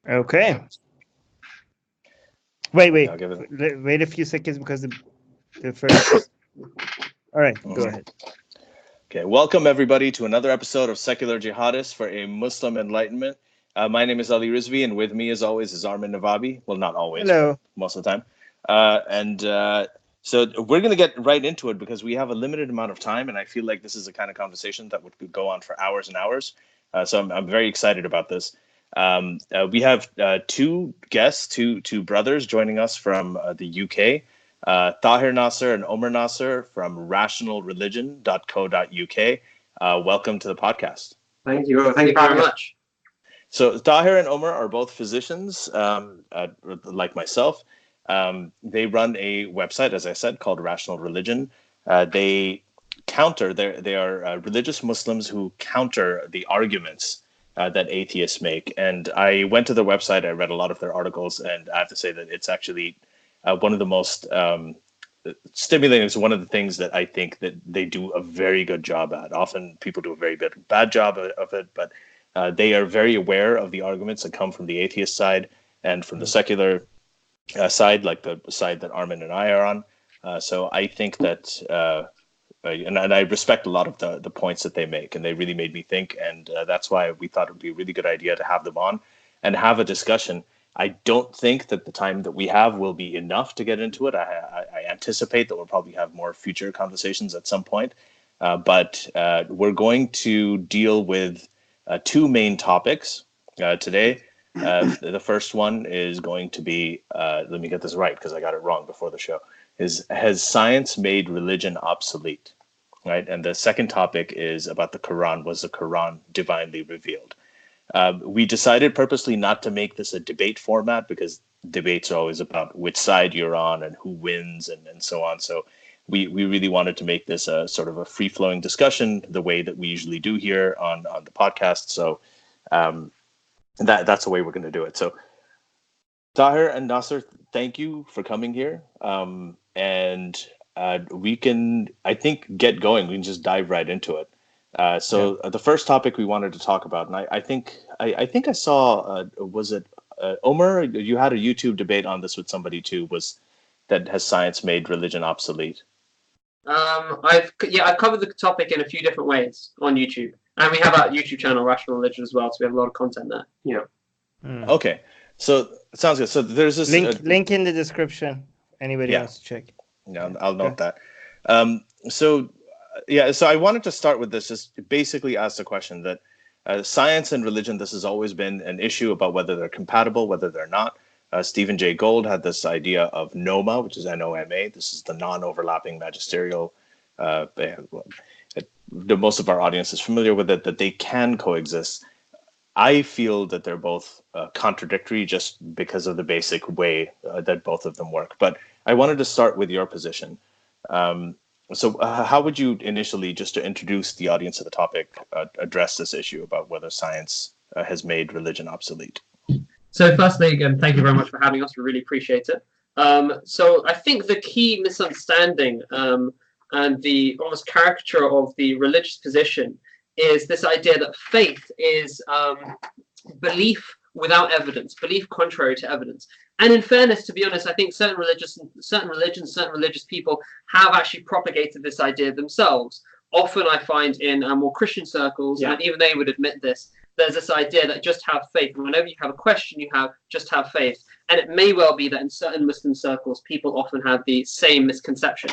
Okay. Wait. I'll give it. Wait a few seconds because the first. All right, go ahead. Okay, welcome everybody to another episode of Secular Jihadists for a Muslim Enlightenment. My name is Ali Rizvi, and with me, as always, is Armin Navabi. Well, not always, Hello. but most of the time. So we're going to get right into it because we have a limited amount of time, and I feel like this is the kind of conversation that would go on for hours and hours. So I'm very excited about this. We have two guests, two brothers joining us from the UK. Tahir Nasser and Umar Nasser from rationalreligion.co.uk. Welcome to the podcast. Thank you. Thank you very much. So Tahir and Umar are both physicians, like myself. They run a website, as I said, called Rational Religion. They are religious Muslims who counter the arguments that atheists make. And I went to their website, I read a lot of their articles, and I have to say that it's actually one of the most stimulating. Is one of the things that I think that they do a very good job at. Often people do a very bad job of it, but they are very aware of the arguments that come from the atheist side and from the secular side, like the side that Armin and I are on. So I think that, and I respect a lot of the points that they make, and they really made me think. And that's why we thought it would be a really good idea to have them on and have a discussion. I don't think that the time that we have will be enough to get into it. I anticipate that we'll probably have more future conversations at some point. But we're going to deal with two main topics today. The first one is going to be, let me get this right because I got it wrong before the show, has science made religion obsolete? Right? And the second topic is about the Qur'an. Was the Qur'an divinely revealed? We decided purposely not to make this a debate format because debates are always about which side you're on and who wins and so on. So we really wanted to make this a sort of a free-flowing discussion the way that we usually do here on the podcast. So that's the way we're going to do it. So Tahir and Nasser, thank you for coming here. And we can, I think, get going. We can just dive right into it. The first topic we wanted to talk about, and I think I saw, was it Omar? You had a YouTube debate on this with somebody too. Was that has science made religion obsolete? I've covered the topic in a few different ways on YouTube, and we have our YouTube channel, Rational Religion, as well. So we have a lot of content there. Okay, so it sounds good. So there's this link in the description. Anybody wants to check? Yeah, I'll note that. So I wanted to start with this. Just basically ask the question that science and religion, this has always been an issue about whether they're compatible, whether they're not. Stephen Jay Gould had this idea of NOMA, which is NOMA. This is the non-overlapping magisterial. Most of our audience is familiar with it, that they can coexist. I feel that they're both contradictory just because of the basic way that both of them work. But I wanted to start with your position. So how would you initially, just to introduce the audience to the topic, address this issue about whether science has made religion obsolete? So firstly, again, thank you very much for having us. We really appreciate it. So I think the key misunderstanding and the almost caricature of the religious position is this idea that faith is belief without evidence, belief contrary to evidence. And in fairness, to be honest, I think certain religious people have actually propagated this idea themselves. Often I find in more Christian circles, and even they would admit this, there's this idea that just have faith. And whenever you have a question, just have faith. And it may well be that in certain Muslim circles, people often have the same misconception.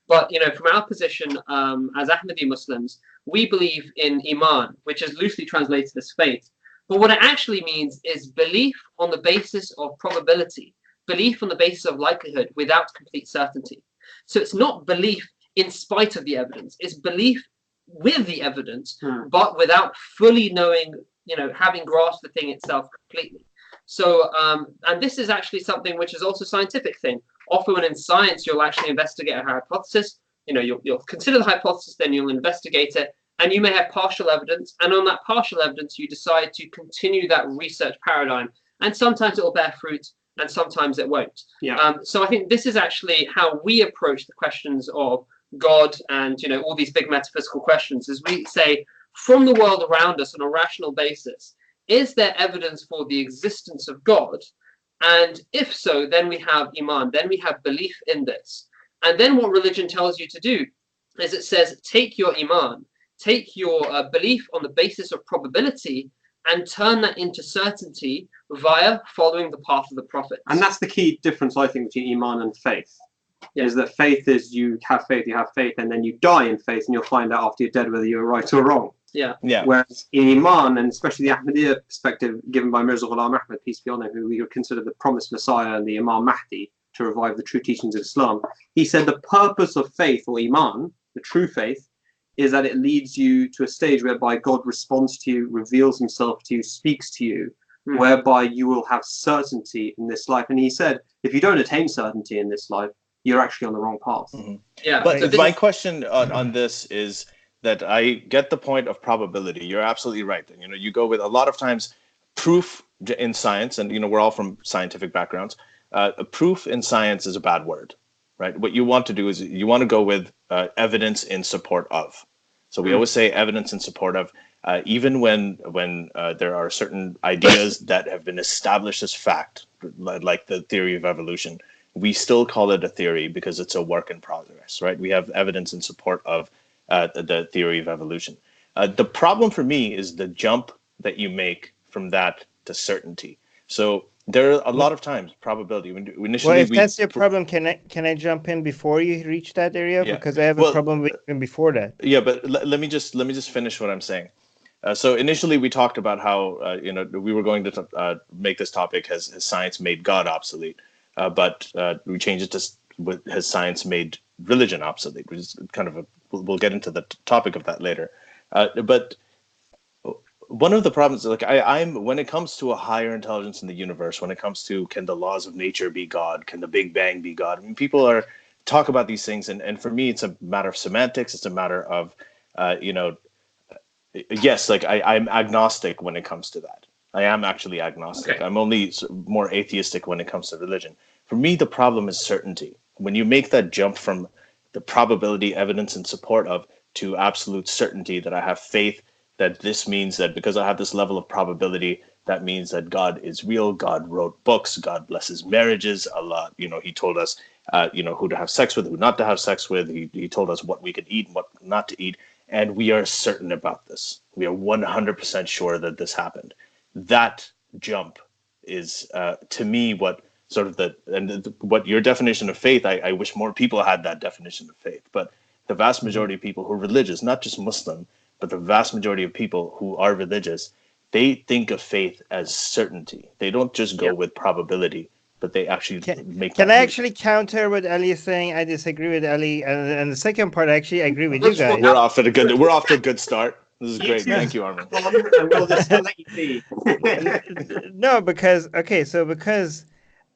But, from our position as Ahmadi Muslims, we believe in Iman, which is loosely translated as faith. But what it actually means is belief on the basis of probability, belief on the basis of likelihood without complete certainty. So it's not belief in spite of the evidence, it's belief with the evidence, but without fully knowing, having grasped the thing itself completely. So, and this is actually something which is also a scientific thing. Often when in science, you'll actually investigate a hypothesis, you'll consider the hypothesis, then you'll investigate it, and you may have partial evidence, and on that partial evidence, you decide to continue that research paradigm, and sometimes it will bear fruit, and sometimes it won't. So I think this is actually how we approach the questions of God and all these big metaphysical questions, is we say, from the world around us on a rational basis, is there evidence for the existence of God? And if so, then we have Iman, then we have belief in this. And then what religion tells you to do is it says, take your Iman, take your belief on the basis of probability and turn that into certainty via following the path of the prophets. And that's the key difference, I think, between Iman and faith. Yeah. Is that faith is you have faith, and then you die in faith, and you'll find out after you're dead whether you're right or wrong. Yeah. Yeah. Whereas in Iman, and especially the Ahmadiyya perspective given by Mirza Ghulam Ahmad, peace be on him, who we would consider the promised Messiah and the Imam Mahdi to revive the true teachings of Islam, he said the purpose of faith, or Iman, the true faith, is that it leads you to a stage whereby God responds to you, reveals himself to you, speaks to you, whereby you will have certainty in this life. And he said, if you don't attain certainty in this life, you're actually on the wrong path. Mm-hmm. Yeah. But So my question on this is that I get the point of probability. You're absolutely right. You know, you go with a lot of times proof in science, and, you know, we're all from scientific backgrounds. Proof in science is a bad word, right? What you want to do is you want to go with evidence in support of. So we always say evidence in support of, even when there are certain ideas that have been established as fact, like the theory of evolution, we still call it a theory because it's a work in progress, right? We have evidence in support of the theory of evolution. The problem for me is the jump that you make from that to certainty. So there are a lot of times probability. Initially, well, if that's your problem, can I jump in before you reach that area? Yeah. Because I have a problem with even before that. Yeah, but let me just finish what I'm saying. So initially, we talked about how we were going to make this topic has science made God obsolete, but we changed it to has science made religion obsolete, which is kind of we'll get into the topic of that later. But one of the problems, like I'm when it comes to a higher intelligence in the universe, when it comes to can the laws of nature be God, can the Big Bang be God? I mean, people talk about these things, and for me, it's a matter of semantics. It's a matter of yes, like I'm agnostic when it comes to that. I am actually agnostic. Okay. I'm only more atheistic when it comes to religion. For me, the problem is certainty. When you make that jump from the probability, evidence in support of, to absolute certainty that I have faith that this means that because I have this level of probability, that means that God is real. God wrote books. God blesses marriages. Allah, he told us, who to have sex with, who not to have sex with. He told us what we could eat and what not to eat. And we are certain about this. We are 100% sure that this happened. That jump is, to me, what sort of what your definition of faith, I wish more people had that definition of faith. But the vast majority of people who are religious, not just Muslim, but the vast majority of people who are religious, they think of faith as certainty. They don't just go with probability, but they actually make. Can I actually counter what Ali is saying? I disagree with Ali, and the second part, actually, I agree with you guys. We're off to a good start. This is great. Thank you, Armin. We'll just let you be. No, because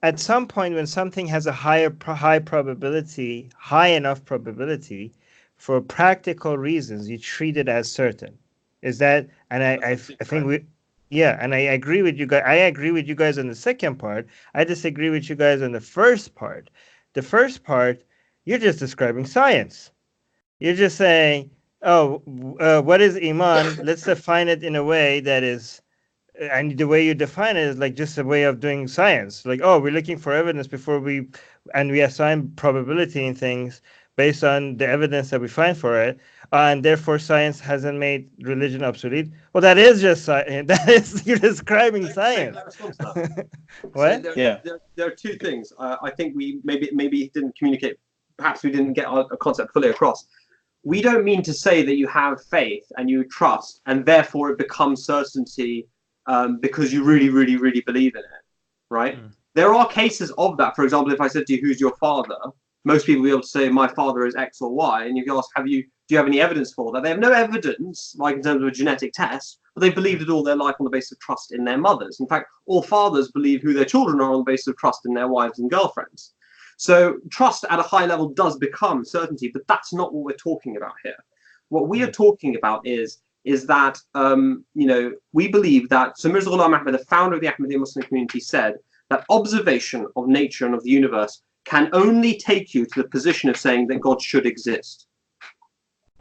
at some point when something has a high enough probability, for practical reasons, you treat it as certain. Is that? And I think and I agree with you guys. I agree with you guys on the second part. I disagree with you guys on the first part. The first part, you're just describing science. You're just saying, what is Iman? Let's define it in a way that is, and the way you define it is like just a way of doing science. Like, we're looking for evidence before we assign probability in things based on the evidence that we find for it, and therefore science hasn't made religion obsolete. Well, that is just science. That is, you're describing science. What? So there are two things. I think we maybe didn't communicate. Perhaps we didn't get a concept fully across. We don't mean to say that you have faith and you trust, and therefore it becomes certainty because you really, really, really believe in it, right? There are cases of that. For example, if I said to you, "Who's your father?" most people will be able to say, "My father is X or Y," and you can ask, do you have any evidence for that? They have no evidence, like in terms of a genetic test, but they believed it all their life on the basis of trust in their mothers. In fact, all fathers believe who their children are on the basis of trust in their wives and girlfriends. So trust at a high level does become certainty, but that's not what we're talking about here. What we are talking about is that we believe that, so Mirza Ghulam Ahmad, the founder of the Ahmadi Muslim community, said that observation of nature and of the universe can only take you to the position of saying that God should exist.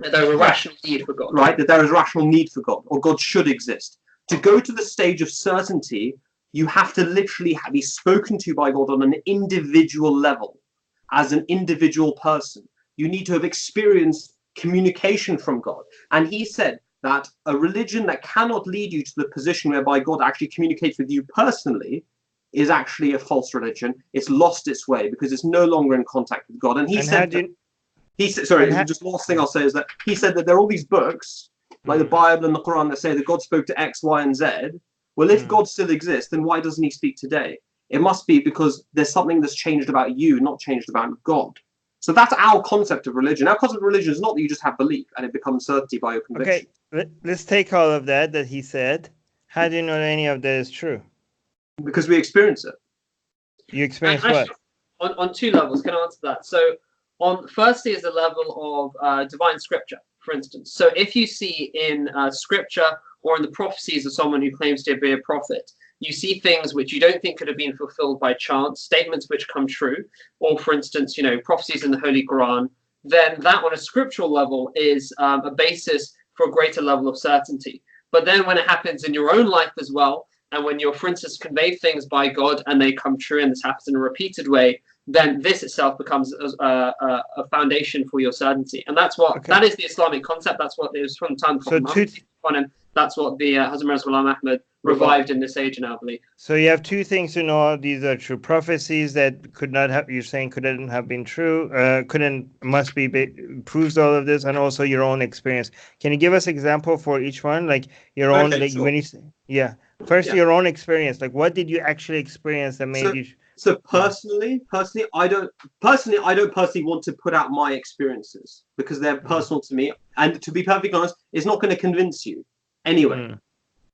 That there is a rational need for God. Right, that there is a rational need for God, or God should exist. To go to the stage of certainty, you have to literally be spoken to by God on an individual level, as an individual person. You need to have experienced communication from God. And he said that a religion that cannot lead you to the position whereby God actually communicates with you personally is actually a false religion. It's lost its way because it's no longer in contact with God. And he said, just last thing I'll say is that he said that there are all these books, like the Bible and the Qur'an, that say that God spoke to X, Y, and Z. Well, if God still exists, then why doesn't he speak today? It must be because there's something that's changed about you, not changed about God. So that's our concept of religion. Our concept of religion is not that you just have belief and it becomes certainty by your conviction. Okay, let's take all of that he said. How do you know any of that is true? Because we experience it. You experience what? On two levels, can I answer that? So, firstly is the level of divine scripture, for instance. So if you see in scripture or in the prophecies of someone who claims to be a prophet, you see things which you don't think could have been fulfilled by chance, statements which come true, or for instance, prophecies in the Holy Qur'an, then that on a scriptural level is a basis for a greater level of certainty. But then when it happens in your own life as well, and when you're, for instance, conveyed things by God and they come true, and this happens in a repeated way, then this itself becomes a foundation for your certainty. And that's what that is the Islamic concept. That's what it was from the time of Muhammad. That's what the Hazrat Mirza Ghulam Ahmad revived in this age, I believe. So you have two things to know. These are true prophecies that could not have, you're saying couldn't have been true, must be proves all of this, and also your own experience. Can you give us example for each one? Like your own, like sure. When you say, first your own experience, like what did you actually experience that made you... So personally, I don't personally want to put out my experiences because they're personal to me, and to be perfectly honest, it's not going to convince you anyway.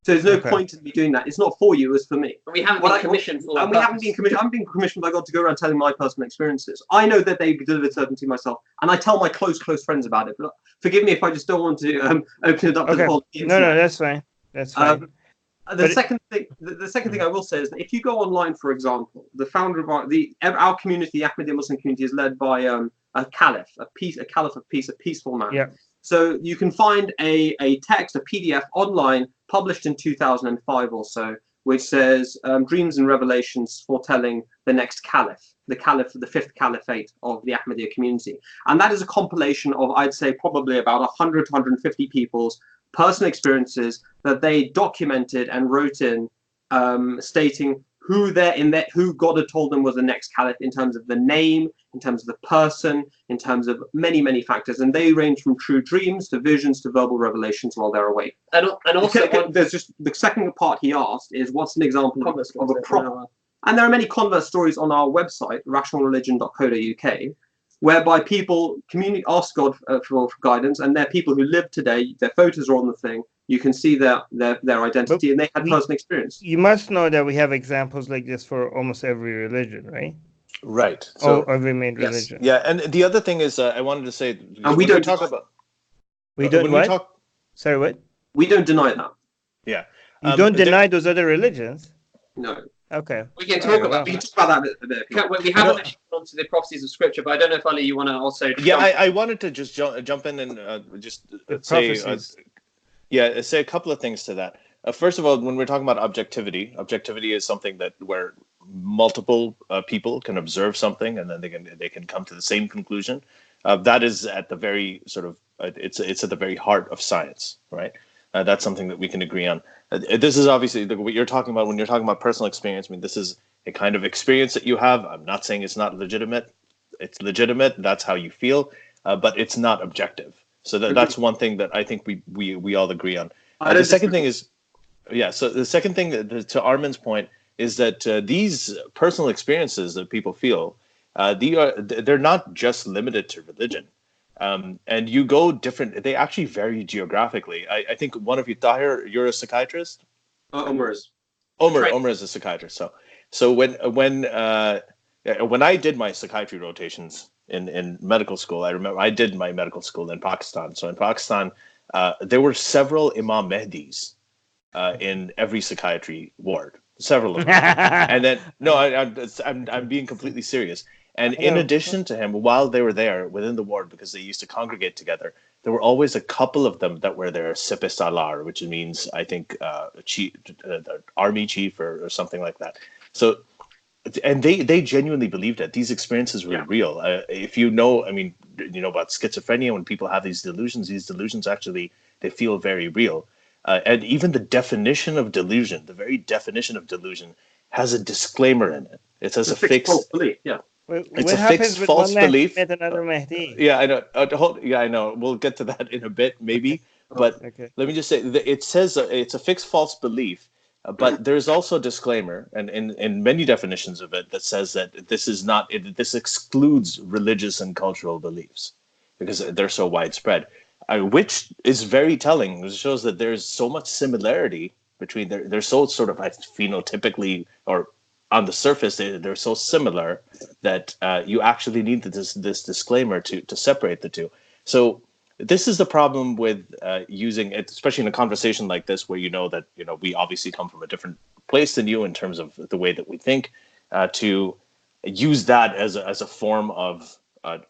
So there's no point in me doing that. It's not for you, it's for me. We haven't been commissioned for that. We haven't been commissioned. I'm being commissioned by God to go around telling my personal experiences. I know that they delivered certainty myself, and I tell my close friends about it. But forgive me if I just don't want to open it up to the whole. No, that's fine. That's fine. The second thing I will say is that if you go online, for example, the founder of our community, the Ahmadi Muslim community, is led by a caliph, a caliph of peace, a peaceful man. Yeah. So you can find a text, a PDF online, published in 2005 or so, which says dreams and revelations foretelling the next caliph, the fifth caliphate of the Ahmadiyya community. And that is a compilation of, I'd say, probably about 100 to 150 people's personal experiences that they documented and wrote in, stating who God had told them was the next caliph in terms of the name, in terms of the person, in terms of many factors, and they range from true dreams to visions to verbal revelations while they're awake. And also, there's just the second part he asked is what's an example of a prophet? And there are many convert stories on our website, rationalreligion.co.uk, whereby people ask God for guidance, and they're people who live today. Their photos are on the thing. You can see their identity, and they had personal experience. You must know that we have examples like this for almost every religion, right? Right. So every main religion. Yeah, and the other thing is, I wanted to say, and we don't talk about. We don't what? Sorry, what? We don't deny that. Yeah. You don't deny those other religions? No. Okay. We can talk about that a bit. We haven't actually gone to the prophecies of scripture, but I don't know if Ali, you want to also. I wanted to just jump in and just say a couple of things to that. First of all, when we're talking about objectivity is something where multiple people can observe something and then they can come to the same conclusion. That is at the very sort of it's at the very heart of science, right? That's something that we can agree on. This is obviously what you're talking about when you're talking about personal experience. I mean, this is a kind of experience that you have. I'm not saying it's not legitimate. It's legitimate. That's how you feel, but it's not objective. So that's one thing that I think we all agree on. The second thing is, so the second thing to Armin's point is that these personal experiences that people feel, they're not just limited to religion. And you go different, they actually vary geographically. I think one of you, Tahir, you're a psychiatrist? Umar is. Umar is a psychiatrist. So when I did my psychiatry rotations in medical school, I remember I did my medical school in Pakistan. So in Pakistan, there were several Imam Mahdis in every psychiatry ward, several of them. And then, no, I'm being completely serious. And in addition to him, while they were there within the ward, because they used to congregate together, there were always a couple of them that were their sepe salar, which means, I think, chief, the army chief or something like that. So, and they genuinely believed it. These experiences were real. If you know, I mean, you know about schizophrenia, when people have these delusions actually, they feel very real. And even the definition of delusion, the very definition of delusion, has a disclaimer in it. It says a fixed false belief. Yeah. it's What a happens fixed with false one Mahdi belief. met another Mahdi? Yeah, I know. Yeah, I know. We'll get to that in a bit, maybe. But Okay. let me just say, it says it's a fixed false belief, but there's also a disclaimer, and in many definitions of it, that says that this is not. This excludes religious and cultural beliefs because they're so widespread, which is very telling. It shows that there's so much similarity between they're so sort of phenotypically or on the surface they're so similar that you actually need this disclaimer to separate the two. So this is the problem with using it, especially in a conversation like this, where you know that we obviously come from a different place than you in terms of the way that we think, to use that as a form of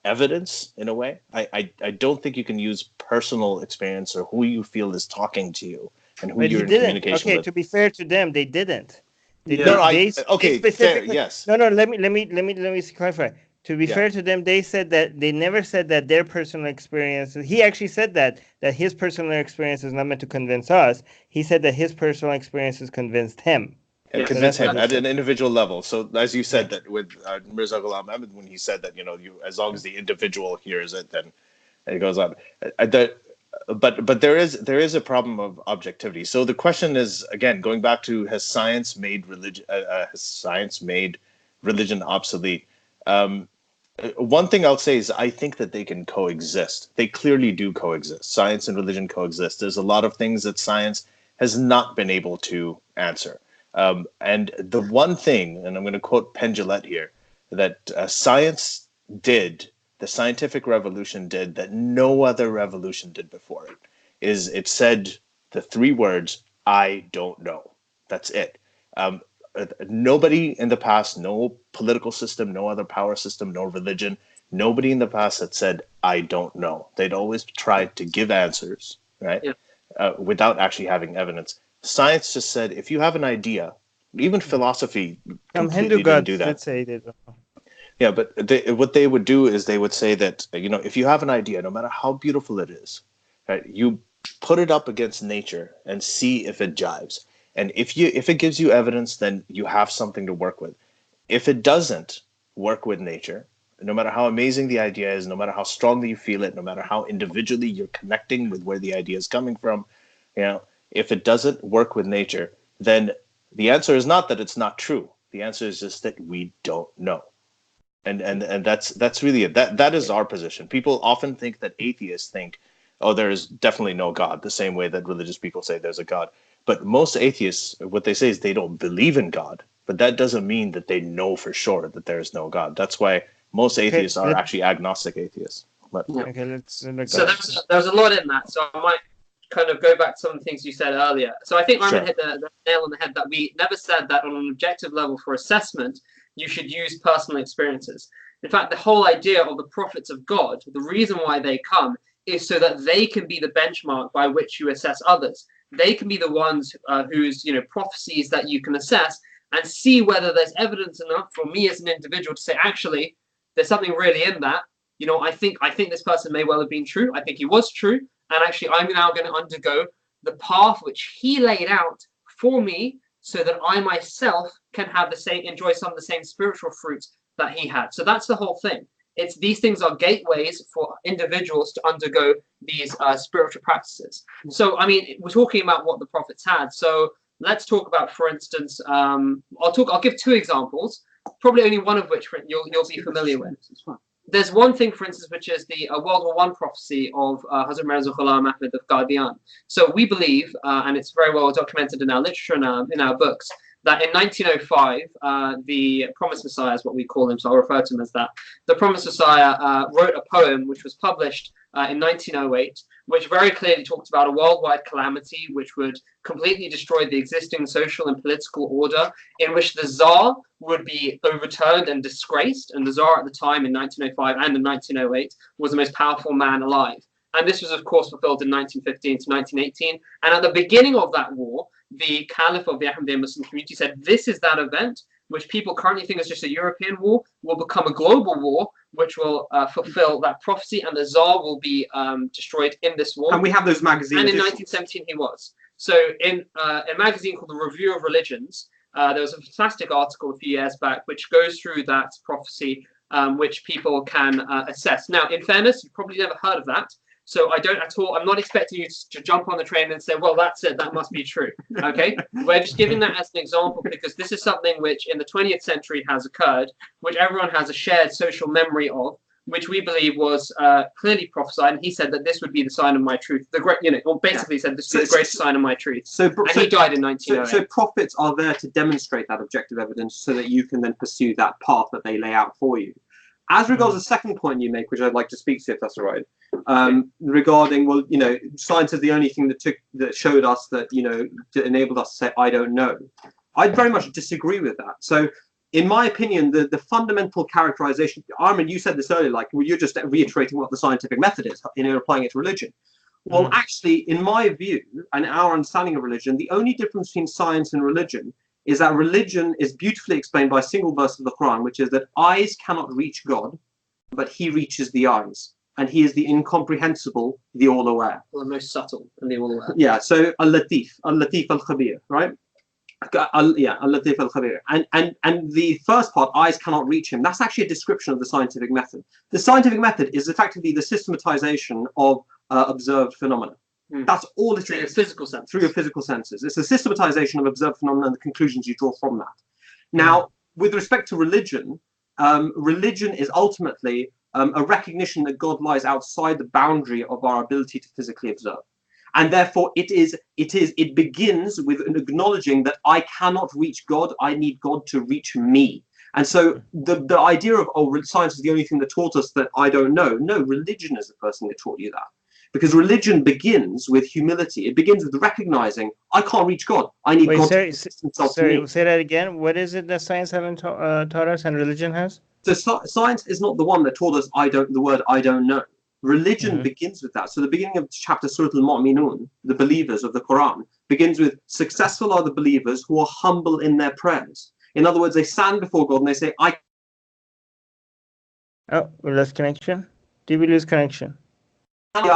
evidence in a way. I don't think you can use personal experience or who you feel is talking to you and who But he you're in didn't. communication Okay, with. to be fair to them, they didn't. No, okay, fair, specifically. yes. No, let me clarify. To be Yeah. fair to them, they said that they never said that their personal experiences. He actually said that his personal experience is not meant to convince us. He said that his personal experiences convinced him. And Yeah. convince So that's him what at he an said. individual level. So as you said that with Mirza Ghulam Ahmad, when he said that you as long as the individual hears it, then it goes on. But there is a problem of objectivity. So the question is, again, going back to, has science made religion obsolete? One thing I'll say is I think that they can coexist. They clearly do coexist. Science and religion coexist. There's a lot of things that science has not been able to answer. And the one thing, and I'm going to quote Penn Jillette here, that science did, the scientific revolution did, that no other revolution did before it, is it said the three words, I don't know. That's it. Nobody in the past, no political system, no other power system, no religion, nobody in the past had said, I don't know. They'd always tried to give answers, right? Yeah. Without actually having evidence. Science just said, if you have an idea, even philosophy Some Hindu completely didn't do gods that. did say they don't know. Yeah, but what they would do is they would say that, if you have an idea, no matter how beautiful it is, right, you put it up against nature and see if it jives. And if it gives you evidence, then you have something to work with. If it doesn't work with nature, no matter how amazing the idea is, no matter how strongly you feel it, no matter how individually you're connecting with where the idea is coming from, if it doesn't work with nature, then the answer is not that it's not true. The answer is just that we don't know. And that's really it. That is our position. People often think that atheists think, oh, there is definitely no God, the same way that religious people say there's a God. But most atheists, what they say is they don't believe in God. But that doesn't mean that they know for sure that there is no God. That's why most atheists are actually agnostic atheists. But Okay, let's look So there's a lot in that. So I might kind of go back to some of the things you said earlier. So I think Armin hit the nail on the head that we never said that on an objective level for assessment, you should use personal experiences. In fact, the whole idea of the prophets of God, the reason why they come is so that they can be the benchmark by which you assess others. They can be the ones whose prophecies that you can assess and see whether there's evidence enough for me as an individual to say, actually, there's something really in that. I think this person may well have been true. I think he was true. And actually, I'm now going to undergo the path which he laid out for me so that I myself can have enjoy some of the same spiritual fruits that he had. So that's the whole thing. These things are gateways for individuals to undergo these spiritual practices. So, I mean, we're talking about what the prophets had. So let's talk about, for instance, I'll give two examples, probably only one of which you'll be familiar with. There's one thing, for instance, which is the World War I prophecy of Hazrat Mirza Ghulam Ahmad of Qadian. So we believe, and it's very well documented in our literature and in our books, that in 1905, the Promised Messiah is what we call him, so I'll refer to him as that. The Promised Messiah wrote a poem which was published in 1908, which very clearly talked about a worldwide calamity which would completely destroy the existing social and political order, in which the Tsar would be overturned and disgraced. And the Tsar at the time in 1905 and in 1908 was the most powerful man alive. And this was, of course, fulfilled in 1915 to 1918. And at the beginning of that war, the Caliph of the Ahmadi Muslim community said, this is that event which people currently think is just a European war, will become a global war, which will fulfill that prophecy, and the Tsar will be destroyed in this war. And we have those magazines. And in 1917, he was. So in a magazine called the Review of Religions, there was a fantastic article a few years back which goes through that prophecy, which people can assess. Now, in fairness, you've probably never heard of that. So I don't at all, I'm not expecting you to jump on the train and say, well, that's it, that must be true. Okay? We're just giving that as an example because this is something which in the 20th century has occurred, which everyone has a shared social memory of, which we believe was clearly prophesied. And he said that this would be the sign of my truth. The great, or basically said this would be the greatest sign of my truth. And he died in 1908. So prophets are there to demonstrate that objective evidence so that you can then pursue that path that they lay out for you. As regards the second point you make, which I'd like to speak to, if that's all right, regarding, well, science is the only thing that showed us that, that enabled us to say, I don't know. I very much disagree with that. So, in my opinion, the fundamental characterization, Armin, you said this earlier, like, well, you're just reiterating what the scientific method is, applying it to religion. Well, actually, in my view, and our understanding of religion, the only difference between science and religion is that religion is beautifully explained by a single verse of the Qur'an, which is that eyes cannot reach God, but he reaches the eyes. And he is the incomprehensible, the all-aware. Well, the most subtle and the all-aware. Yeah, so al-Latif al-Khabir, right? Al-Latif al-Khabir. And the first part, eyes cannot reach him, that's actually a description of the scientific method. The scientific method is effectively the systematization of observed phenomena. That's all it is. Through your physical senses. Through your physical senses. It's a systematization of observed phenomena and the conclusions you draw from that. Now, with respect to religion, religion is ultimately a recognition that God lies outside the boundary of our ability to physically observe. And therefore, it begins with an acknowledging that I cannot reach God, I need God to reach me. And so the idea of, science is the only thing that taught us that I don't know. No, religion is the first thing that taught you that. Because religion begins with humility. It begins with recognizing, I can't reach God. I need God to assist himself to me. Say that again. What is it that science haven't taught us and religion has? So science is not the one that taught us the word I don't know. Religion begins with that. So the beginning of chapter Surah Al-Mu'minun, the believers of the Qur'an, begins with, successful are the believers who are humble in their prayers. In other words, they stand before God and they say, Oh, we lost connection? Did we lose connection? Do we need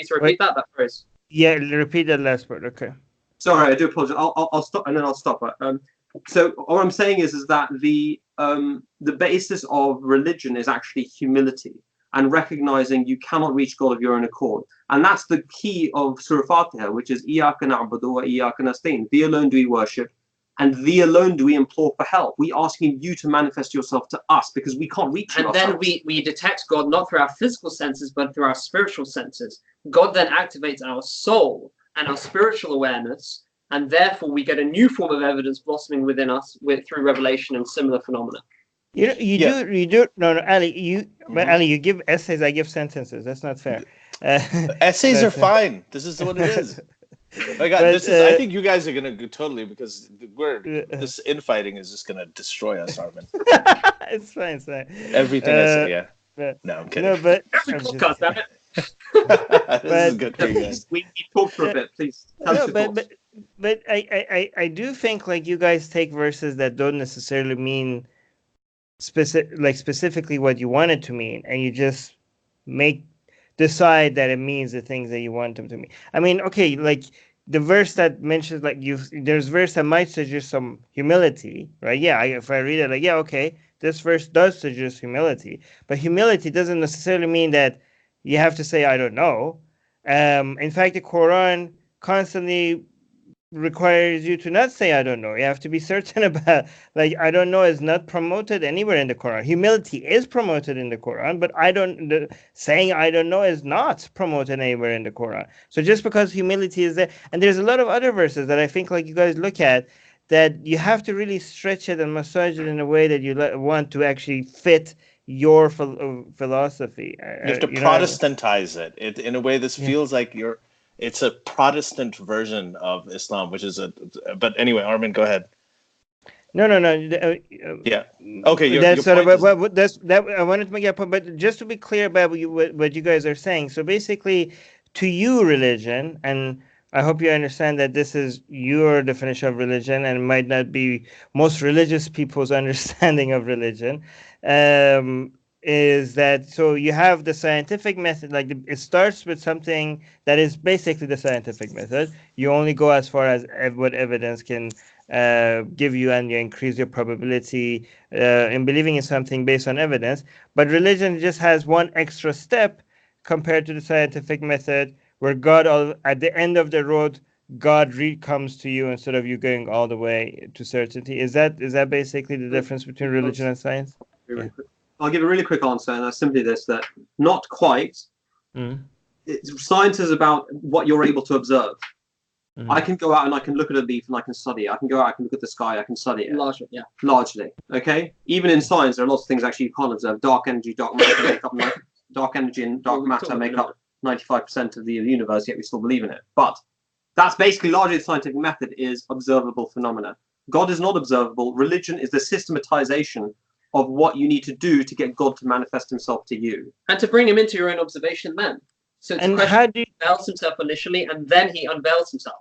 to repeat that phrase? Yeah, repeat that last part. Okay. Sorry, I do apologize. I'll stop and then I'll stop. So what I'm saying is that the basis of religion is actually humility and recognizing you cannot reach God of your own accord. And that's the key of Surah Fatiha, which is Iyaka na'budu wa iyaka nasta'in. Thee alone do we worship, and thee alone do we implore for help. We asking you to manifest yourself to us because we can't reach you. And then we detect God not through our physical senses, but through our spiritual senses. God then activates our soul and our spiritual awareness, and therefore we get a new form of evidence blossoming within us through revelation and similar phenomena. You do. No, Ali, Ali, you give essays, I give sentences. That's not fair. Essays are fine. This is what it is. I think you guys are gonna go totally, because this infighting is just gonna destroy us, Armin. It's fine. Everything I say, yeah. No, I'm kidding. No, but every podcast, damn it. This is good for you guys. We talk for a bit, please. But I do think, like, you guys take verses that don't necessarily mean specifically what you want it to mean, and you just decide that it means the things that you want them to mean. I mean, okay, like the verse that mentions, like, there's verse that might suggest some humility, right? Yeah, if I read it, like, yeah, okay, this verse does suggest humility, but humility doesn't necessarily mean that you have to say I don't know. In fact, the Quran constantly requires you to not say I don't know. You have to be certain about, like, I don't know is not promoted anywhere in the Quran. Humility is promoted in the Quran, but saying I don't know is not promoted anywhere in the Quran. So just because humility is there, and there's a lot of other verses that I think, like, you guys look at, that you have to really stretch it and massage it in a way that you want to actually fit your philosophy. You have to Protestantize it in a way. This feels like it's a Protestant version of Islam, which is but anyway, Armin, go ahead. No, no, no. Yeah. Okay. That's sort of point is- what that's that. I wanted to make that point, but just to be clear about what you guys are saying. So basically, to you, religion, and I hope you understand that this is your definition of religion, and might not be most religious people's understanding of religion. Is that so? You have the scientific method, like it starts with something that is basically the scientific method. You only go as far as what evidence can give you, and you increase your probability in believing in something based on evidence. But religion just has one extra step compared to the scientific method, where at the end of the road, God comes to you instead of you going all the way to certainty. Is that basically the difference between religion and science? Yeah. I'll give a really quick answer, and that's simply this: that not quite. Science is about what you're able to observe. I can go out and I can look at a leaf and I can study it. I can go out, I can look at the sky, I can study it. Largely, yeah. Largely, okay. Even in science, there are lots of things actually you can't observe. Dark energy, dark matter make up. Dark energy and dark matter make up 95% of the universe. Yet we still believe in it. But that's basically largely the scientific method is observable phenomena. God is not observable. Religion is the systematization of what you need to do to get God to manifest Himself to you, and to bring Him into your own observation. Then, so it's and a question how do you, He unveils Himself initially, and then He unveils Himself.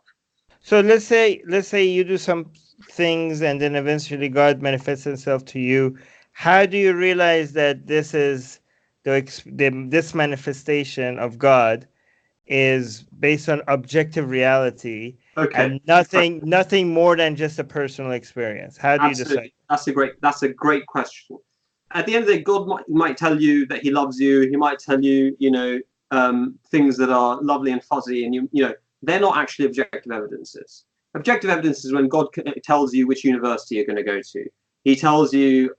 so let's say you do some things, and then eventually God manifests Himself to you. How do you realize that this is this manifestation of God is based on objective reality, and nothing more than just a personal experience? How do you decide? That's a great question. At the end of the day, God might tell you that He loves you. He might tell you, things that are lovely and fuzzy, and they're not actually objective evidences. Objective evidence is when God tells you which university you're going to go to. He tells you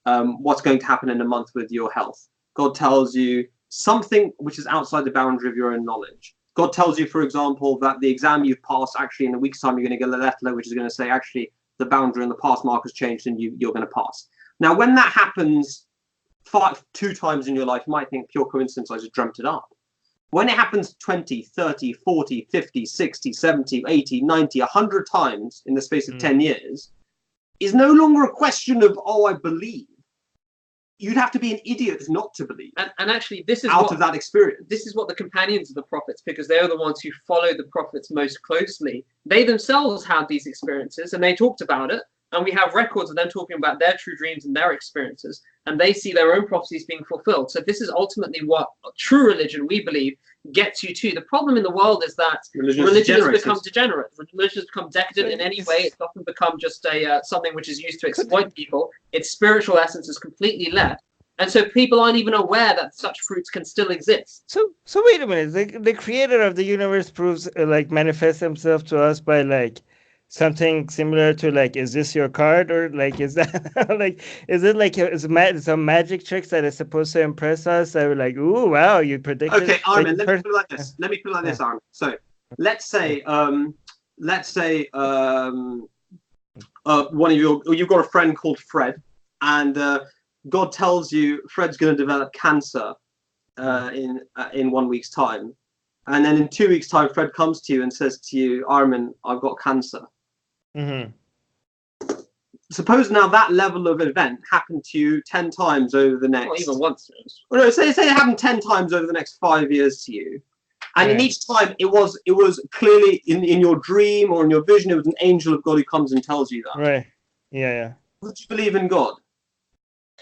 what's going to happen in a month with your health. God tells you something which is outside the boundary of your own knowledge. God tells you, for example, that the exam you've passed, actually in a week's time, you're going to get a letter which is going to say, actually, the boundary and the pass mark has changed and you're going to pass. Now, when that happens 2 times in your life, you might think, pure coincidence, I just dreamt it up. When it happens 20, 30, 40, 50, 60, 70, 80, 90, 100 times in the space of 10 years, is no longer a question of, I believe. You'd have to be an idiot not to believe. And actually, this is of that experience. This is what the companions of the prophets, because they're the ones who follow the prophets most closely. They themselves had these experiences, and they talked about it. And we have records of them talking about their true dreams and their experiences, and they see their own prophecies being fulfilled. So this is ultimately what true religion, we believe, gets you to. The problem in the world is that religion has become degenerate. Religion has become decadent in any way. It's often become just something which is used to exploit people. Its spiritual essence is completely left. And so people aren't even aware that such fruits can still exist. So wait a minute. The creator of the universe proves manifests himself to us by something similar to is this your card, or is that is it some magic tricks that is supposed to impress us that we're like, ooh, wow, you predicted? Okay, Armin, let me put it like this. Armin. So let's say one of you've got a friend called Fred, and God tells you Fred's going to develop cancer in 1 week's time, and then in 2 weeks' time, Fred comes to you and says to you, Armin, I've got cancer. Suppose now that level of event happened to you 10 times over the next. Not even once. Well, no, say it happened 10 times over the next 5 years to you, and in each time it was clearly in your dream or in your vision, it was an angel of God who comes and tells you that. Right. Yeah. Would you believe in God?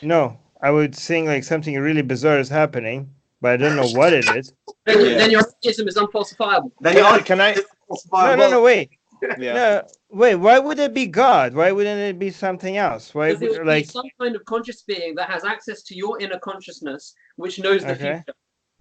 No, I would think something really bizarre is happening, but I don't know what it is. Then your atheism is unfalsifiable. No, wait. Yeah. No, wait. Why would it be God? Why wouldn't it be something else? Why Because it would be some kind of conscious being that has access to your inner consciousness, which knows the future,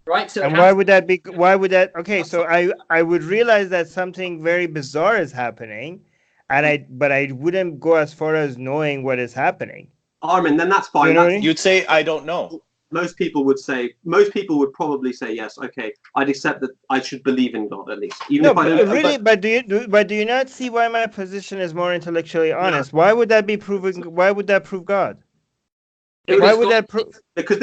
right? So, and why would that be? Why would that? Okay, so I would realize that something very bizarre is happening, but I wouldn't go as far as knowing what is happening. Armin, then that's fine. You know what I mean? You'd say, I don't know. Most people would probably say yes. Okay, I'd accept that I should believe in God at least. But do you not see why my position is more intellectually honest? Why would that be proving? Why would that prove God? Why would that prove? Because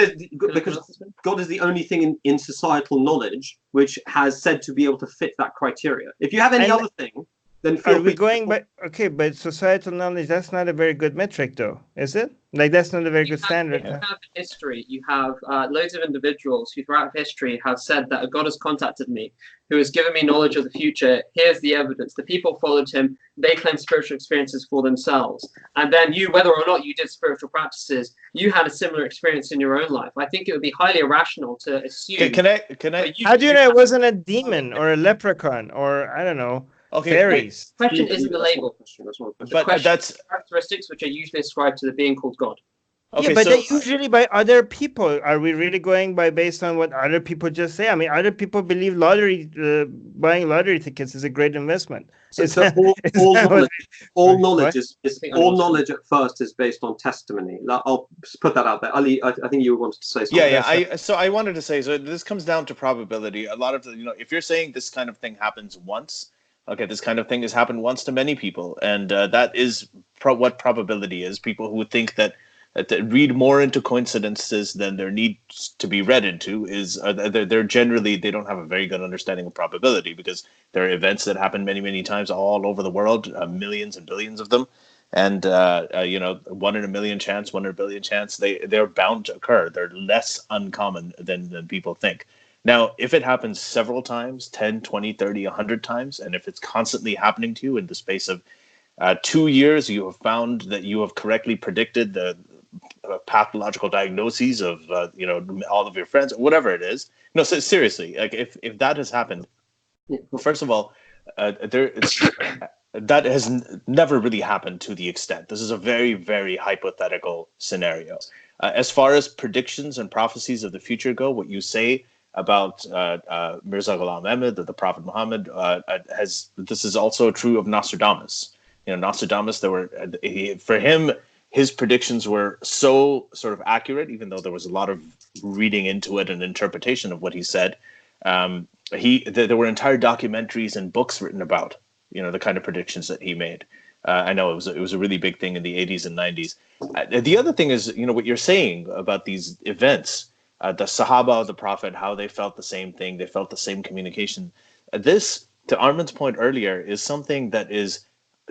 God is the only thing in societal knowledge which has said to be able to fit that criteria. If you have any other thing, then Are feel we free. going by okay? But societal knowledge, that's not a very good metric, though, is it? Like that's not a very good standard. You have history. You have loads of individuals who, throughout history, have said that a God has contacted me, who has given me knowledge of the future. Here's the evidence. The people followed him. They claimed spiritual experiences for themselves. And then you, whether or not you did spiritual practices, you had a similar experience in your own life. I think it would be highly irrational to assume. Can I? How do you know it wasn't a demon or a leprechaun or I don't know, Okay. fairies? The question isn't the label. But that's Characteristics which are usually ascribed to the being called God. Yeah, okay. but So they're usually by other people. Are we really going by based on what other people just say? I mean, other people believe buying lottery tickets is a great investment. So, Is so that- all is that knowledge, what- all knowledge what? is all knowledge at first is based on testimony. I'll put that out there. Ali, I think you wanted to say something. yeah. I wanted to say, so this comes down to probability. A lot of the, if you're saying this kind of thing happens once, okay, this kind of thing has happened once to many people, and that is what probability is. People who think that read more into coincidences than there needs to be read into is they're generally, they don't have a very good understanding of probability, because there are events that happen many, many times all over the world, millions and billions of them, and 1 in a million chance, 1 in a billion chance, they're bound to occur. They're less uncommon than people think. Now, if it happens several times, 10, 20, 30, 100 times, and if it's constantly happening to you in the space of 2 years, you have found that you have correctly predicted the pathological diagnoses of all of your friends, whatever it is. No, so seriously, like if that has happened, first of all, that has never really happened to the extent. This is a very, very hypothetical scenario. As far as predictions and prophecies of the future go, what you say about Mirza Ghulam Ahmad, the Prophet Muhammad, this is also true of Nostradamus. Nostradamus, for him, his predictions were so sort of accurate, even though there was a lot of reading into it and interpretation of what he said. There were entire documentaries and books written about, the kind of predictions that he made. I know it was a really big thing in the 80s and 90s. The other thing is, what you're saying about these events, the Sahaba of the Prophet, how they felt the same thing, they felt the same communication. This, to Armin's point earlier, is something that is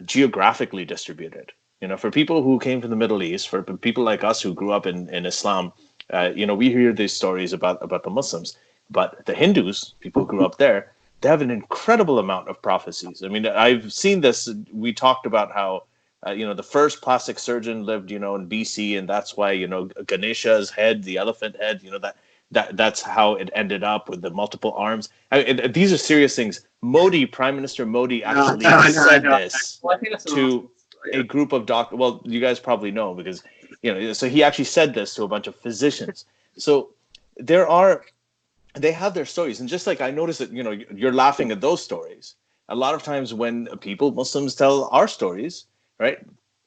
geographically distributed. For people who came from the Middle East, for people like us who grew up in Islam, we hear these stories about the Muslims, but the Hindus, people who grew up there, they have an incredible amount of prophecies. I mean, I've seen this. We talked about how, the first plastic surgeon lived, in BC, and that's why, Ganesha's head, the elephant head, that's how it ended up with the multiple arms. These are serious things. Prime Minister Modi actually said this to a group of doctors. Well, you guys probably know, because so he actually said this to a bunch of physicians. So they have their stories, and just like I noticed that you're laughing at those stories. A lot of times when Muslims tell our stories, right,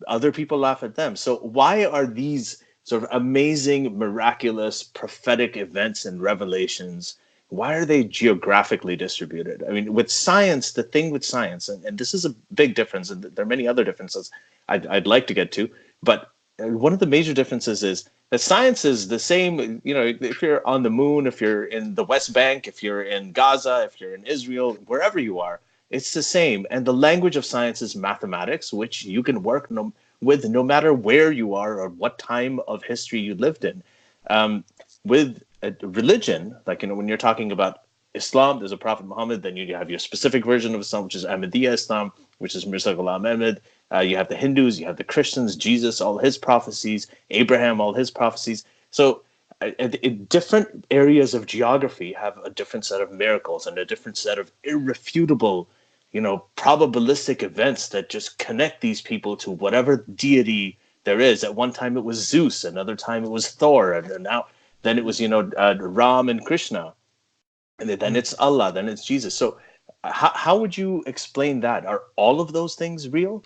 other people laugh at them. So why are these sort of amazing, miraculous, prophetic events and revelations, why are they geographically distributed? I mean, with science, the thing with science, and this is a big difference, and there are many other differences I'd like to get to, but one of the major differences is that science is the same, if you're on the moon, if you're in the West Bank, if you're in Gaza, if you're in Israel, wherever you are, it's the same. And the language of science is mathematics, which you can work with no matter where you are or what time of history you lived in. With religion, like, when you're talking about Islam, there's a Prophet Muhammad, then you have your specific version of Islam, which is Ahmadi Islam, which is Mirza Ghulam Ahmad. You have the Hindus, you have the Christians, Jesus, all his prophecies, Abraham, all his prophecies. So different areas of geography have a different set of miracles and a different set of irrefutable, probabilistic events that just connect these people to whatever deity there is. At one time it was Zeus, another time it was Thor, and then it was, Ram and Krishna. And then it's Allah, then it's Jesus. So how would you explain that? Are all of those things real?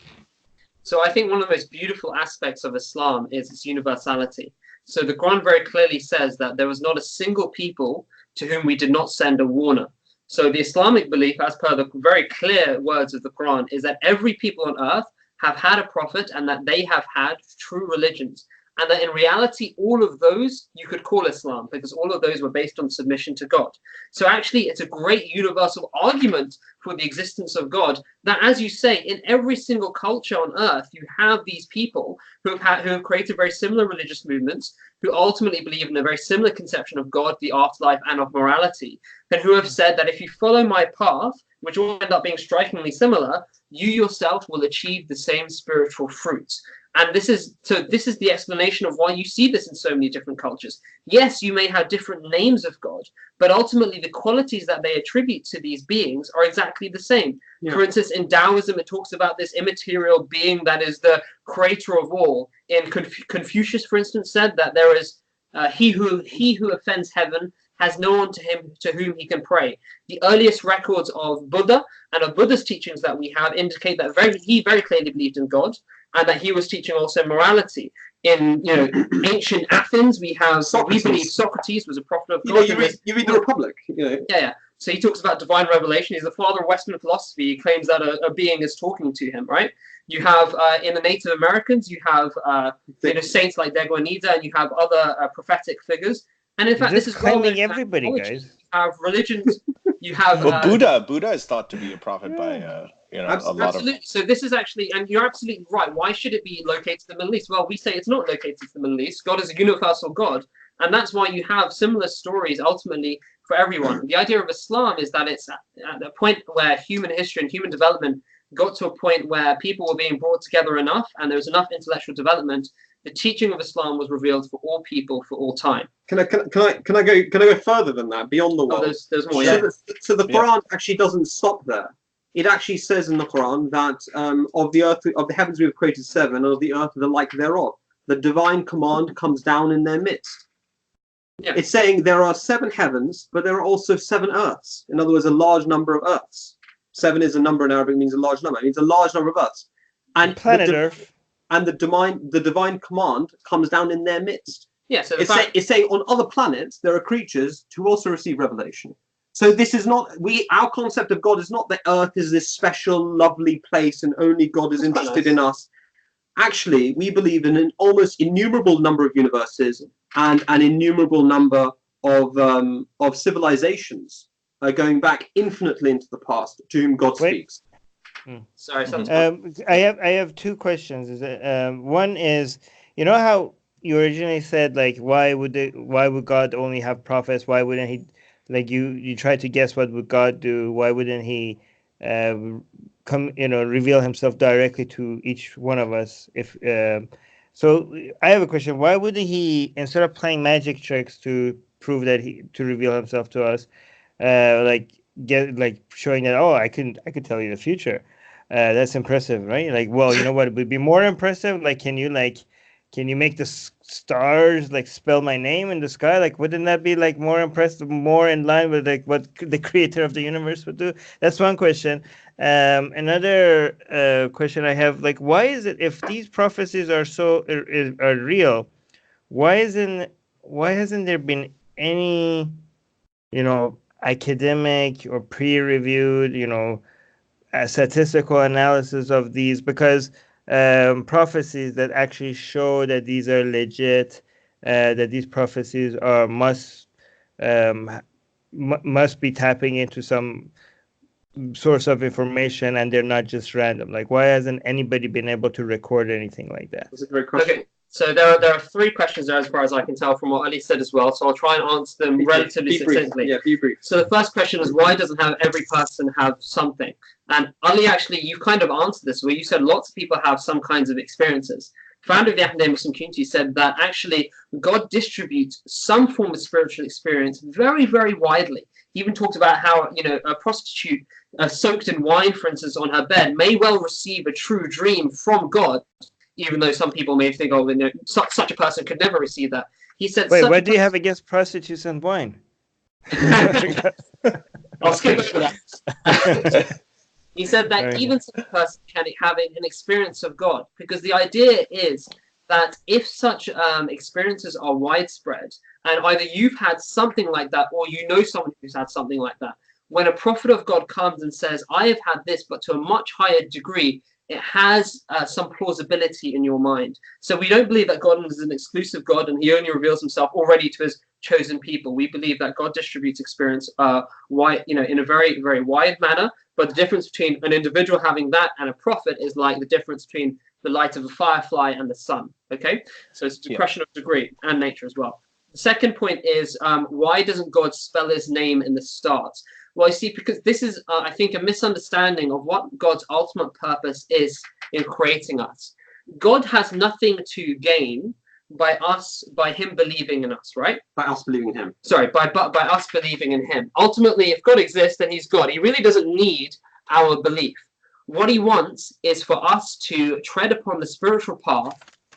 So I think one of the most beautiful aspects of Islam is its universality. So the Quran very clearly says that there was not a single people to whom we did not send a warner. So the Islamic belief, as per the very clear words of the Quran, is that every people on earth have had a prophet and that they have had true religions. and that in reality, all of those you could call Islam, because all of those were based on submission to God. So actually, it's a great universal argument for the existence of God, that, as you say, in every single culture on earth, you have these people who have created very similar religious movements, who ultimately believe in a very similar conception of God, the afterlife, and of morality, and who have said that if you follow my path, which will end up being strikingly similar, you yourself will achieve the same spiritual fruits. And this is the explanation of why you see this in so many different cultures. Yes, you may have different names of God, but ultimately the qualities that they attribute to these beings are exactly the same. Yeah. For instance, in Taoism, it talks about this immaterial being that is the creator of all. In Confucius, for instance, said that there is he who offends heaven has no one to whom he can pray. The earliest records of Buddha and of Buddha's teachings that we have indicate that he very clearly believed in God, and that he was teaching also morality. In ancient Athens, we believe Socrates was a prophet of God. You read the Republic. Yeah. So he talks about divine revelation. He's the father of Western philosophy. He claims that a being is talking to him, right? You have in the Native Americans, you have saints like Deguanida, and you have other prophetic figures. And in fact, this is claiming everybody, guys. You have religions. You have Buddha is thought to be a prophet by a lot of. So this is actually, and you're absolutely right. Why should it be located in the Middle East? Well, we say it's not located in the Middle East. God is a universal God, and that's why you have similar stories ultimately for everyone. The idea of Islam is that it's at the point where human history and human development got to a point where people were being brought together enough, and there was enough intellectual development. The teaching of Islam was revealed for all people for all time. Can I go further than that, beyond the world? There's more. Yeah. So the Quran actually doesn't stop there. It actually says in the Quran that of the heavens we have created 7, and of the earth the like thereof. The divine command comes down in their midst. Yeah. It's saying there are 7 heavens, but there are also 7 earths. In other words, a large number of earths. 7 is a number in Arabic, means a large number. It means a large number of earths. And planet Earth. And the divine command comes down in their midst. Yeah, so it's saying on other planets there are creatures who also receive revelation. So this is not our concept of God is not that Earth is this special, lovely place and only God is interested in us. Actually, we believe in an almost innumerable number of universes and an innumerable number of civilizations going back infinitely into the past to whom God speaks. Sorry, I have 2 questions. One is, you know how you originally said, like, why would God only have prophets? Why wouldn't he, like, you tried to guess what would God do? Why wouldn't he reveal himself directly to each one of us? So I have a question. Why wouldn't he, instead of playing magic tricks to prove that to reveal himself to us, showing that, I could tell you the future. That's impressive, right? Like, well, you know what would be more impressive? Like, can you make the stars like spell my name in the sky? Like, wouldn't that be like more impressive, more in line with like what the creator of the universe would do? That's one question. Another question I have, like, why is it, if these prophecies are real, why hasn't there been any, academic or peer-reviewed, statistical analysis of these? Because prophecies that actually show that these are legit, that these prophecies must be tapping into some source of information, and they're not just random. Like, why hasn't anybody been able to record anything like that? That's a great question. Okay. So there are 3 questions there, as far as I can tell from what Ali said as well. So I'll try and answer them relatively succinctly. Yeah, be brief. So the first question is, why doesn't every person have something? And Ali, actually, you kind of answered this, where you said lots of people have some kinds of experiences. Founder of the Ahmadi Muslim community said that actually God distributes some form of spiritual experience very, very widely. He even talked about how a prostitute soaked in wine, for instance, on her bed may well receive a true dream from God, even though some people may think, such a person could never receive that. He said, wait, what do you have against prostitutes and wine? I'll skip over that. He said that even such a person can have an experience of God, because the idea is that if such experiences are widespread, and either you've had something like that or you know someone who's had something like that, when a prophet of God comes and says, I have had this, but to a much higher degree, it has some plausibility in your mind. So we don't believe that God is an exclusive God and he only reveals himself already to his chosen people. We believe that God distributes experience wide, in a very, very wide manner. But the difference between an individual having that and a prophet is like the difference between the light of a firefly and the sun. Okay, so it's a question of degree and nature as well. The second point is why doesn't God spell his name in the start? Well, you see, because this is, I think, a misunderstanding of what God's ultimate purpose is in creating us. God has nothing to gain by him believing in us, right? By us believing in him. Sorry, by us believing in him. Ultimately, if God exists, then he's God. He really doesn't need our belief. What he wants is for us to tread upon the spiritual path,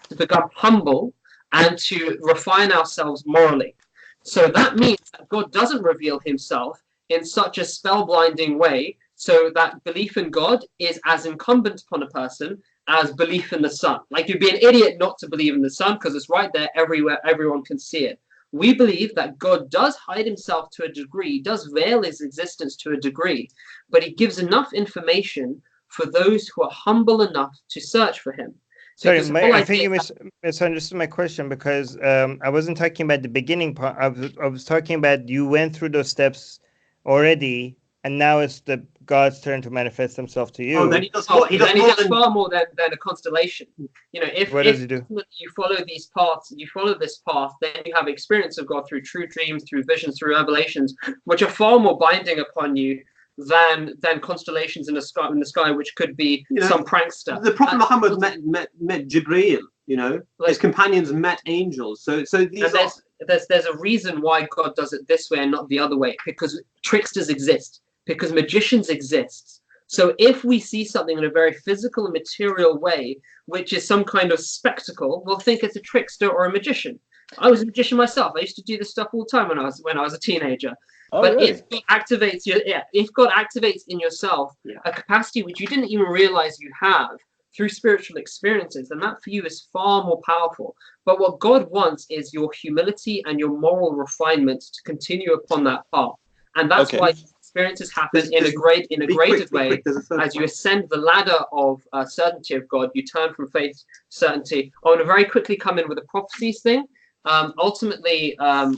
to become humble, and to refine ourselves morally. So that means that God doesn't reveal himself in such a spellblinding way so that belief in God is as incumbent upon a person as belief in the sun. Like, you'd be an idiot not to believe in the sun because it's right there everywhere, everyone can see it. We believe that God does hide himself to a degree, does veil his existence to a degree, but he gives enough information for those who are humble enough to search for him. Sorry, I think you misunderstood my question, because I wasn't talking about the beginning part. I was talking about you went through those steps already, and now it's God's turn to manifest himself to you. Oh, then he does what? He does far more than a constellation. What does he do? You follow these paths, you follow this path, then you have experience of God through true dreams, through visions, through revelations, which are far more binding upon you than constellations in the sky, which could be some prankster. The Prophet Muhammad met Jibreel. His companions met angels. So there's a reason why God does it this way and not the other way, because tricksters exist, because magicians exist. So if we see something in a very physical and material way, which is some kind of spectacle, we'll think it's a trickster or a magician. I was a magician myself. I used to do this stuff all the time when I was a teenager. Oh, but really? if God activates in yourself a capacity which you didn't even realize you have through spiritual experiences, then that for you is far more powerful. But what God wants is your humility and your moral refinement to continue upon that path, and that's why experiences happen in a graded way. As you ascend the ladder of certainty of God, you turn from faith to certainty. I want to very quickly come in with the prophecies thing. Ultimately,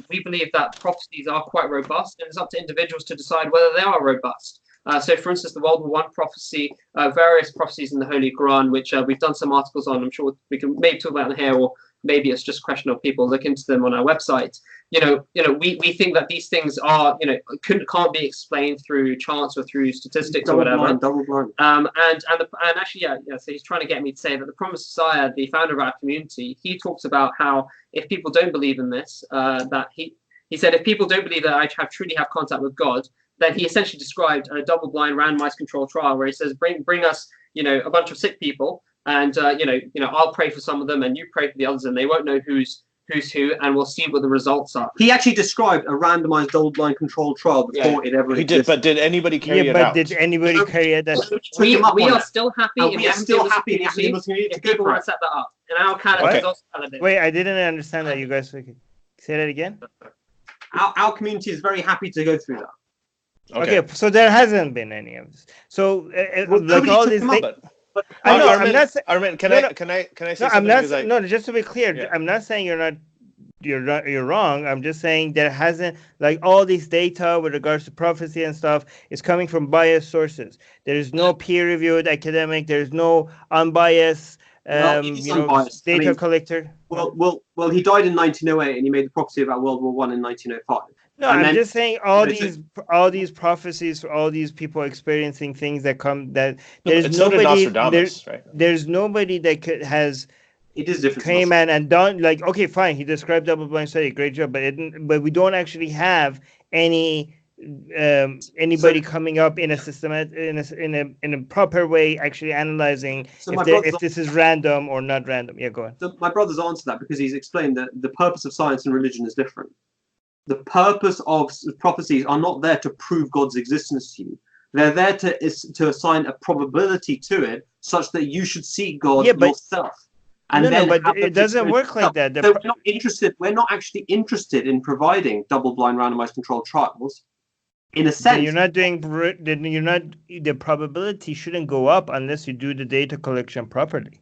we believe that prophecies are quite robust, and it's up to individuals to decide whether they are robust. So, for instance, the World War I prophecy, various prophecies in the Holy Qur'an, which we've done some articles on. I'm sure we can maybe talk about them here, or maybe it's just a question of people look into them on our website. We think that these things are, can't be explained through chance or through statistics or whatever. Double blind. And actually, so he's trying to get me to say that the Promised Messiah, the founder of our community, he talks about how if people don't believe in this, that he said if people don't believe that I truly have contact with God, then he essentially described a double-blind randomized controlled trial where he says, bring us, a bunch of sick people, and I'll pray for some of them and you pray for the others, and they won't know who's who, and we'll see what the results are. He actually described a randomized double-blind controlled trial before it ever existed. But did anybody carry it out? Did anybody carry it out? We are still happy. We are still happy in the Ahmadi Muslim community if people want to set that up. And our calendar is also calendar. Wait, I didn't understand that. You guys say that again? Our community is very happy to go through that. Okay, so there hasn't been any of this. So like all these things. I know. I'm not saying. Armin, can I say something? I'm not. No, just to be clear, I'm not saying you're wrong. I'm just saying there hasn't, like, all this data with regards to prophecy and stuff is coming from biased sources. There is no peer-reviewed academic. There is no unbiased. Unbiased. Data collector. Well, he died in 1908, and he made the prophecy about World War I in 1905. No, I'm just saying all these prophecies for all these people experiencing things that come there's nobody there's nobody that has it is different came and done, like, okay, fine, he described double blind study, great job, but we don't actually have anybody coming up in a systematic in a proper way actually analyzing if this is random or not random. Yeah, go on. So my brother's answered that because he's explained that the purpose of science and religion is different. The purpose of prophecies are not there to prove God's existence to you. They're there to assign a probability to it, such that you should see God yourself. And but it doesn't work like that. So we're not interested. We're not actually interested in providing double-blind, randomized, controlled trials. In a Then sense, you're not doing. Then you're not. The probability shouldn't go up unless you do the data collection properly.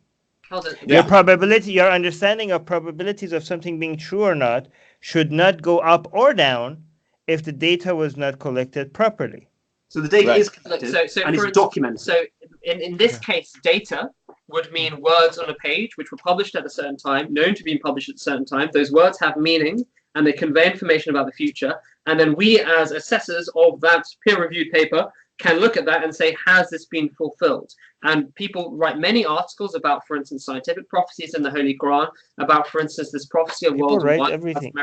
How does Your Yeah. probability, your understanding of probabilities of something being true or not, should not go up or down if the data was not collected properly. so the data Right. is collected so and for it's instance, documented. so in this case, data would mean words on a page which were published at a certain time, known to be published at a certain time. Those words have meaning and they convey information about the future. And then we, as assessors of that peer-reviewed paper, can look at that and say, has this been fulfilled? And people write many articles about, for instance, scientific prophecies in the Holy Quran, about, for instance, this prophecy of People World War write One, everything.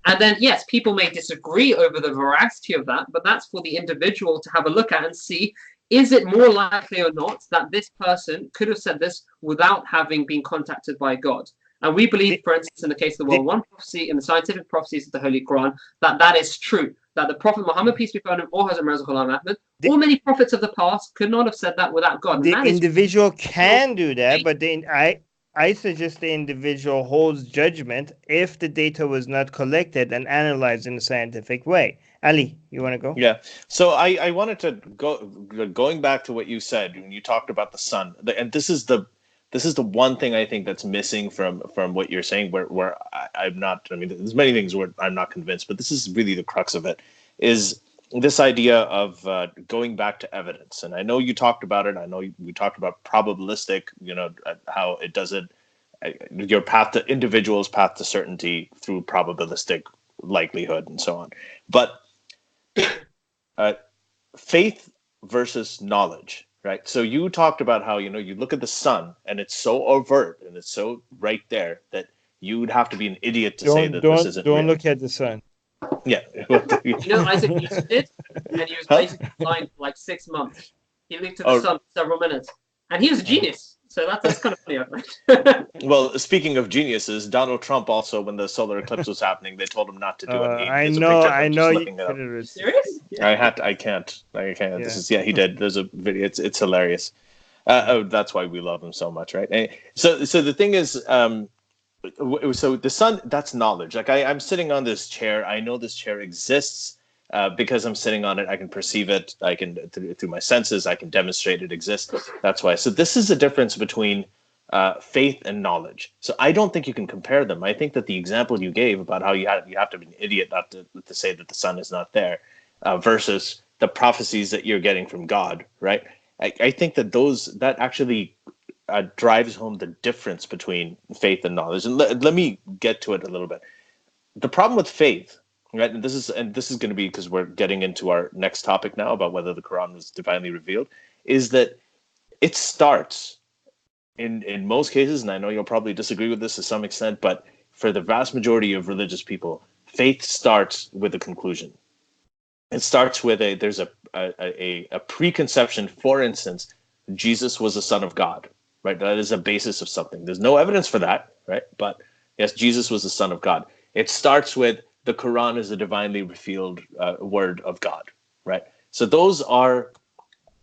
and then, yes, people may disagree over the veracity of that, but that's for the individual to have a look at and see, is it more likely or not that this person could have said this without having been contacted by God? And we believe, for instance, in the case of the World War One prophecy, in the scientific prophecies of the Holy Quran, that that is true. That the Prophet Muhammad, peace be upon him, or Hazrat Mirza Ghulam Ahmad, or many prophets of the past could not have said that without God. And The that is individual can do that, but I suggest the individual holds judgment if the data was not collected and analyzed in a scientific way. Ali, you want to go? Yeah. So I wanted to going back to what you said when you talked about the sun, and this is the one thing I think that's missing from what you're saying, where I'm not. I mean, there's many things where I'm not convinced, but this is really the crux of it. Is this idea of going back to evidence? And I know you talked about it. I know we talked about probabilistic. How it does it. Your path to individual's path to certainty through probabilistic likelihood and so on, but faith versus knowledge, right? So you talked about how you look at the sun and it's so overt and it's so right there that you would have to be an idiot to say that this isn't Don't real. look at the sun. Yeah. Isaac Newton did, and he was Huh? basically blind for like 6 months. He looked at the sun for several minutes, and he was a genius. So that's kind of funny, I think. Well, speaking of geniuses, Donald Trump also, when the solar eclipse was happening, they told him not to do it. I There's a know, picture of I him know. just You looking it up. Serious? I can't. Yeah. This is he did. There's a video. It's hilarious. That's why we love him so much, right? And so the thing is, so the sun, that's knowledge. Like I'm sitting on this chair. I know this chair exists because I'm sitting on it. I can perceive it. I can through my senses. I can demonstrate it exists. That's why. So this is the difference between faith and knowledge. So I don't think you can compare them. I think that the example you gave about how you have to be an idiot not to say that the sun is not there, versus the prophecies that you're getting from God, right? I think that that actually drives home the difference between faith and knowledge. And let me get to it a little bit. The problem with faith, right? And this is going to be because we're getting into our next topic now about whether the Quran was divinely revealed, is that it starts in most cases, and I know you'll probably disagree with this to some extent, but for the vast majority of religious people, faith starts with a conclusion. It starts with there's a preconception. For instance, Jesus was the Son of God, right? That is a basis of something. There's no evidence for that, right? But yes, Jesus was the Son of God. It starts with the Quran is a divinely revealed word of God, right? So those are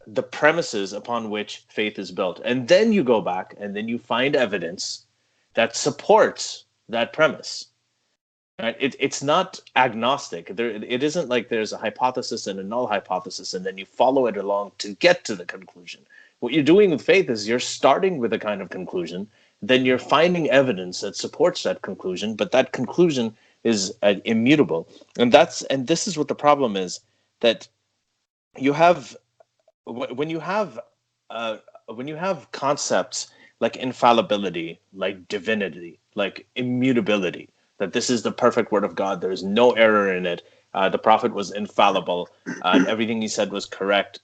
the premises upon which faith is built. And then you go back and then you find evidence that supports that premise. Right? It's not agnostic. It isn't like there's a hypothesis and a null hypothesis, and then you follow it along to get to the conclusion. What you're doing with faith is you're starting with a kind of conclusion, then you're finding evidence that supports that conclusion, but that conclusion is immutable. And this is what the problem is, that you have when you have concepts like infallibility, like divinity, like immutability, that this is the perfect word of God, there's no error in it, the prophet was infallible, everything he said was correct,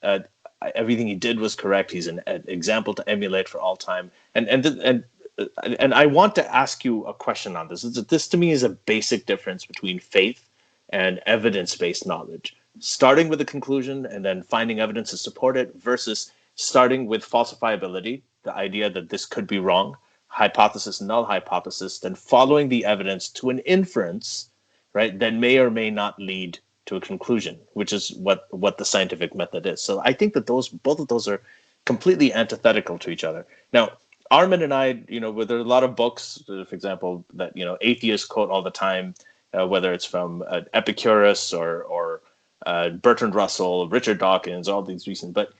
everything he did was correct, he's an example to emulate for all time, and I want to ask you a question on this. This to me is a basic difference between faith and evidence-based knowledge. Starting with a conclusion and then finding evidence to support it, versus starting with falsifiability, the idea that this could be wrong, hypothesis, null hypothesis, then following the evidence to an inference, right, that may or may not lead to a conclusion, which is what the scientific method is. So I think that both of those are completely antithetical to each other. Now, Armin and I, there are a lot of books, for example, that atheists quote all the time, whether it's from Epicurus or Bertrand Russell, Richard Dawkins, all these recent. But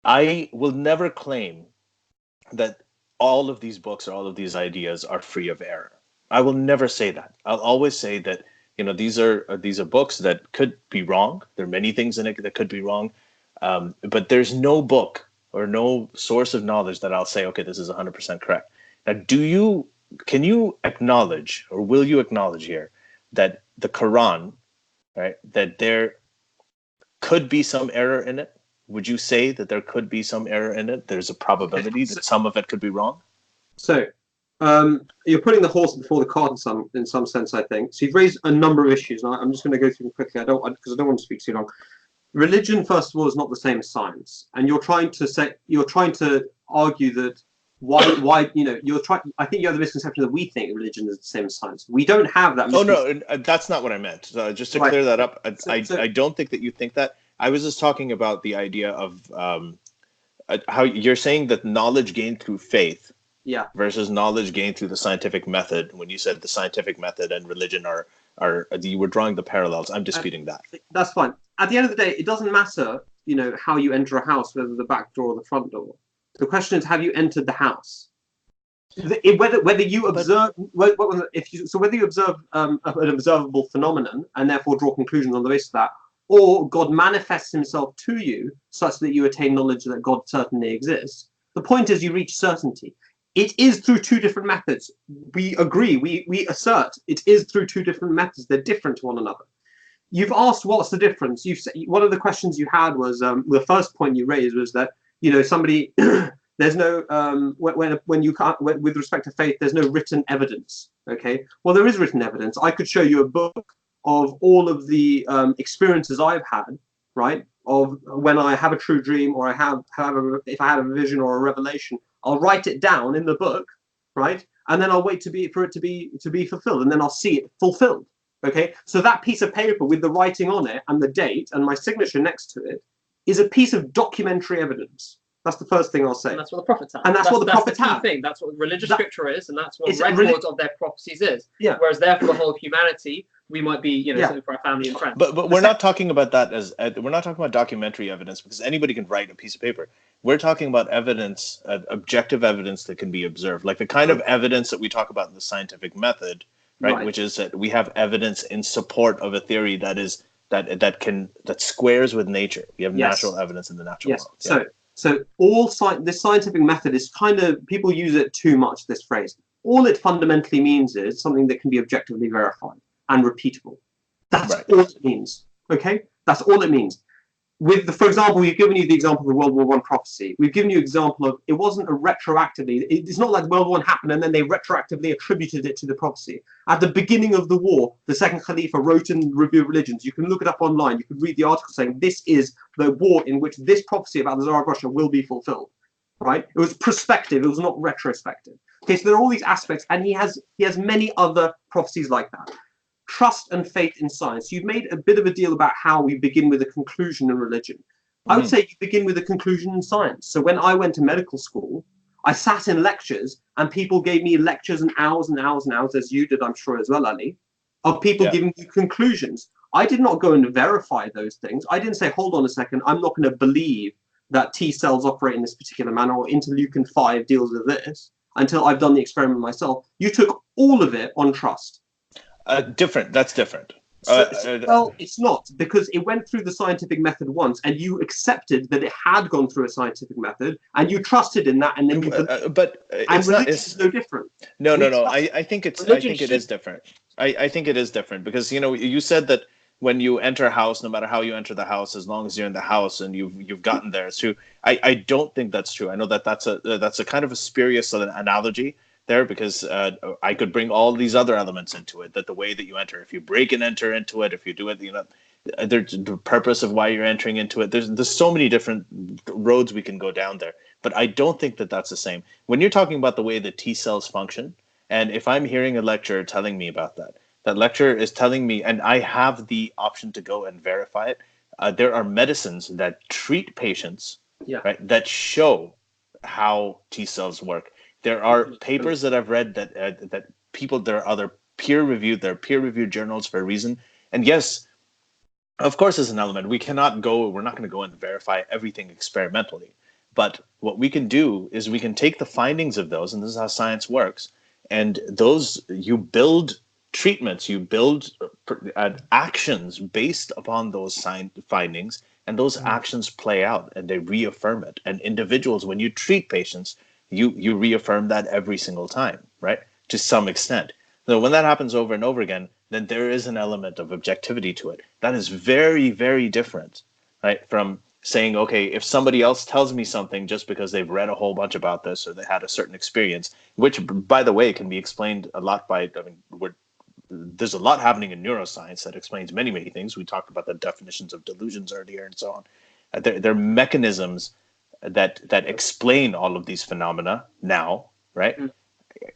I will never claim that all of these books or all of these ideas are free of error. I will never say that. I'll always say that, you know, these are books that could be wrong. There are many things in it that could be wrong, but there's no book or no source of knowledge that I'll say, okay, this is 100% correct. Now, can you acknowledge, or will you acknowledge here, that the Quran, right, that there could be some error in it? Would you say that there could be some error in it? There's a probability that some of it could be wrong? So, you're putting the horse before the cart in some sense, I think. So you've raised a number of issues, and I'm just going to go through them quickly. Because I don't want to speak too long. Religion, first of all, is not the same as science, and you're trying to argue that why I think you have the misconception that we think religion is the same as science. We don't have that. Oh no, that's not what I meant. Just to clear that up, I don't think that you think that. I was just talking about the idea of how you're saying that knowledge gained through faith, versus knowledge gained through the scientific method. When you said the scientific method and religion are you were drawing the parallels. I'm disputing that. That's fine. At the end of the day, it doesn't matter, how you enter a house, whether the back door or the front door. The question is, have you entered the house? Whether you observe, whether you observe an observable phenomenon and therefore draw conclusions on the basis of that, or God manifests himself to you such that you attain knowledge that God certainly exists. The point is, you reach certainty. It is through two different methods. We agree. We assert it is through two different methods. They're different to one another. You've asked what's the difference. One of the questions you had was the first point you raised was that somebody there's no when you can't with respect to faith, there's no written evidence. Okay, well, there is written evidence. I could show you a book of all of the experiences I've had, right? Of when I have a true dream, or if I have a vision or a revelation, I'll write it down in the book, right? And then I'll wait for it to be fulfilled, and then I'll see it fulfilled. Okay, so that piece of paper with the writing on it and the date and my signature next to it is a piece of documentary evidence. That's the first thing I'll say. And that's what the prophets have. And that's what the prophets have. Thing. That's what religious scripture is, and that's what records of their prophecies is. Yeah. Whereas therefore the whole of humanity, we might be, something for our family and friends. But we're not talking about that we're not talking about documentary evidence, because anybody can write a piece of paper. We're talking about evidence, objective evidence that can be observed, like the kind of evidence that we talk about in the scientific method, right? Which is that we have evidence in support of a theory that squares with nature. We have natural evidence in the natural world. Yeah. So this scientific method is kind of, people use it too much, this phrase. All it fundamentally means is something that can be objectively verified and repeatable. That's all it means. Okay? That's all it means. For example, we've given you the example of the World War I prophecy. We've given you an example of, it wasn't it's not like World War I happened and then they retroactively attributed it to the prophecy. At the beginning of the war, the second Khalifa wrote in Review of Religions. You can look it up online. You can read the article saying this is the war in which this prophecy about the Tsar of Russia will be fulfilled. Right? It was prospective. It was not retrospective. Okay, so there are all these aspects, and he has many other prophecies like that. Trust and faith in science. You've made a bit of a deal about how we begin with a conclusion in religion. I would say you begin with a conclusion in science. So when I went to medical school, I sat in lectures and people gave me lectures and hours and hours and hours, as you did, I'm sure, as well, Ali, of people giving you conclusions. I did not go and verify those things. I didn't say, hold on a second, I'm not going to believe that T cells operate in this particular manner, or interleukin 5 deals with this, until I've done the experiment myself. You took all of it on trust. Different. That's different. Well, it's not, because it went through the scientific method once, and you accepted that it had gone through a scientific method, and you trusted in that, and then you. Religion is no different. No. I think it is different. I think it is different, because you said that when you enter a house, no matter how you enter the house, as long as you're in the house and you've gotten there, it's true. I don't think that's true. I know that's a kind of a spurious analogy there, because I could bring all these other elements into it, that the way that you enter, if you break and enter into it, if you do it, there's the purpose of why you're entering into it. There's so many different roads we can go down there, but I don't think that that's the same. When you're talking about the way that T cells function, and if I'm hearing a lecturer telling me about that lecturer is telling me, and I have the option to go and verify it, there are medicines that treat patients, right, that show how T cells work. There are papers that I've read that there are other peer reviewed journals for a reason. And yes, Of course, there's an element. We're not going to go and verify everything experimentally. But what we can do is we can take the findings of those, and this is how science works. And those, you build treatments, you build actions based upon those findings, and those actions play out and they reaffirm it. And individuals, when you treat patients, you reaffirm that every single time, right? To some extent. So when that happens over and over again, then there is an element of objectivity to it. That is very, very different, right? From saying, okay, if somebody else tells me something just because they've read a whole bunch about this or they had a certain experience, which, by the way, can be explained a lot by, there's a lot happening in neuroscience that explains many, many things. We talked about the definitions of delusions earlier and so on. There are mechanisms that explain all of these phenomena now, right?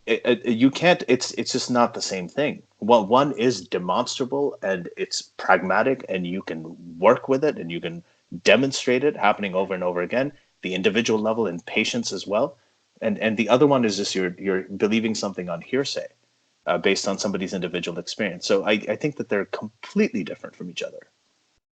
You can't, it's just not the same thing. Well, one is demonstrable and it's pragmatic and you can work with it and you can demonstrate it happening over and over again, the individual level in patients as well. And the other one is just you're believing something on hearsay based on somebody's individual experience. So I think that they're completely different from each other.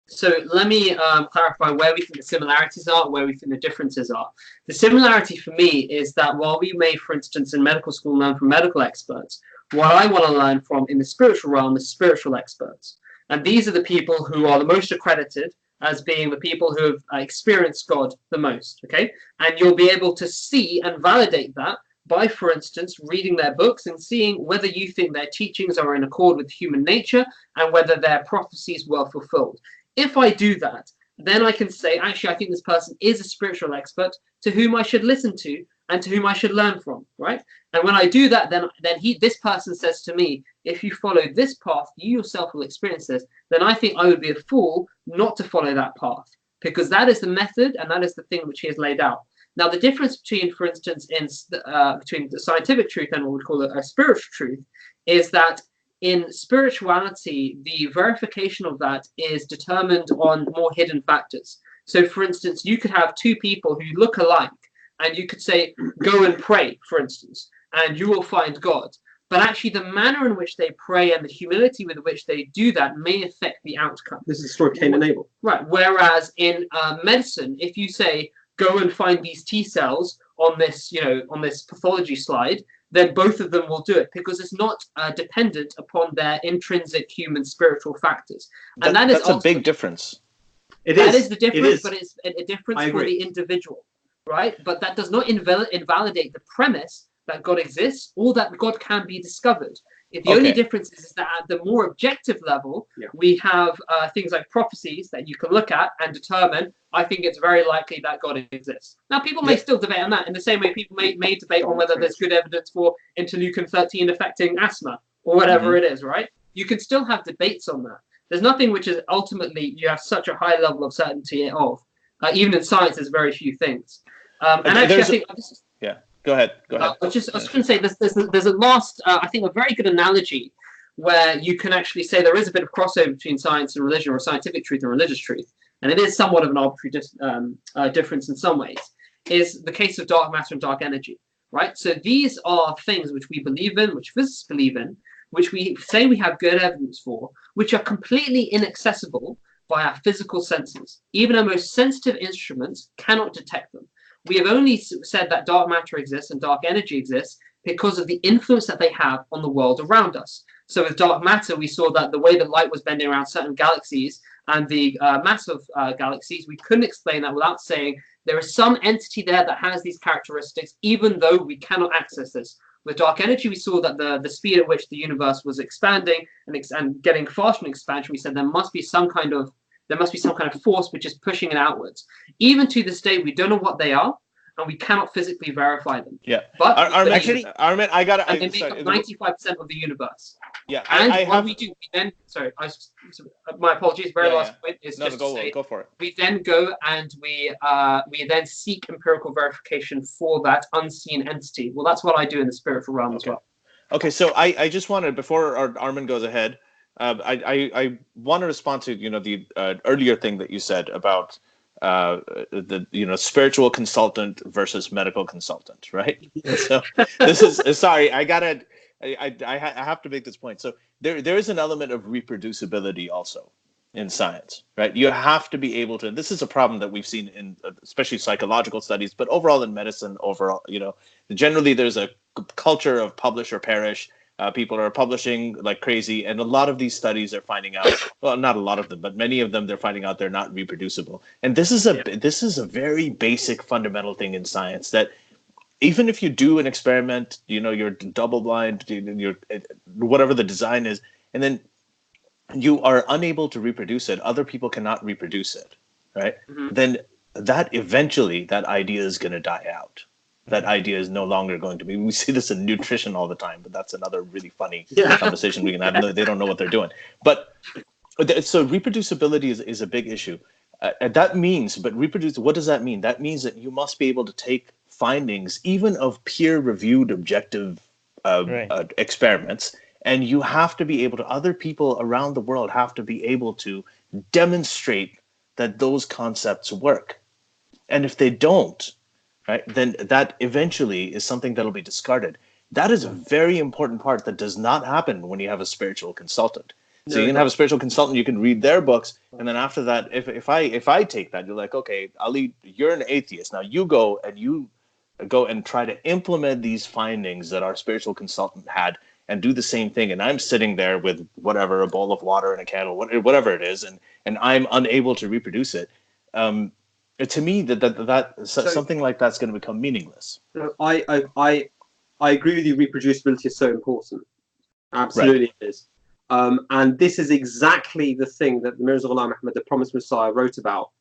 So let me clarify where we think the similarities are, where we think the differences are. The similarity for me is that while we may, for instance, in medical school learn from medical experts, what I want to learn from in the spiritual realm is spiritual experts. And these are the people who are the most accredited as being the people who have experienced God the most, okay? And you'll be able to see and validate that by, for instance, reading their books and seeing whether you think their teachings are in accord with human nature and whether their prophecies were fulfilled. If I do that, then I can say, actually, I think this person is a spiritual expert to whom I should listen to and to whom I should learn from, right? And when I do that, then this person says to me, if you follow this path, you yourself will experience this. Then I think I would be a fool not to follow that path, because that is the method and that is the thing which he has laid out. Now, the difference between, for instance, between the scientific truth and what we call a spiritual truth is that in spirituality, the verification of that is determined on more hidden factors. So, for instance, you could have two people who look alike, and you could say, go and pray, for instance, and you will find God. But actually, the manner in which they pray and the humility with which they do that may affect the outcome. This is the story of Cain and Abel. Right. Whereas in medicine, if you say, go and find these T cells on this, on this pathology slide, then both of them will do it because it's not dependent upon their intrinsic human spiritual factors. And that's a big difference. That is the difference, but it's a difference for the individual, right? But that does not invalidate the premise that God exists or that God can be discovered. The only difference is that at the more objective level, we have things like prophecies that you can look at and determine, I think it's very likely that God exists. Now, people may still debate on that in the same way people may debate on whether there's good evidence for interleukin 13 affecting asthma or whatever it is, right? You can still have debates on that. There's nothing which is ultimately you have such a high level of certainty of. Even in science, there's very few things. And actually, I think... Go ahead. I was just going to say there's a last, I think, a very good analogy where you can actually say there is a bit of crossover between science and religion, or scientific truth and religious truth, and it is somewhat of an arbitrary difference in some ways, is the case of dark matter and dark energy, right? So these are things which we believe in, which physicists believe in, which we say we have good evidence for, which are completely inaccessible by our physical senses. Even our most sensitive instruments cannot detect them. We have only said that dark matter exists and dark energy exists because of the influence that they have on the world around us. So with dark matter, we saw that the way that light was bending around certain galaxies and the mass of galaxies, we couldn't explain that without saying there is some entity there that has these characteristics, even though we cannot access this. With dark energy, we saw that the speed at which the universe was expanding and getting faster in expansion, we said there must be some kind of force which is pushing it outwards. Even to this day, we don't know what they are, and we cannot physically verify them. Yeah, but Armin, I got and they make up 95% of the universe. Yeah, and what we do, we then my apologies. Last point is go for it. We then go and we then seek empirical verification for that unseen entity. Well, that's what I do in the spiritual realm as well. Okay, so I just wanted, before Armin goes ahead, I want to respond to the earlier thing that you said about the spiritual consultant versus medical consultant, right? So this is sorry, I have to make this point. So there is an element of reproducibility also, in science, right? You have to be able to. This is a problem that we've seen in especially psychological studies, but overall in medicine, overall, generally there's a culture of publish or perish. People are publishing like crazy, and a lot of these studies are finding out. Well, not a lot of them, but many of them they're finding out they're not reproducible. And this is a very basic fundamental thing in science that even if you do an experiment, you're double blind, you're whatever the design is, and then you are unable to reproduce it, other people cannot reproduce it, right? Mm-hmm. Then that idea is going to die out. That idea is no longer going to be. We see this in nutrition all the time, but that's another really funny conversation we can have. No, they don't know what they're doing. But so reproducibility is a big issue. That means, but what does that mean? That means that you must be able to take findings, even of peer-reviewed objective experiments, and you have to be able to, other people around the world have to be able to demonstrate that those concepts work. And if they don't, right, then that eventually is something that'll be discarded. That is a very important part that does not happen when you have a spiritual consultant. So you can have a spiritual consultant, you can read their books, and then after that, if I take that, you're like, okay, Ali, you're an atheist. Now you go and try to implement these findings that our spiritual consultant had and do the same thing. And I'm sitting there with whatever, a bowl of water and a candle, whatever it is, and I'm unable to reproduce it. To me, something like that's going to become meaningless. I agree with you. Reproducibility is so important. Absolutely, it is. And this is exactly the thing that the Mirza Ghulam Ahmad, the Promised Messiah, wrote about.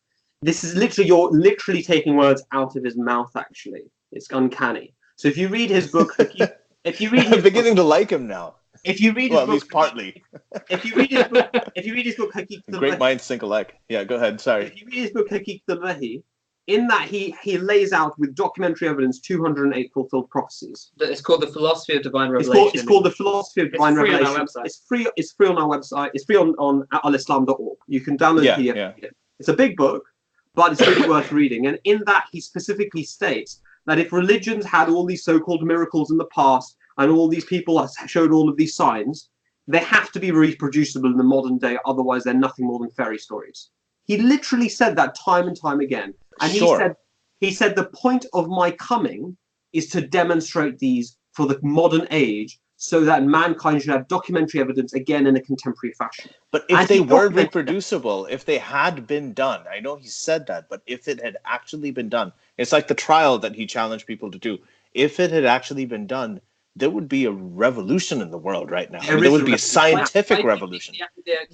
This is you're literally taking words out of his mouth. Actually, it's uncanny. So if you read his book, I'm beginning to like him now. If you read his book, at least partly. If you read his book, Great minds think alike. Yeah, go ahead. Sorry. If you read his book, Haqiqat al-Wahi, in that he lays out with documentary evidence 208 fulfilled prophecies. It's called the Philosophy of Divine Revelation. It's called the Philosophy of Divine Revelation. It's free on our website. It's free on alislam.org. You can download the PDF. Yeah. It's a big book, but it's really worth reading. And in that, he specifically states that if religions had all these so-called miracles in the past and all these people showed all of these signs, they have to be reproducible in the modern day. Otherwise, they're nothing more than fairy stories. He literally said that time and time again. And he said the point of my coming is to demonstrate these for the modern age so that mankind should have documentary evidence again in a contemporary fashion. But if they were reproducible, if they had been done, I know he said that, but if it had actually been done, it's like the trial that he challenged people to do. If it had actually been done, there would be a revolution in the world right now. There would be a scientific revolution.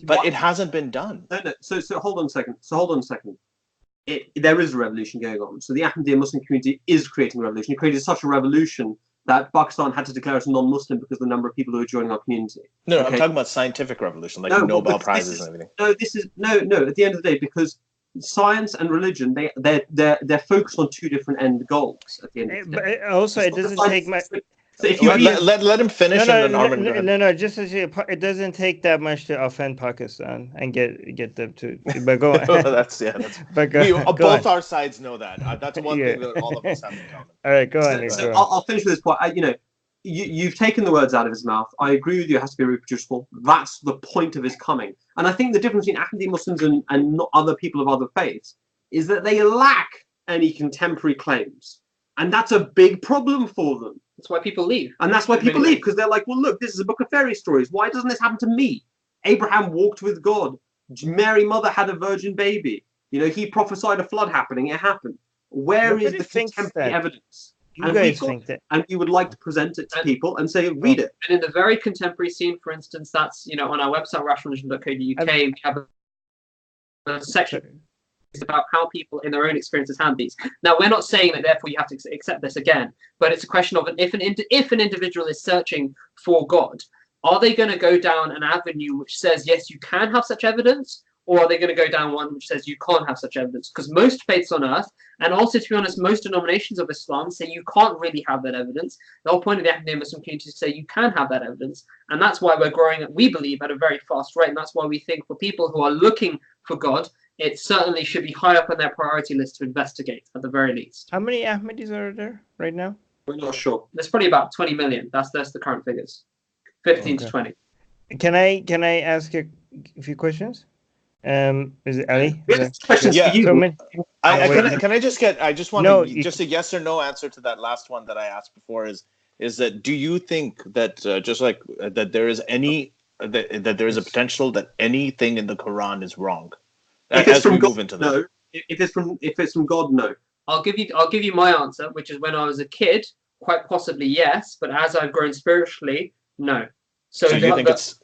But it hasn't been done. No. So hold on a second. There is a revolution going on. So the Ahmadi Muslim community is creating a revolution. It created such a revolution that Pakistan had to declare us non-Muslim because of the number of people who are joining our community. No, I'm talking about scientific revolution, like Nobel Prizes and everything. No, this is no. At the end of the day, because science and religion, they're focused on two different end goals. At the end of the day. But also, it doesn't take much. So if you let him finish, and then Armin. No. Just to say, it doesn't take that much to offend Pakistan and get them to. But go on. That's. But both our sides know that. That's one thing that all of us have in common. All right, go on. I'll finish with this point. You've taken the words out of his mouth. I agree with you. It has to be reproducible. That's the point of his coming. And I think the difference between Ahmadi Muslims and not other people of other faiths is that they lack any contemporary claims, and that's a big problem for them. That's why people leave. And that's why people leave, because they're like, well, look, this is a book of fairy stories. Why doesn't this happen to me? Abraham walked with God. Mary mother had a virgin baby. He prophesied a flood happening. It happened. Where is the contemporary evidence? And we would like to present it to people and say, read it. And in the very contemporary scene, for instance, that's, on our website, rationalreligion.co.uk, we have a section about how people in their own experiences have these. Now, we're not saying that therefore you have to accept this again, but it's a question of if an individual is searching for God, are they going to go down an avenue which says, yes, you can have such evidence, or are they going to go down one which says you can't have such evidence? Because most faiths on earth, and also, to be honest, most denominations of Islam say you can't really have that evidence. The whole point of the Ahmadi Muslim community is to say you can have that evidence, and that's why we're growing, we believe, at a very fast rate, and that's why we think for people who are looking for God, it certainly should be high up on their priority list to investigate, at the very least. How many Ahmadis are there right now? We're not sure. There's probably about 20 million. That's the current figures. 15 to 20. Can I ask you a few questions? Is it Ali? We have questions Yeah. for you. So many, Can I just get? I just want No, to just a yes or no answer to that last one that I asked before. Is that do you think that just like that there is any that there is a potential that anything in the Quran is wrong? If it's As we from God, move into no. If it's from God, no. I'll give you my answer, which is when I was a kid, quite possibly yes, but as I've grown spiritually, no. So you think it's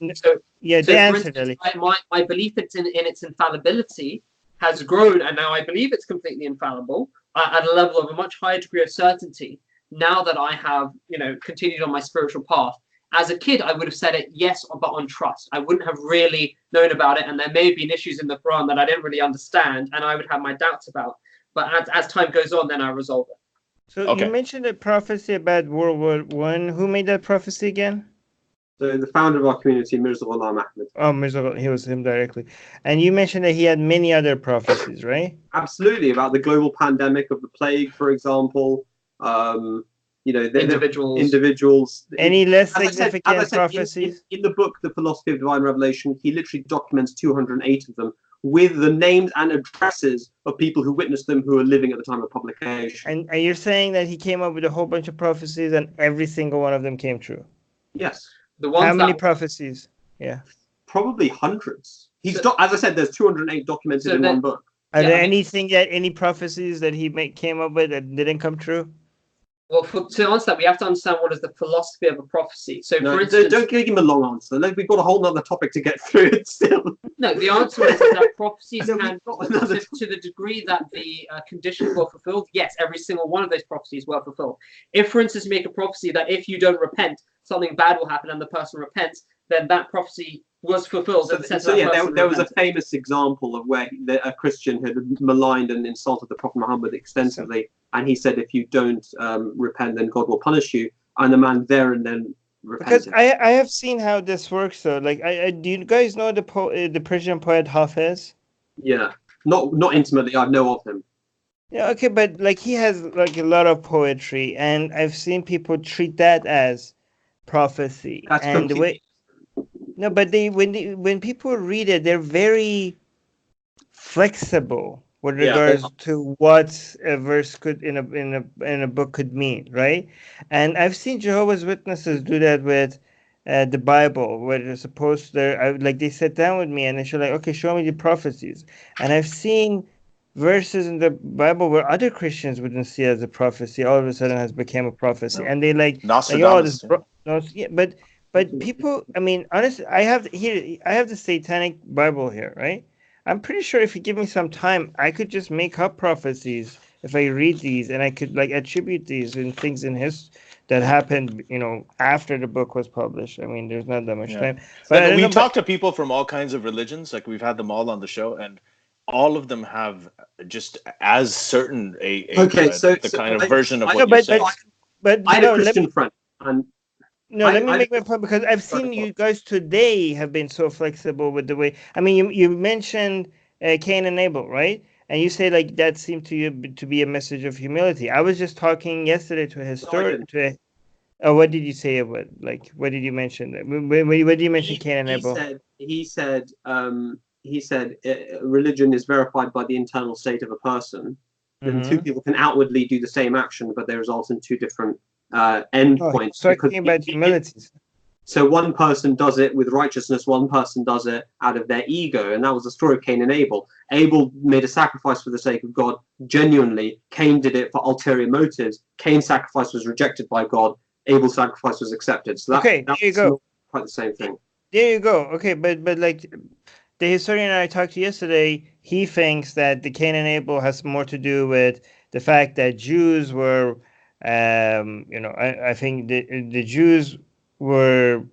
yeah, so they for answered instance, Ali. my belief in its infallibility has grown, and now I believe it's completely infallible at a level of a much higher degree of certainty. Now that I have, continued on my spiritual path, as a kid, I would have said it yes, but on trust. I wouldn't have really known about it, and there may have been issues in the Quran that I didn't really understand, and I would have my doubts about. But as time goes on, then I resolve it. So Okay. you mentioned a prophecy about World War One. Who made that prophecy again? So the founder of our community, Mirza Ghulam Ahmed. Oh, Mirza, he was him directly. And you mentioned that he had many other prophecies, right? Absolutely, about the global pandemic of the plague, for example. Individuals. Any less As I said, significant prophecies? in the book, The Philosophy of Divine Revelation, he literally documents 208 of them with the names and addresses of people who witnessed them who were living at the time of publication. And you're saying that he came up with a whole bunch of prophecies and every single one of them came true? Yes. The ones How many that prophecies? Yeah. Probably hundreds. As I said, there's 208 documented in one book. Are there Yeah, any prophecies that he came up with that didn't come true? Well, to answer that, we have to understand what is the philosophy of a prophecy. So, No, for instance, don't give him a long answer. We've got a whole other topic to get through. It still. no, the answer is that prophecies No, can, we've got another to the degree that the conditions were fulfilled. Yes, every single one of those prophecies were fulfilled. If, for instance, you make a prophecy that if you don't repent, something bad will happen, and the person repents, then that prophecy was fulfilled. There was a famous example of where a Christian had maligned and insulted the Prophet Muhammad extensively, and he said, "If you don't repent, then God will punish you." And the man there and then repented. Because I have seen how this works though. Like, do you guys know the Persian poet Hafez? Yeah, not intimately. I know of him. Yeah, okay, but like he has like a lot of poetry, and I've seen people treat that as prophecy. That's and the way No, but when people read it, they're very flexible with regards to what a verse could in a book could mean, right? And I've seen Jehovah's Witnesses do that with the Bible, where they're supposed to, like they sit down with me and they're like, okay, show me the prophecies, and I've seen verses in the Bible where other Christians wouldn't see as a prophecy, all of a sudden has become a prophecy, and they Nostradamus. But people, I mean, honestly, I have the Satanic Bible here, right? I'm pretty sure if you give me some time, I could just make up prophecies if I read these, and I could like attribute these in things in that happened, after the book was published. I mean, there's not that much time. But we talk to people from all kinds of religions. Like we've had them all on the show, and all of them have just as certain the kind of version of what you're saying. But I had a Christian friend, and let me make my point, because I've seen you guys today have been so flexible with the way. I mean, you mentioned Cain and Abel, right? And you say like that seemed to you to be a message of humility. I was just talking yesterday to a historian. What did you say about what did you mention? What did you mention Cain and Abel? He said religion is verified by the internal state of a person. Then two people can outwardly do the same action, but they result in two different endpoints. Talking about humility. So one person does it with righteousness, one person does it out of their ego, and that was the story of Cain and Abel. Abel made a sacrifice for the sake of God genuinely. Cain did it for ulterior motives. Cain's sacrifice was rejected by God. Abel's sacrifice was accepted. So there you go. Quite the same thing. There you go. Okay, but like the historian I talked to yesterday, he thinks that the Cain and Abel has more to do with the fact that Jews were, I think the Jews were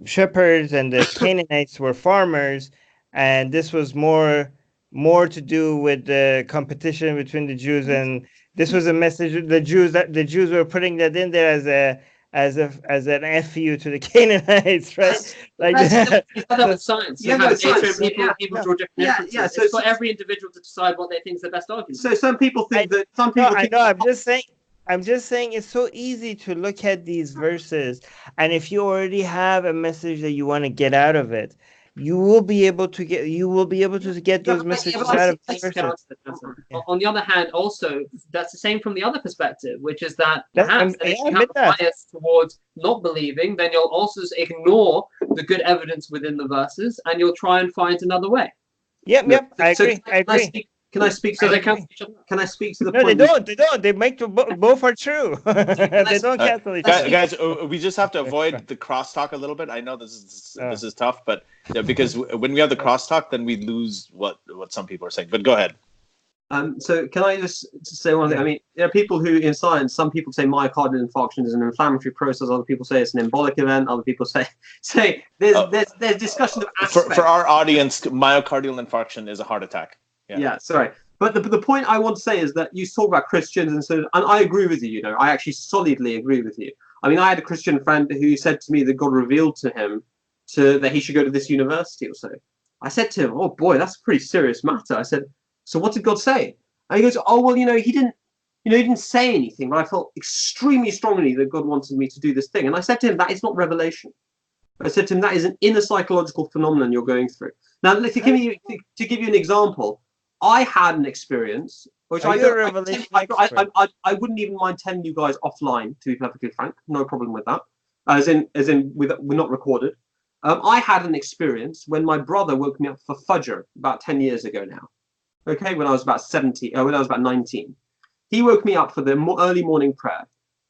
shepherds and the Canaanites were farmers, and this was more to do with the competition between the Jews, and this was a message the Jews were putting that in there as an FU to the Canaanites, right? That with science. People draw different inferences. It's for every individual to decide what they think is the best argument. So some people think that some people. I know. I'm just saying it's so easy to look at these verses, and if you already have a message that you want to get out of it, you will be able to get those messages out of the verses. On the other hand, also that's the same from the other perspective, which is that That- perhaps I'm- if yeah, you I have admit a bias towards not believing, then you'll also ignore the good evidence within the verses, and you'll try and find another way. Yep, I So agree. I agree. Can I speak? So to they the, cancel each other. Can I speak to the No, they point? don't. They make both are true. They don't cancel each other. Guys, we just have to avoid the crosstalk a little bit. I know this is tough, but because when we have the crosstalk, then we lose what some people are saying. But go ahead. So can I just say one thing? I mean, there are people who, in science, some people say myocardial infarction is an inflammatory process. Other people say it's an embolic event. Other people say there's discussion of aspects. For our audience, myocardial infarction is a heart attack. Yeah, sorry. But the point I want to say is that you talk about Christians and I agree with you. You know, I actually solidly agree with you. I mean, I had a Christian friend who said to me that God revealed to him that he should go to this university or so. I said to him, "Oh boy, that's a pretty serious matter." I said, "So what did God say?" And he goes, "Oh well, he didn't say anything, but I felt extremely strongly that God wanted me to do this thing." And I said to him, "That is not revelation." I said to him, "That is an inner psychological phenomenon you're going through." Now, to give you an example, I had an experience which I wouldn't even mind telling you guys offline, to be perfectly frank. No problem with that. As in we're not recorded. I had an experience when my brother woke me up for Fajr about 10 years ago now. Okay, when I was about 19. He woke me up for the early morning prayer,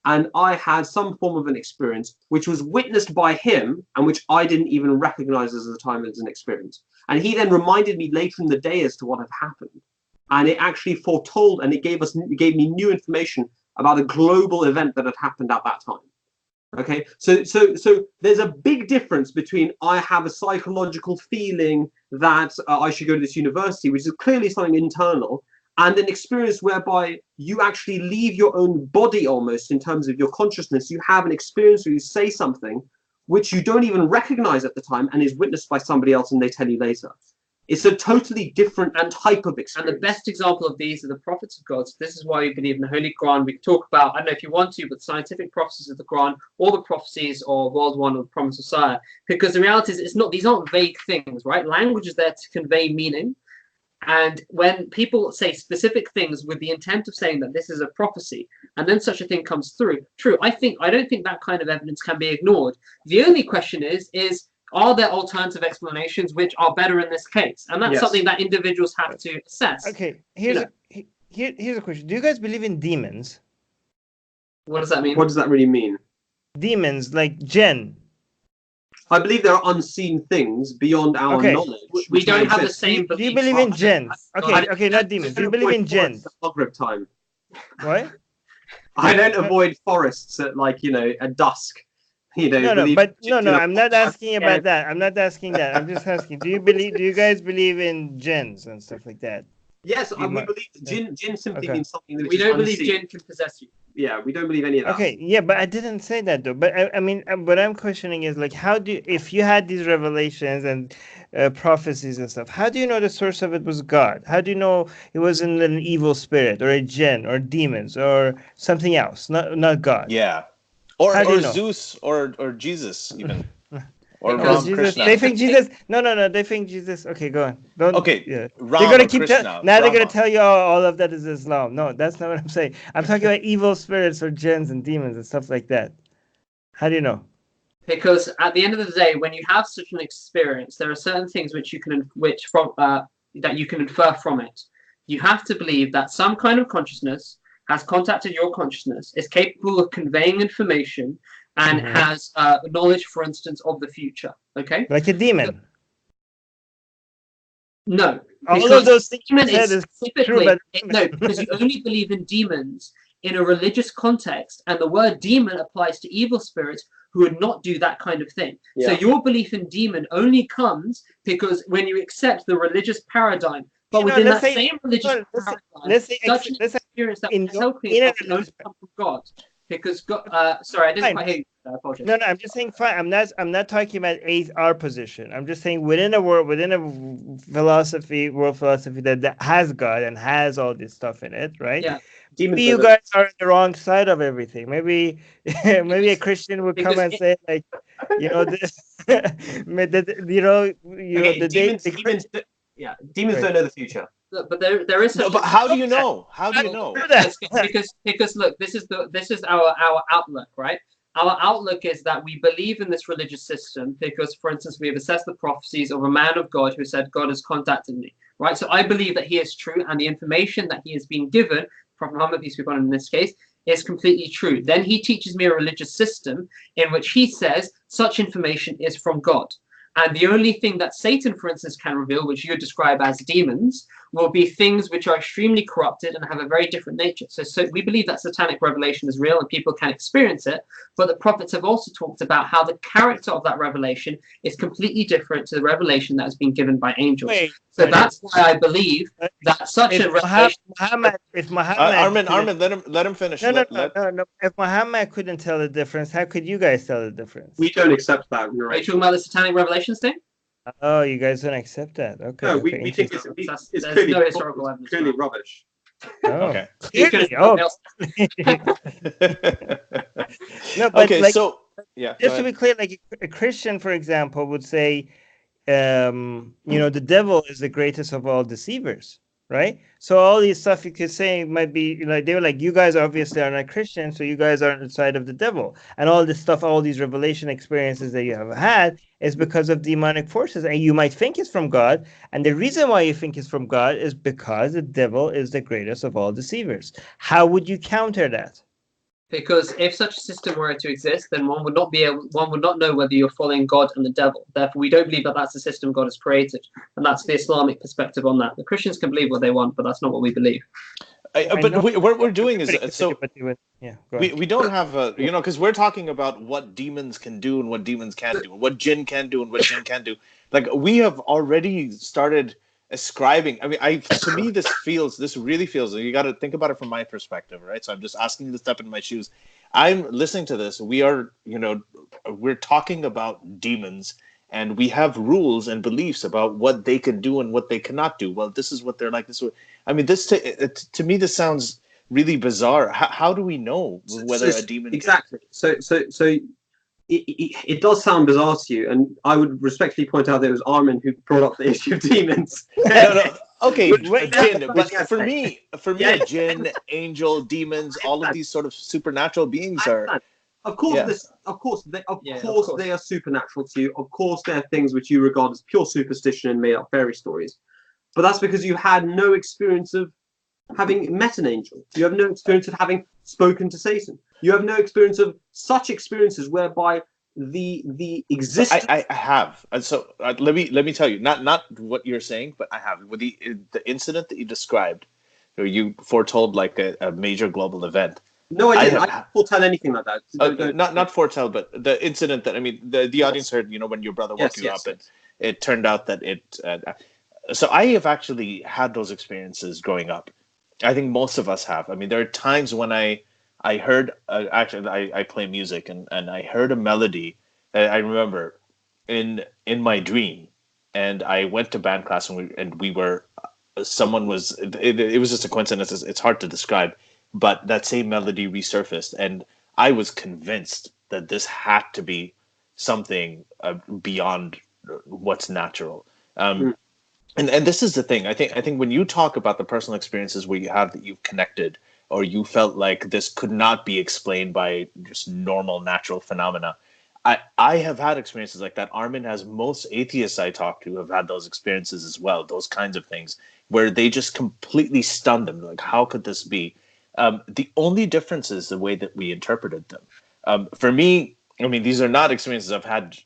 and I had some form of an experience which was witnessed by him and which I didn't even recognize at the time as an experience. And he then reminded me later in the day as to what had happened. And it actually foretold, and it gave me new information about a global event that had happened at that time. Okay, so there's a big difference between I have a psychological feeling that I should go to this university, which is clearly something internal, and an experience whereby you actually leave your own body almost in terms of your consciousness. You have an experience where you say something which you don't even recognize at the time and is witnessed by somebody else and they tell you later. It's a totally different type of experience. And the best example of these are the prophets of God. So this is why we believe in the Holy Quran. We can talk about, I don't know if you want to, but scientific prophecies of the Quran, or the prophecies of World 1 or the Promised Messiah. Because the reality is, these aren't vague things, right? Language is there to convey meaning. And when people say specific things with the intent of saying that this is a prophecy, and then such a thing comes through, I don't think that kind of evidence can be ignored. The only question is are there alternative explanations which are better in this case? And that's something that individuals have to assess. Okay, here's a question. Do you guys believe in demons? What does that mean? What does that really mean? Demons, like jinn. I believe there are unseen things beyond our knowledge. We don't have the same Do you beliefs. believe in jinn? Okay, not demons. Do you believe in jinn? Maghrib time. What? I don't avoid forests at at dusk. I'm not asking about that. I'm not asking that. I'm just asking, do you guys believe in jinns and stuff like that? Yes, we believe jinn simply means something that we don't believe jinn can possess you. Yeah, we don't believe any of that. Okay, yeah, but I didn't say that though. But I mean, what I'm questioning is like, if you had these revelations and prophecies and stuff, how do you know the source of it was God? How do you know it wasn't an evil spirit or a jinn or demons or something else, not God? Yeah, or Zeus or Jesus even. Or because Ram Jesus, Krishna. they think Jesus. No, they think Jesus. Okay, go on. Don't. Okay. Yeah. Ram They're gonna or keep Krishna. now. They're gonna tell you all of that is Islam. No, that's not what I'm saying. I'm talking about evil spirits or jinns and demons and stuff like that. How do you know? Because at the end of the day, when you have such an experience, there are certain things that you can infer from it. You have to believe that some kind of consciousness has contacted your consciousness, is capable of conveying information, and has knowledge, for instance, of the future. Okay, like a demon. No, all of those things you said is true, but no, because you only believe in demons in a religious context, and the word demon applies to evil spirits who would not do that kind of thing. Yeah. So your belief in demon only comes because when you accept the religious paradigm, but within that same religious paradigm, such an experience that is helping come from God. Because God, sorry, I didn't quite hear you. I apologize. No, I'm just saying fine. I'm not talking about our position. I'm just saying within a world world philosophy that has God and has all this stuff in it, right? Yeah. Maybe you guys are on the wrong side of everything. Maybe a Christian would come and say like, this. Okay, the demons Right. don't know the future. Look, but there is No, such but how do you know? How do you Well, know? because look, this is our outlook, right? Our outlook is that we believe in this religious system because, for instance, we have assessed the prophecies of a man of God who said, God has contacted me, right? So I believe that he is true, and the information that he is being given, Prophet Muhammad, peace be upon him in this case, is completely true. Then he teaches me a religious system in which he says such information is from God. And the only thing that Satan, for instance, can reveal, which you describe as demons, will be things which are extremely corrupted and have a very different nature. So we believe that satanic revelation is real and people can experience it, but the prophets have also talked about how the character of that revelation is completely different to the revelation that has been given by angels. Wait, So but that's why I believe that such a revelation. If Muhammad Armin, let him finish. no, no, Let, no, let no, no. If Muhammad couldn't tell the difference, how could you guys tell the difference? We don't accept that Are you narration. talking about the satanic revelations thing? Oh, you guys don't accept that. Okay. No, Okay. we think interesting. it's There's clearly, no historical evidence clearly for that. rubbish. Oh, Okay. clearly. Oh, no, but Okay, like, so yeah, go just to ahead. be clear, like a Christian, for example, would say, the devil is the greatest of all deceivers, right? So all these stuff you could say might be, they were like, you guys obviously are not Christian, so you guys are on the side of the devil. And all this stuff, all these revelation experiences that you have had is because of demonic forces. And you might think it's from God. And the reason why you think it's from God is because the devil is the greatest of all deceivers. How would you counter that? Because if such a system were to exist, then one would not know whether you're following God and the devil. Therefore, we don't believe that that's the system God has created, and that's the Islamic perspective on that. The Christians can believe what they want, but that's not what we believe. I But know what we're doing is everybody can so believe what they would. Yeah, go we ahead. we don't have a because we're talking about what demons can do and what demons can't do, what jinn can do and what jinn can do. Like we have already started ascribing. I mean, to me this really feels. You got to think about it from my perspective, right? So I'm just asking you to step in my shoes. I'm listening to this. We are we're talking about demons. And we have rules and beliefs about what they can do and what they cannot do. Well, this is what they're like. I mean, to me, this sounds really bizarre. How do we know whether a demon exactly? It does sound bizarre to you, and I would respectfully point out that it was Armin who brought up the issue of demons. No. Okay, Wait, jinn. yeah, But yeah. for me, Yeah. a jinn, angel, demons, all of these sort of supernatural beings are. Of course, Yeah. of course, they course. are supernatural to you. Of course, they are things which you regard as pure superstition and made up fairy stories. But that's because you had no experience of having met an angel. You have no experience of having spoken to Satan. You have no experience of such experiences whereby the existence. I have, and so let me tell you, not what you're saying, but I have with the incident that you described, where you foretold like a major global event. No, I didn't. have- I didn't foretell anything like that. Not foretell, but the incident that the audience heard. When your brother woke you up, and it turned out that it. So I have actually had those experiences growing up. I think most of us have. I mean, there are times when I heard actually I play music and I heard a melody that I remember in my dream, and I went to band class and we were someone was it was just a coincidence. It's hard to describe, but that same melody resurfaced, and I was convinced that this had to be something beyond what's natural. And this is the thing. I think when you talk about the personal experiences where you have that you've connected or you felt like this could not be explained by just normal natural phenomena. I have had experiences like that. Armin has. Most atheists I talk to have had those experiences as well. Those kinds of things where they just completely stun them. Like, how could this be? The only difference is the way that we interpreted them. For me, I mean, these are not experiences I've had.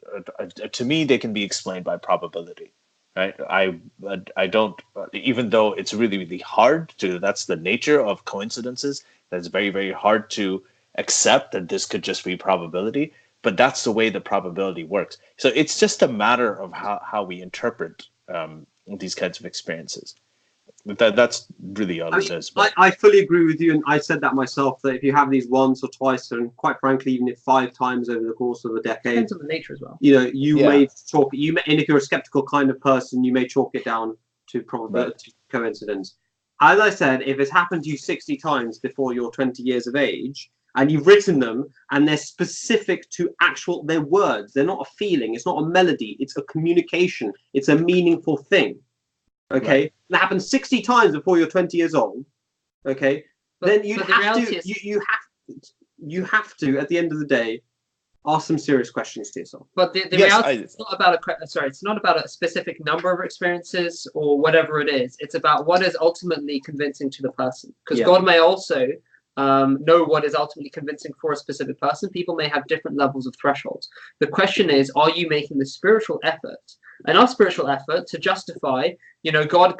To me, they can be explained by probability. Right. I don't, even though it's really, really hard to, that's the nature of coincidences. That's very, very hard to accept that this could just be probability, but that's the way the probability works. So it's just a matter of how we interpret these kinds of experiences. That's really all it is. I fully agree with you, and I said that myself, that if you have these once or twice, and quite frankly, even if 5 times over the course of a decade, Depends on the nature as well. you may chalk and if you're a skeptical kind of person, you may chalk it down to probability, coincidence. As I said, if it's happened to you 60 times before you're 20 years of age, and you've written them, and they're specific to their words. They're not a feeling. It's not a melody. It's a communication. It's a meaningful thing. Okay, Right. that happens 60 times before you're 20 years old. Okay, then you have to at the end of the day ask some serious questions to yourself. But the reality is not about it's not about a specific number of experiences or whatever it is. It's about what is ultimately convincing to the person. Because God may also know what is ultimately convincing for a specific person. People may have different levels of thresholds. The question is, are you making the spiritual effort, enough spiritual effort to justify, God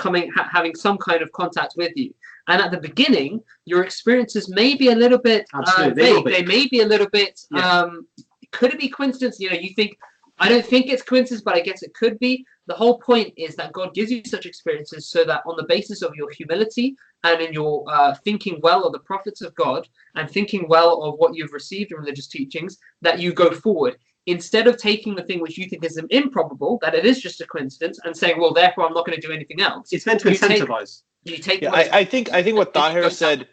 having some kind of contact with you? And at the beginning, your experiences may be a little bit vague. They may be a little bit. Could it be coincidence? You think, I don't think it's coincidence, but I guess it could be. The whole point is that God gives you such experiences so that on the basis of your humility and in your thinking well of the prophets of God and thinking well of what you've received in religious teachings, that you go forward. Instead of taking the thing which you think is improbable, that it is just a coincidence, and saying, well, therefore I'm not going to do anything else. It's meant to incentivize. I think what Tahir said,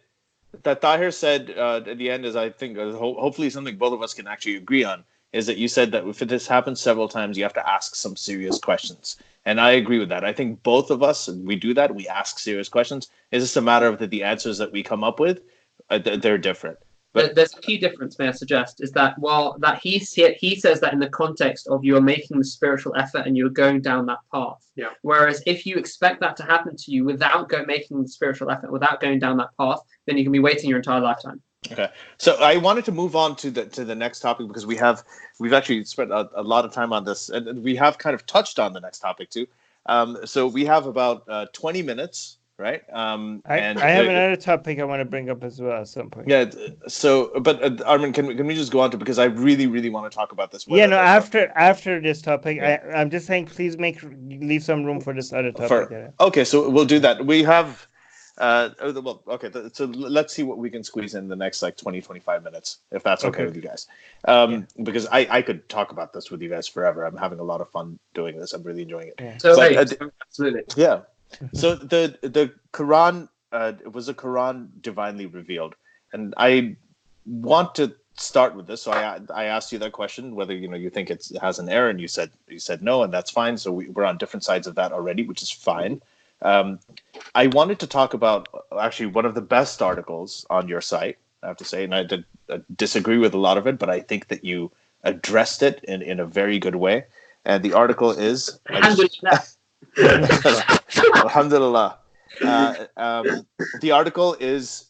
at the end is, I think, hopefully something both of us can actually agree on, is that you said that if this happens several times, you have to ask some serious questions. And I agree with that. I think both of us, we do that. We ask serious questions. It's just a matter of that the answers that we come up with, they're different. But there's a key difference, may I suggest, is that while that he says that in the context of you are making the spiritual effort and you're going down that path. Yeah. Whereas if you expect that to happen to you without making the spiritual effort, without going down that path, then you can be waiting your entire lifetime. Okay, so I wanted to move on to the next topic because we've actually spent a lot of time on this, and we have kind of touched on the next topic too. So we have about 20 minutes. Right. I have another topic I want to bring up as well at some point. Yeah. So, but Armin, can we just go on to, because I really, really want to talk about this. Yeah. No. After this topic, yeah. I'm just saying, please leave some room for this other topic. Okay. So we'll do that. We have. Okay. So let's see what we can squeeze in the next 20, 25 minutes, if that's okay with you guys. Because I could talk about this with you guys forever. I'm having a lot of fun doing this. I'm really enjoying it. Yeah. So absolutely. Yeah. So the Quran, it was a Quran divinely revealed, and I want to start with this. So I asked you that question, whether you think it has an error, and you said no, and that's fine. So we're on different sides of that already, which is fine. I wanted to talk about actually one of the best articles on your site, I have to say, and I did disagree with a lot of it, but I think that you addressed it in a very good way. And the article is. Alhamdulillah. The article is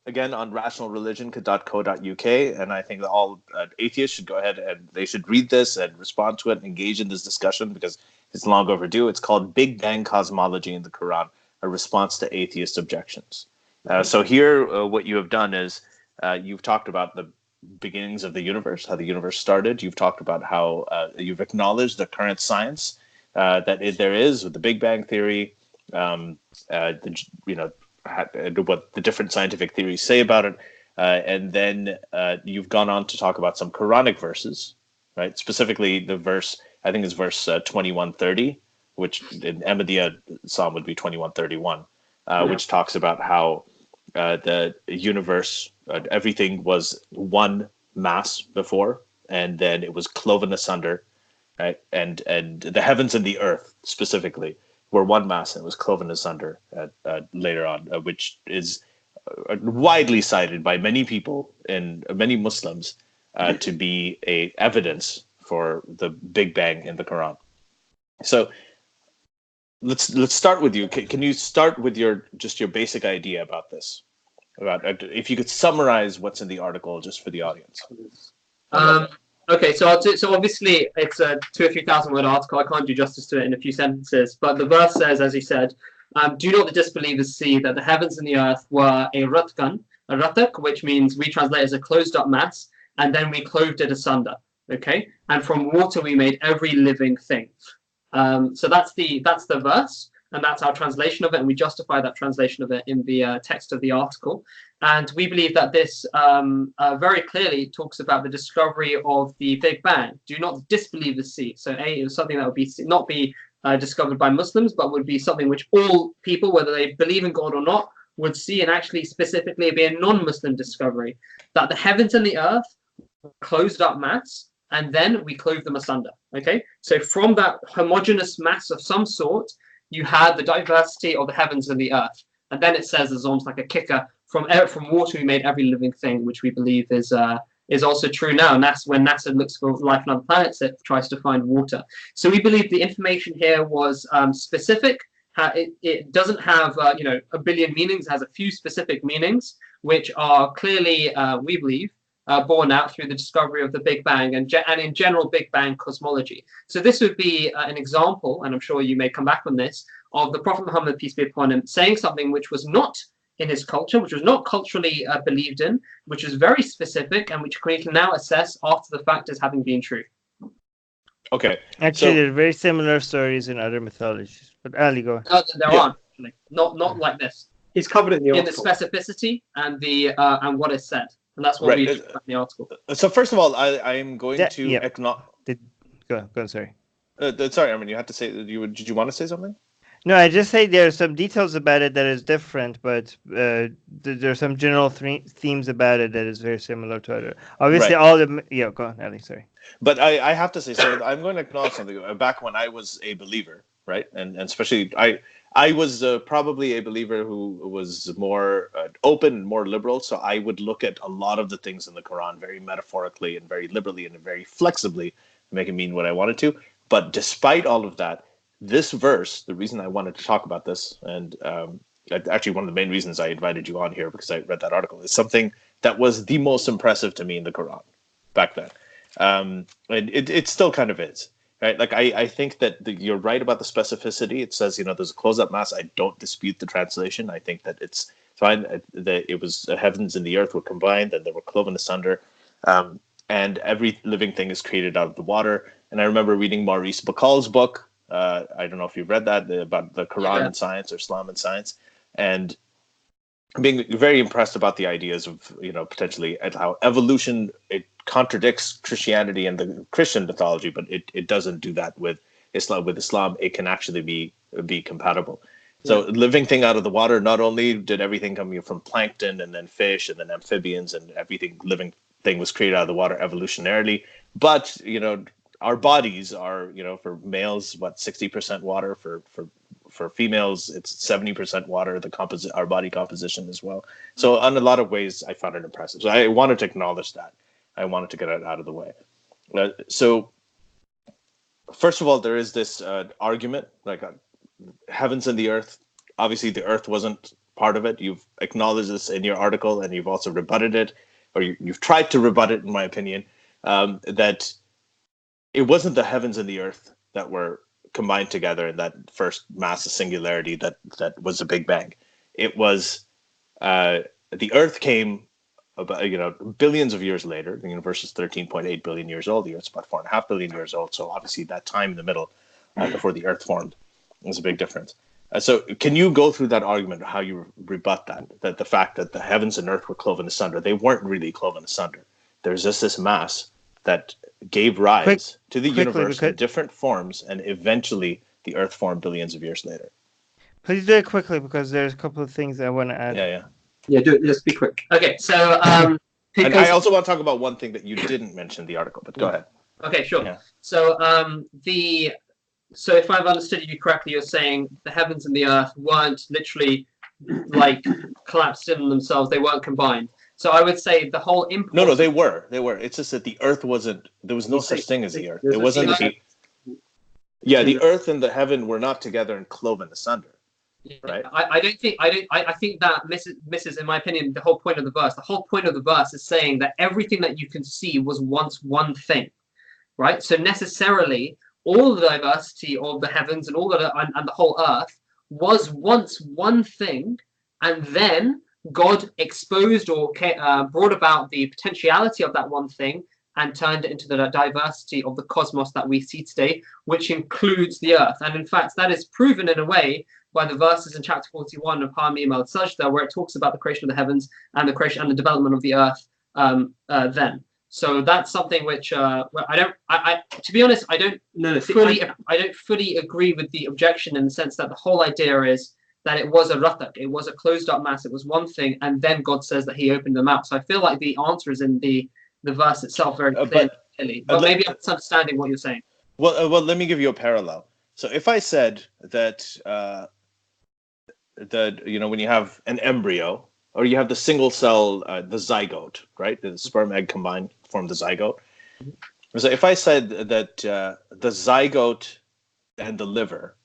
again on rationalreligion.co.uk, and I think that all atheists should go ahead and they should read this and respond to it and engage in this discussion because it's long overdue. It's called Big Bang Cosmology in the Quran, a response to atheist objections. So here, what you have done is you've talked about the beginnings of the universe, how the universe started. You've talked about how you've acknowledged the current science there is with the Big Bang theory, what the different scientific theories say about it, and then you've gone on to talk about some Quranic verses, right? Specifically, the verse, I think is verse 2130, which in Ahmadiyya Psalm would be 2131, which talks about how the universe, everything was one mass before, and then it was cloven asunder. Right? And the heavens and the earth specifically were one mass, and it was cloven asunder later on, which is widely cited by many people and many Muslims to be a evidence for the Big Bang in the Quran. So let's start with you. Can you start with your basic idea about this? About if you could summarize what's in the article just for the audience. Okay, so obviously it's a 2,000 or 3,000 word article. I can't do justice to it in a few sentences, but the verse says, as you said, do not the disbelievers see that the heavens and the earth were a ratak, which means we translate as a closed up mass, and then we clove it asunder. Okay, and from water we made every living thing. So that's the verse, and that's our translation of it, and we justify that translation of it in the text of the article. And we believe that this very clearly talks about the discovery of the Big Bang. Do not disbelievers see. So it was something that would not be discovered by Muslims, but would be something which all people, whether they believe in God or not, would see, and actually specifically be a non-Muslim discovery, that the heavens and the earth closed up mass, and then we clove them asunder. Okay, so from that homogeneous mass of some sort, you had the diversity of the heavens and the earth, and then it says there's almost like a kicker, from water we made every living thing, which we believe is also true now. And that's when NASA looks for life on other planets, it tries to find water. So we believe the information here was specific. It doesn't have a billion meanings. It has a few specific meanings, which are clearly, we believe, borne out through the discovery of the Big Bang and in general Big Bang cosmology. So this would be an example, and I'm sure you may come back on this, of the Prophet Muhammad, peace be upon him, saying something which was not in his culture, which was not culturally believed in, which is very specific, and which we can now assess after the fact as having been true. Okay. Actually, there are very similar stories in other mythologies. But Ali, go. There aren't, actually. Not like this. He's covered it in the article. In the specificity and the and what is said, and that's what we read in the article. So first of all, I am going to acknowledge. Go on, sorry. Sorry, I mean, you had to say. Did you want to say something? No, I just say there are some details about it that is different, but there are some general themes about it that is very similar to other. Obviously, all the go on, Ali. Sorry. But I have to say, so I'm going to acknowledge something. Back when I was a believer, right, and especially I was probably a believer who was more open and more liberal. So I would look at a lot of the things in the Quran very metaphorically and very liberally and very flexibly to make it mean what I wanted to. But despite all of that, this verse, the reason I wanted to talk about this, and actually one of the main reasons I invited you on here because I read that article, is something that was the most impressive to me in the Quran back then. And it still kind of is, right? Like I think that you're right about the specificity. It says, there's a closed-up mass. I don't dispute the translation. I think that it's fine. That it was the heavens and the earth were combined, and they were cloven asunder, and every living thing is created out of the water. And I remember reading Maurice Buchal's book. I don't know if you've read that, about the Quran and science, or Islam and science, and being very impressed about the ideas of, potentially at how evolution, it contradicts Christianity and the Christian mythology, but it doesn't do that with Islam. With Islam, it can actually be compatible. So living thing out of the water, not only did everything come from plankton and then fish and then amphibians, and everything living thing was created out of the water evolutionarily, but, our bodies are, for males, 60% water. For females, it's 70% water. Our body composition as well. So, in a lot of ways, I found it impressive. So, I wanted to acknowledge that. I wanted to get it out of the way. So, first of all, there is this argument, like heavens and the earth. Obviously, the earth wasn't part of it. You've acknowledged this in your article, and you've also rebutted it, or you've tried to rebut it, in my opinion, that it wasn't the heavens and the earth that were combined together in that first massive singularity that was the Big Bang. It was the earth came about billions of years later. The universe is 13.8 billion years old. The earth's about 4.5 billion years old. So obviously that time in the middle before the earth formed is a big difference. So can you go through that argument, how you rebut that the fact that the heavens and earth were cloven asunder? They weren't really cloven asunder. There's just this mass that gave rise to the universe in different forms, and eventually the earth formed billions of years later. Please do it quickly, because there's a couple of things I want to add. Yeah, do it. Just be quick. Okay, so and I also want to talk about one thing that you didn't mention in the article, but go ahead. Okay, sure. Yeah. So so if I've understood you correctly, you're saying the heavens and the earth weren't literally like collapsed in themselves; they weren't combined. So I would say the whole import... No, they were. It's just that the earth wasn't... There was no such thing as the earth. It wasn't the... Yeah, the earth and the heaven were not together and cloven asunder. Right? I think that misses, in my opinion, the whole point of the verse. The whole point of the verse is saying that everything that you can see was once one thing. Right? So necessarily, all the diversity of the heavens and and the whole earth was once one thing, and then God exposed or brought about the potentiality of that one thing and turned it into the diversity of the cosmos that we see today, which includes the earth. And in fact, that is proven in a way by the verses in chapter 41 of Hamim al-Sajda, where it talks about the creation of the heavens and the creation and the development of the earth then. So that's something which to be honest, I don't fully agree with the objection, in the sense that the whole idea is that it was a ratak, it was a closed up mass, it was one thing, and then God says that He opened them out. So I feel like the answer is in the verse itself very clearly. But maybe I'm misunderstanding what you're saying. Well, let me give you a parallel. So if I said that when you have an embryo, or you have the single cell, the zygote, right? The sperm egg combined form the zygote. So if I said that the zygote and the liver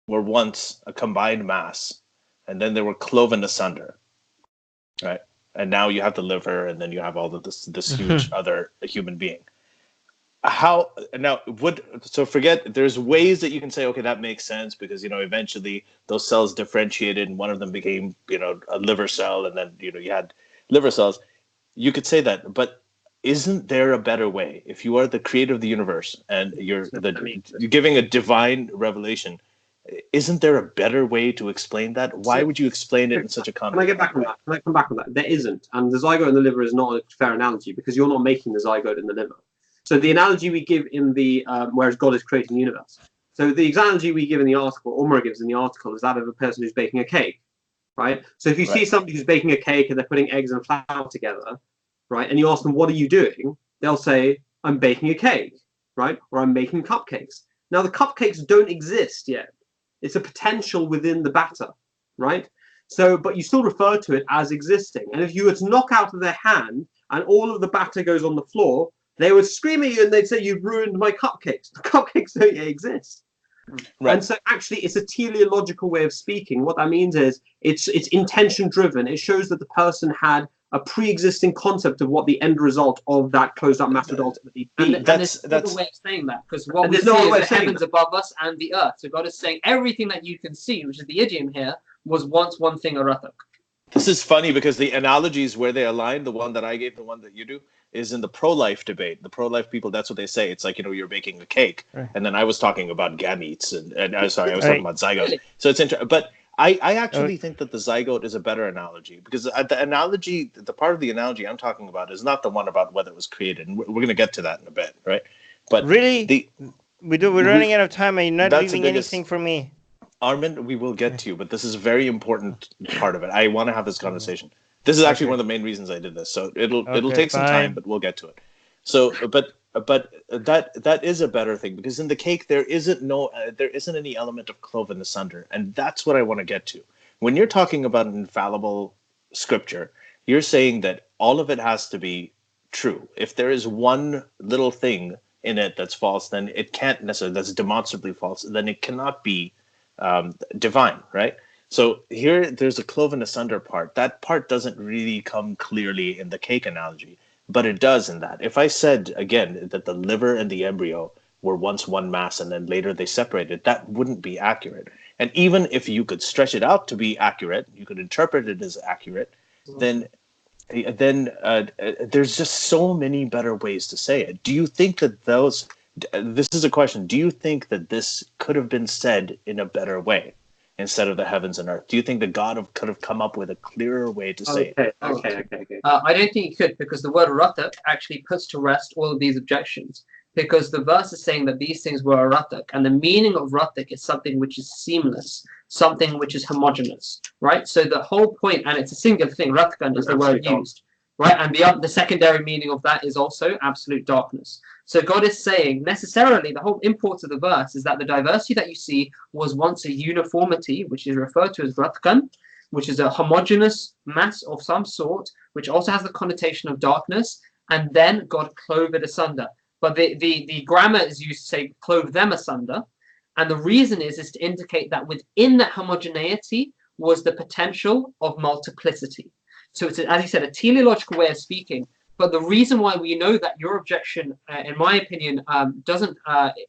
were once a combined mass, and then they were cloven asunder, right? And now you have the liver, and then you have all of this huge other human being. Forget, there's ways that you can say, okay, that makes sense, because eventually those cells differentiated and one of them became a liver cell, and then you had liver cells. You could say that, but isn't there a better way? If you are the creator of the universe and you're giving a divine revelation, isn't there a better way to explain that? Why would you explain it in such a Can I get back on that? Can I come back on that? There isn't, and the zygote and the liver is not a fair analogy, because you're not making the zygote and the liver. So the analogy we give in the whereas God is creating the universe. So the analogy we give in the article, Umar gives in the article, is that of a person who's baking a cake, right? So if you see somebody who's baking a cake and they're putting eggs and flour together, right, and you ask them, what are you doing? They'll say, I'm baking a cake, right? Or I'm making cupcakes. Now the cupcakes don't exist yet. It's a potential within the batter, right? So, but you still refer to it as existing. And if you were to knock out of their hand and all of the batter goes on the floor, they would scream at you and they'd say, you've ruined my cupcakes. The cupcakes don't yet exist. Right. And so actually it's a teleological way of speaking. What that means is it's intention driven. It shows that the person had a pre-existing concept of what the end result of that closed up mass would ultimately be. And there's no way of saying that, because what we see is the heavens above us and the earth. So God is saying everything that you can see, which is the idiom here, was once one thing, a ratak. This is funny because the analogies where they align, the one that I gave, the one that you do, is in the pro-life debate. The pro-life people, that's what they say. It's like, you're baking a cake. Right. And then I was talking about gametes and I was talking about zygote. Really? So it's interesting. But I actually think that the zygote is a better analogy, because the analogy, the part of the analogy I'm talking about is not the one about whether it was created. And we're going to get to that in a bit, right? But really, we're running out of time and you're not leaving anything for me. Armin, we will get to you, but this is a very important part of it. I want to have this conversation. This is actually one of the main reasons I did this. So it'll take some time, but we'll get to it. So, but that is a better thing, because in the cake there isn't any element of cloven asunder, and that's what I want to get to. When you're talking about an infallible scripture, you're saying that all of it has to be true. If there is one little thing in it that's false, then it can't necessarily, that's demonstrably false, then it cannot be divine, right? So here there's a cloven asunder part. That part doesn't really come clearly in the cake analogy, but it does in that. If I said, again, that the liver and the embryo were once one mass and then later they separated, that wouldn't be accurate. And even if you could stretch it out to be accurate, you could interpret it as accurate, then there's just so many better ways to say it. Do you think that this is a question, do you think that this could have been said in a better way instead of the heavens and earth? Do you think that God could have come up with a clearer way to say it? Okay. I don't think he could, because the word ratak actually puts to rest all of these objections, because the verse is saying that these things were a ratak, and the meaning of ratak is something which is seamless, something which is homogeneous, right? So the whole point, and it's a singular thing, ratkan is the word used, right? And the secondary meaning of that is also absolute darkness. So God is saying, necessarily, the whole import of the verse is that the diversity that you see was once a uniformity, which is referred to as ratkan, which is a homogeneous mass of some sort, which also has the connotation of darkness, and then God clove it asunder. But the grammar is used to say clove them asunder, and the reason is to indicate that within that homogeneity was the potential of multiplicity. So it's, as you said, a teleological way of speaking. But the reason why we know that your objection, in my opinion,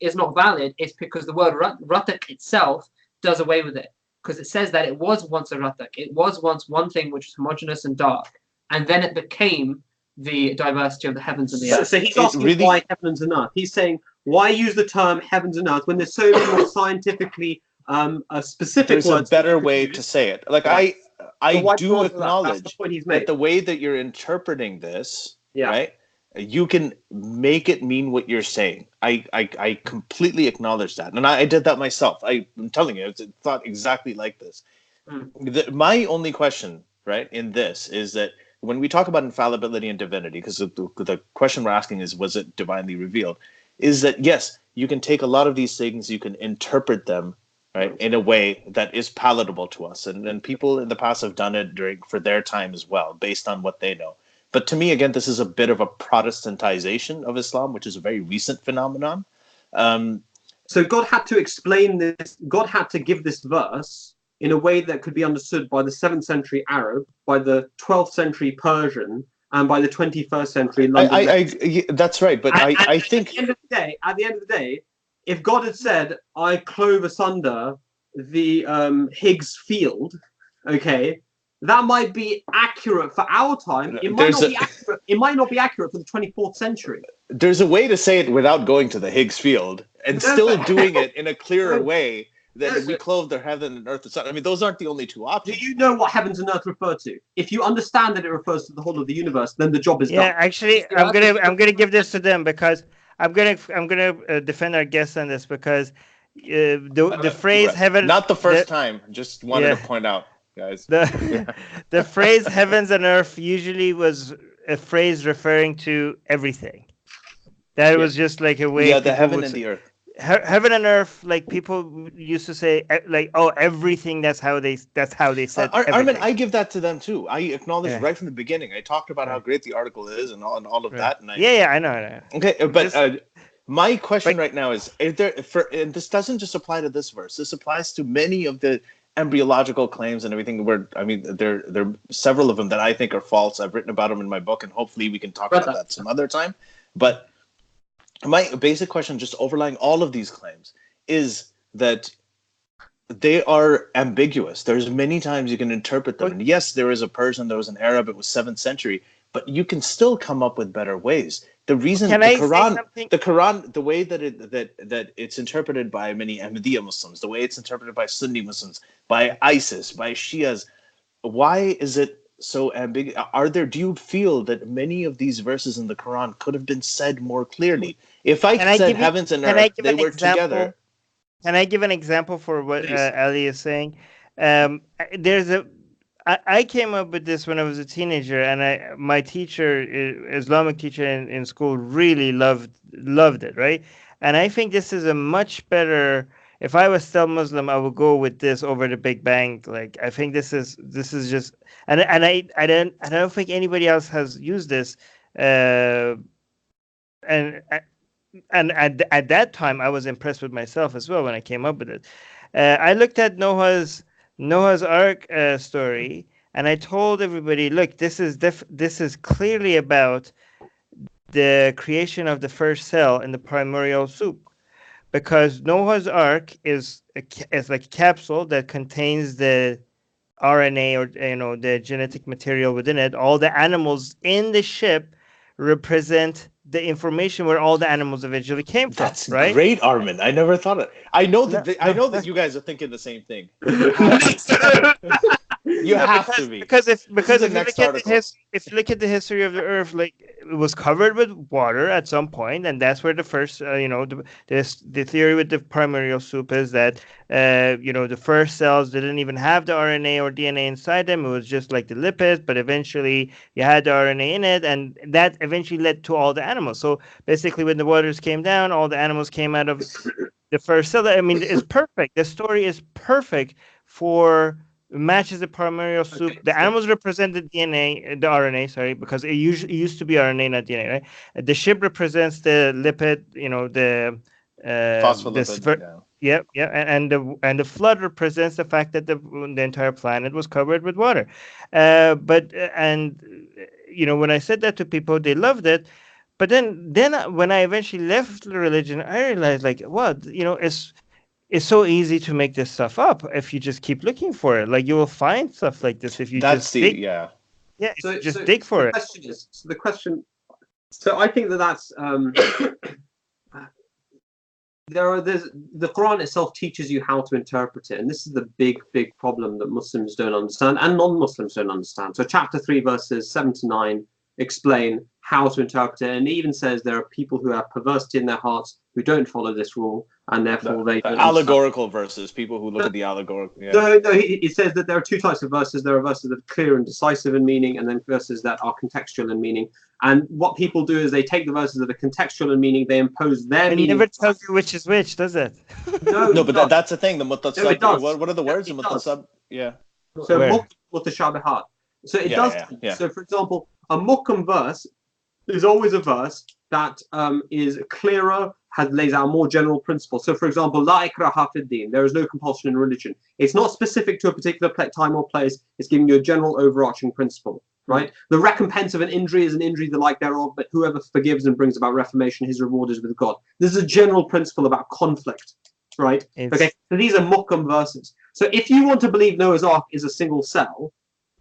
is not valid is because the word ratak itself does away with it. Because it says that it was once a ratak. It was once one thing which was homogeneous and dark. And then it became the diversity of the heavens and the earth. So he's asking why heavens and earth. He's saying, why use the term heavens and earth when there's so many more scientifically specific words? There's a better way to say it. Like, right. I do acknowledge that the way that you're interpreting this, right, you can make it mean what you're saying. I completely acknowledge that. And I did that myself. I'm telling you, I thought exactly like this. My only question, right, in this is that when we talk about infallibility and divinity, because the question we're asking is, was it divinely revealed? Is that, yes, you can take a lot of these things, you can interpret them, right, in a way that is palatable to us. And people in the past have done it for their time as well, based on what they know. But to me, again, this is a bit of a Protestantization of Islam, which is a very recent phenomenon. So God had to explain this. God had to give this verse in a way that could be understood by the 7th century Arab, by the 12th century Persian, and by the 21st century London. That's right, but I think at the end of the day, if God had said, "I clove asunder the Higgs field," okay, that might be accurate for our time. It might not be accurate. It might not be accurate for the 24th century. There's a way to say it without going to the Higgs field and still doing it in a clearer way than we clove the heaven and earth and sun. I mean, those aren't the only two options. Do you know what heavens and earth refer to? If you understand that it refers to the whole of the universe, then the job is done. Yeah, actually, I'm gonna give this to them because I'm gonna defend our guests on this because the phrase heaven. Not the first time. Just wanted to point out, guys. The phrase heavens and earth usually was a phrase referring to everything. That was just like a way. Yeah, the heaven and the earth. Heaven and earth, like people used to say, like, oh, everything. That's how they said. Armin, I give that to them too. I acknowledge right from the beginning. I talked about how great the article is and all of that. And I know. Okay, but my question right now is and this doesn't just apply to this verse. This applies to many of the embryological claims and everything. There are several of them that I think are false. I've written about them in my book, and hopefully we can talk about that some other time. But my basic question, just overlying all of these claims, is that they are ambiguous. There's many times you can interpret them. And yes, there is a Persian, there was an Arab, it was 7th century, but you can still come up with better ways. The reason the Quran, the way that it's interpreted by many Ahmadi Muslims, the way it's interpreted by Sunni Muslims, by ISIS, by Shias, why is it so ambiguous? Do you feel that many of these verses in the Quran could have been said more clearly? If I said heavens and earth, they were together. Can I give an example for what Ali is saying? I came up with this when I was a teenager, and my teacher, Islamic teacher in school, really loved it, right? And I think this is a much better. If I was still Muslim, I would go with this over the Big Bang. Like, I think this is just, and I don't think anybody else has used this. And at that time, I was impressed with myself as well when I came up with it. I looked at Noah's Ark story, and I told everybody, look, this is clearly about the creation of the first cell in the primordial soup, because Noah's Ark is like a capsule that contains the RNA, or the genetic material within it. All the animals in the ship represent the information where all the animals eventually came from. That's right? Great, Armin. I never thought of it. I know that you guys are thinking the same thing. You have to be. Because if you look at the history of the Earth, like, it was covered with water at some point, and that's where the first, the theory with the primordial soup is that, the first cells didn't even have the RNA or DNA inside them. It was just like the lipids, but eventually you had the RNA in it, and that eventually led to all the animals. So basically, when the waters came down, all the animals came out of the first cell. I mean, it's perfect. The story is perfect for. Matches the primordial soup. The animals represent the RNA, sorry, because it used to be RNA, not DNA, right? The ship represents the lipid, the phospholipid. And the flood represents the fact that the entire planet was covered with water. When I said that to people, they loved it. But then when I eventually left the religion, I realized, like, it's so easy to make this stuff up if you just keep looking for it. Like, you will find stuff like this if you dig. Yeah. So dig for it. So I think that's the Quran itself teaches you how to interpret it, and this is the big problem that Muslims don't understand and non-Muslims don't understand. So chapter 3 verses 7 to 9 explain how to interpret it, and it even says there are people who have perversity in their hearts who don't follow this rule, and therefore they don't allegorical verses. People who look at the allegorical. Yeah. No. He says that there are two types of verses. There are verses that are clear and decisive in meaning, and then verses that are contextual in meaning. And what people do is they take the verses that are contextual in meaning, they impose their meaning. It never tells you which is which, does it? No, but that's the thing. The mutasab. No, it does. What are the words? The mutasab. Yeah. So mutashabihat. So it does. Yeah. So for example, a muhkam verse is always a verse that is clearer, lays out a more general principle. So for example, la ikraha fid din, there is no compulsion in religion. It's not specific to a particular time or place. It's giving you a general overarching principle, right? The recompense of an injury is an injury the like thereof, but whoever forgives and brings about reformation, his reward is with God. This is a general principle about conflict, right? Okay, so these are muhkam verses. So if you want to believe Noah's Ark is a single cell,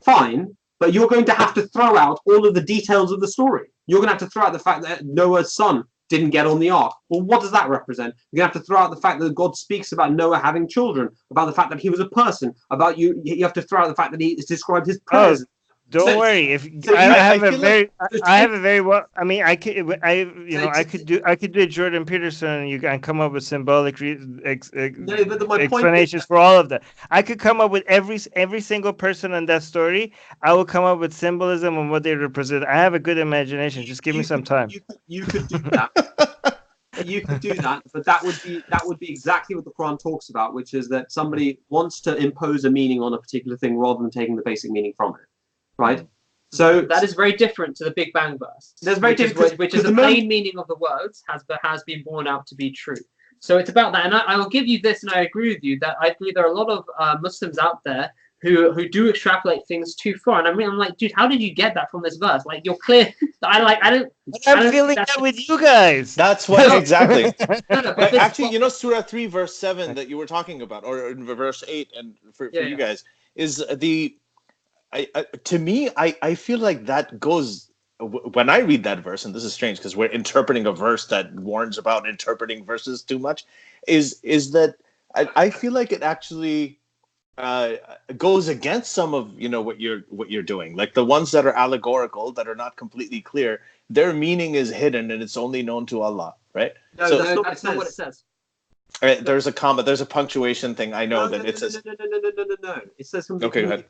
fine, but you're going to have to throw out all of the details of the story. You're going to have to throw out the fact that Noah's son didn't get on the ark. Well, what does that represent? You're going to have to throw out the fact that God speaks about Noah having children, about the fact that he was a person, about you have to throw out the fact that he described his prayers. Don't worry. I have a very well. I mean, I could do a Jordan Peterson and you can come up with symbolic explanations for all of that. I could come up with every single person in that story. I will come up with symbolism and what they represent. I have a good imagination. Just give me some time. You could do that. You could do that, but that would be exactly what the Quran talks about, which is that somebody wants to impose a meaning on a particular thing rather than taking the basic meaning from it. Right, so that is very different to the Big Bang verse. That's very different, which is the plain meaning of the words has been borne out to be true. So it's about that, and I will give you this, and I agree with you that I believe there are a lot of Muslims out there who do extrapolate things too far. And I'm like, dude, how did you get that from this verse? Like, you're clear. I'm feeling that with you guys. That's what exactly. Actually, Surah 3 verse 7 that you were talking about, or in verse 8, and for you guys is the. To me, I feel like that goes when I read that verse, and this is strange because we're interpreting a verse that warns about interpreting verses too much. Is that I feel like it actually goes against some of what you're doing. Like the ones that are allegorical, that are not completely clear, their meaning is hidden and it's only known to Allah, right? No, that's not what it says. There's a comma, there's a punctuation thing. I know that it says. No. It says something different.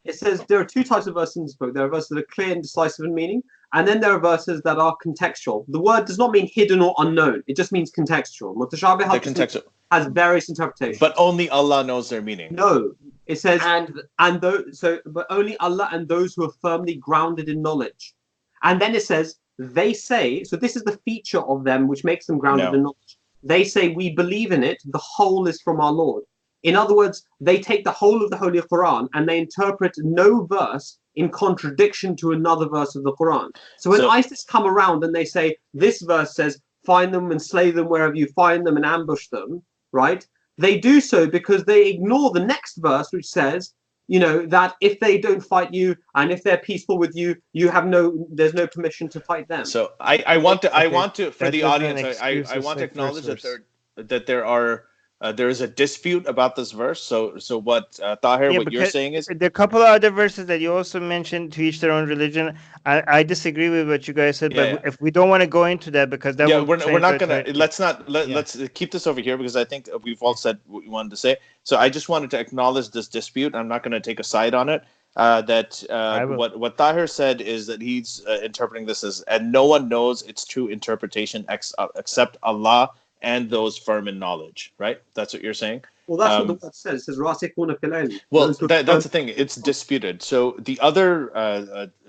It says there are two types of verses in this book. There are verses that are clear and decisive in meaning, and then there are verses that are contextual. The word does not mean hidden or unknown. It just means contextual. Mutashabihat has various interpretations. But only Allah knows their meaning. No, it says but only Allah and those who are firmly grounded in knowledge. And then it says they say. So this is the feature of them which makes them grounded in knowledge. They say we believe in it. The whole is from our Lord. In other words, they take the whole of the Holy Quran and they interpret no verse in contradiction to another verse of the Quran. So when ISIS come around and they say, this verse says, find them and slay them wherever you find them and ambush them, right? They do so because they ignore the next verse, which says, that if they don't fight you and if they're peaceful with you, there's no permission to fight them. So I want to for the audience, I want to acknowledge that there is a dispute about this verse. So what Tahir, what you're saying is there are a couple of other verses that you also mentioned, to each their own religion. I disagree with what you guys said, but if we don't want to go into that because that we're not gonna let's keep this over here because I think we've all said what we wanted to say. So I just wanted to acknowledge this dispute. I'm not going to take a side on it. What Tahir said is that he's interpreting this as, and no one knows its true interpretation except Allah and those firm in knowledge, right? That's what you're saying? Well, that's what the word says. It says "Rasikuna fil ilm." Well, that's the thing. It's disputed. So the other...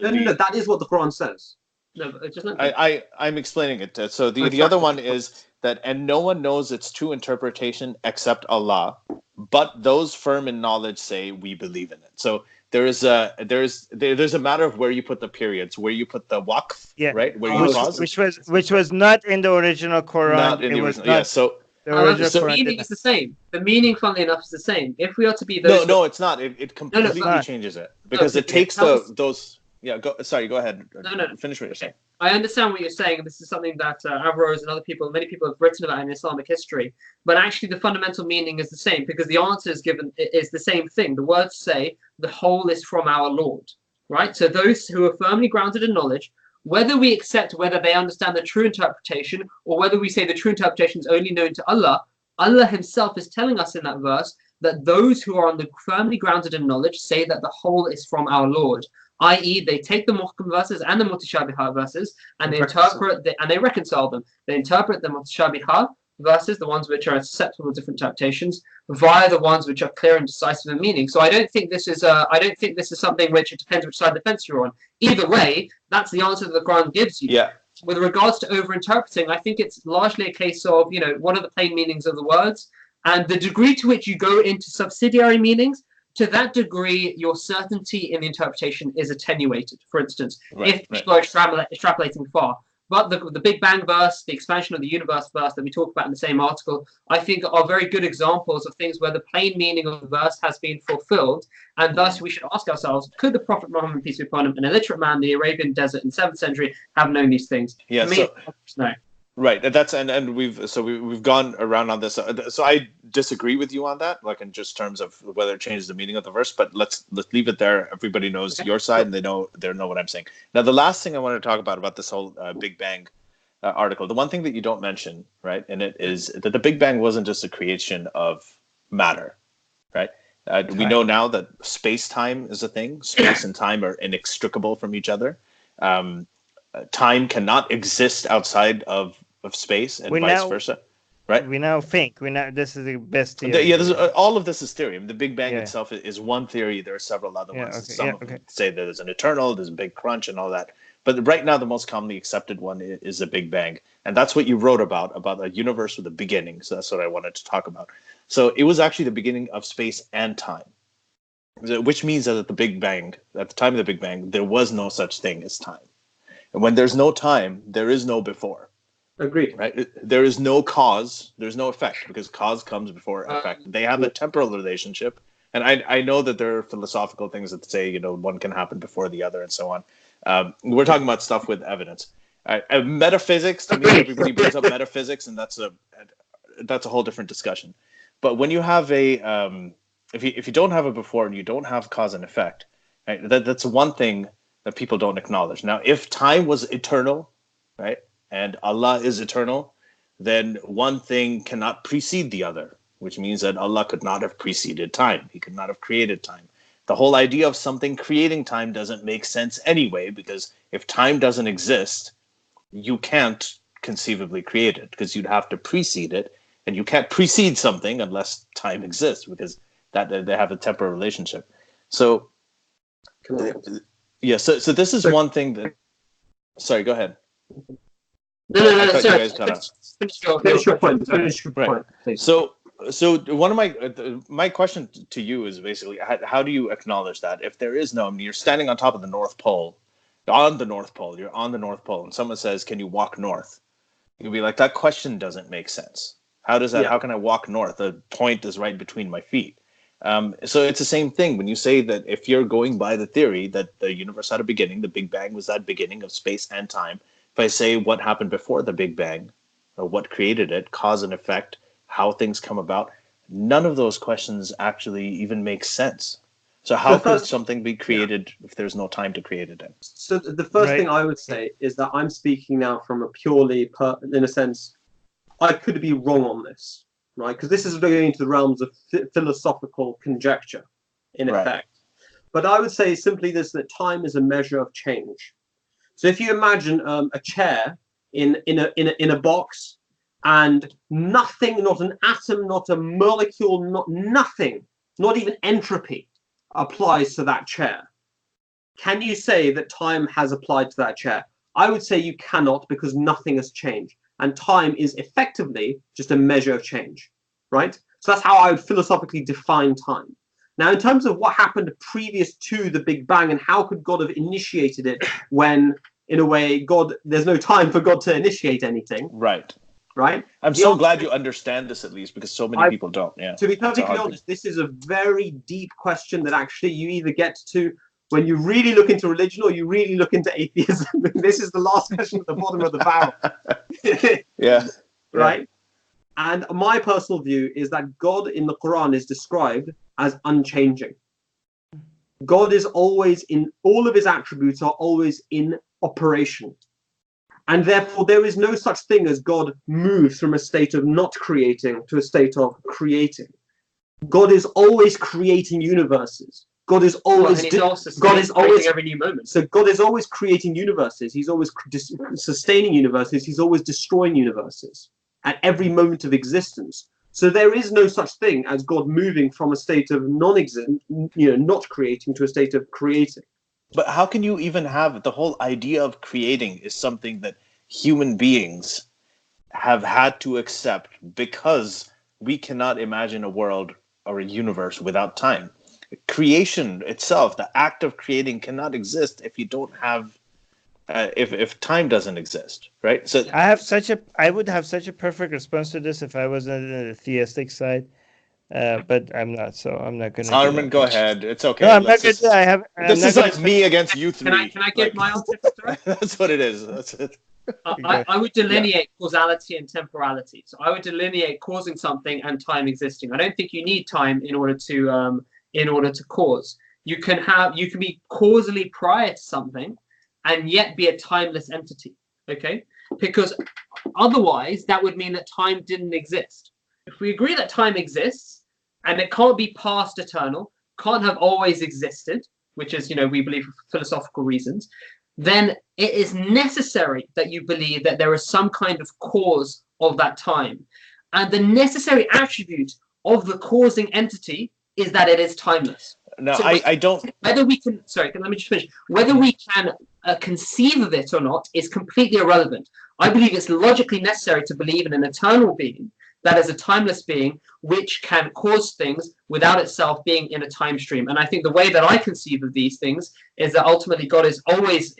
No, that is what the Quran says. No, it's just not... I'm explaining it. So the other one is that, and no one knows its true interpretation except Allah, but those firm in knowledge say we believe in it. So there's a matter of where you put the periods, where you put the waqf, right? Where you pause. Which was not in the original Quran. Not in the original. So the meaning is the same. The meaning, funnily enough, is the same. If we are to be those... No, it's not. It completely changes it because it takes those. Yeah, go ahead. No. Finish what you're saying. I understand what you're saying, and this is something that Averroes and many people have written about in Islamic history. But actually, the fundamental meaning is the same because the answer is the same thing. The words say the whole is from our Lord, right? So those who are firmly grounded in knowledge Whether we accept whether they understand the true interpretation, or whether we say the true interpretation is only known to Allah, Allah himself is telling us in that verse that those who are on the firmly grounded in knowledge say that the whole is from our Lord, i.e. they take the muhkam verses and the mutashabihah verses and they reconcile them. They interpret the mutashabihah verses, the ones which are susceptible to different interpretations, via the ones which are clear and decisive in meaning. So I don't think this is something which it depends which side of the fence you're on. Either way, that's the answer that the Quran gives you. Yeah. With regards to over-interpreting, I think it's largely a case of, what are the plain meanings of the words? And the degree to which you go into subsidiary meanings, to that degree, your certainty in the interpretation is attenuated, for instance, if people are extrapolating far. But the Big Bang verse, the expansion of the universe verse that we talk about in the same article, I think are very good examples of things where the plain meaning of the verse has been fulfilled. And thus we should ask ourselves, could the Prophet Muhammad, peace be upon him, an illiterate man in the Arabian desert in the 7th century, have known these things? Yeah, No. Right, and we've gone around on this. So I disagree with you on that, like in just terms of whether it changes the meaning of the verse. But let's leave it there. Everybody knows your side, and they know what I'm saying. Now, the last thing I want to talk about this whole Big Bang article, the one thing that you don't mention, right, in it is that the Big Bang wasn't just a creation of matter, right? We know now that space-time is a thing. Space and time are inextricable from each other. Time cannot exist outside of space and vice versa, right? We now think this is the best theory. All of this is theory. I mean, the Big Bang itself is one theory. There are several other ones. Some of them say that there's an eternal, there's a big crunch and all that. But right now, the most commonly accepted one is the Big Bang. And that's what you wrote about a universe with a beginning. So that's what I wanted to talk about. So it was actually the beginning of space and time, which means that at the time of the Big Bang, there was no such thing as time. And when there's no time, there is no before. Agreed. Right? There is no cause, there's no effect, because cause comes before effect. They have a temporal relationship. And I know that there are philosophical things that say, one can happen before the other and so on. We're talking about stuff with evidence. Metaphysics, to me, everybody brings up metaphysics, and that's a whole different discussion. But when you have if you don't have a before and you don't have cause and effect, right, that's one thing that people don't acknowledge. Now, if time was eternal, right, and Allah is eternal, then one thing cannot precede the other, which means that Allah could not have preceded time. He could not have created time. The whole idea of something creating time doesn't make sense anyway, because if time doesn't exist, you can't conceivably create it, because you'd have to precede it, and you can't precede something unless time exists, because that they have a temporal relationship. So, yeah, so this is one thing that... Sorry, go ahead. No, sorry. Finish your point. Please. So one of my question to you is basically, how do you acknowledge that if there is no... I mean, you're standing on top of the North Pole, you're on the North Pole, and someone says, can you walk north? You'll be like, that question doesn't make sense. How does that... Yeah. How can I walk north? The point is right between my feet. So it's the same thing when you say that if you're going by the theory that the universe had a beginning, the Big Bang was that beginning of space and time. If I say what happened before the Big Bang, or what created it, cause and effect, how things come about, none of those questions actually even make sense. So how could something be created if there's no time to create it in? So the first thing I would say is that I'm speaking now from a purely, in a sense, I could be wrong on this, right? Because this is going into the realms of philosophical conjecture, in effect. But I would say simply this, that time is a measure of change. So if you imagine a chair in a box, and nothing, not an atom, not a molecule, nothing, not even entropy applies to that chair. Can you say that time has applied to that chair? I would say you cannot, because nothing has changed. And time is effectively just a measure of change, right? So that's how I would philosophically define time. Now, in terms of what happened previous to the Big Bang and how could God have initiated it when, in a way, there's no time for God to initiate anything. Right. I'm so glad you understand this, at least, because so many people don't. Yeah. To be perfectly honest, this is a very deep question that actually you either get to when you really look into religion or you really look into atheism. This is the last question at the bottom of the barrel. Yeah. Right? And my personal view is that God in the Qur'an is described as unchanging. God is always in, all of his attributes are always in operation. And therefore, there is no such thing as God moves from a state of not creating to a state of creating. God is always creating universes. God is always creating every new moment. So God is always creating universes. He's always sustaining universes. He's always destroying universes at every moment of existence. So there is no such thing as God moving from a state of non-existent, not creating, to a state of creating. But how can you even have the whole idea of creating is something that human beings have had to accept because we cannot imagine a world or a universe without time. Creation itself, the act of creating, cannot exist if you don't have, if time doesn't exist, right? So I would have such a perfect response to this if I was on the theistic side. But I'm not, so I'm not going to. Armin, go ahead. It's okay. No, I'm not going to. This is like me against you three. Can I give my answer? That's what it is. That's it. I would delineate causality and temporality. So I would delineate causing something and time existing. I don't think you need time in order to cause. You can be causally prior to something and yet be a timeless entity. Okay? Because otherwise that would mean that time didn't exist. If we agree that time exists and it can't be past eternal, can't have always existed, which is, we believe for philosophical reasons, then it is necessary that you believe that there is some kind of cause of that time. And the necessary attribute of the causing entity is that it is timeless. No, so I don't. Whether we can, let me just finish. Whether we can conceive of it or not is completely irrelevant. I believe it's logically necessary to believe in an eternal being that is a timeless being which can cause things without itself being in a time stream. And I think the way that I conceive of these things is that ultimately God is always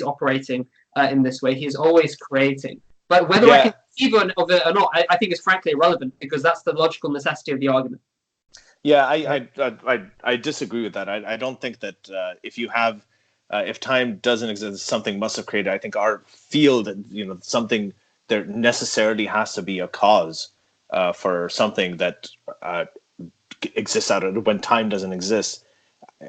operating in this way. He is always creating. But whether I can conceive of it or not, I think is frankly irrelevant, because that's the logical necessity of the argument. Yeah, I disagree with that. I don't think that if time doesn't exist, something must have created. I think our field, something, there necessarily has to be a cause for something that exists out of when time doesn't exist.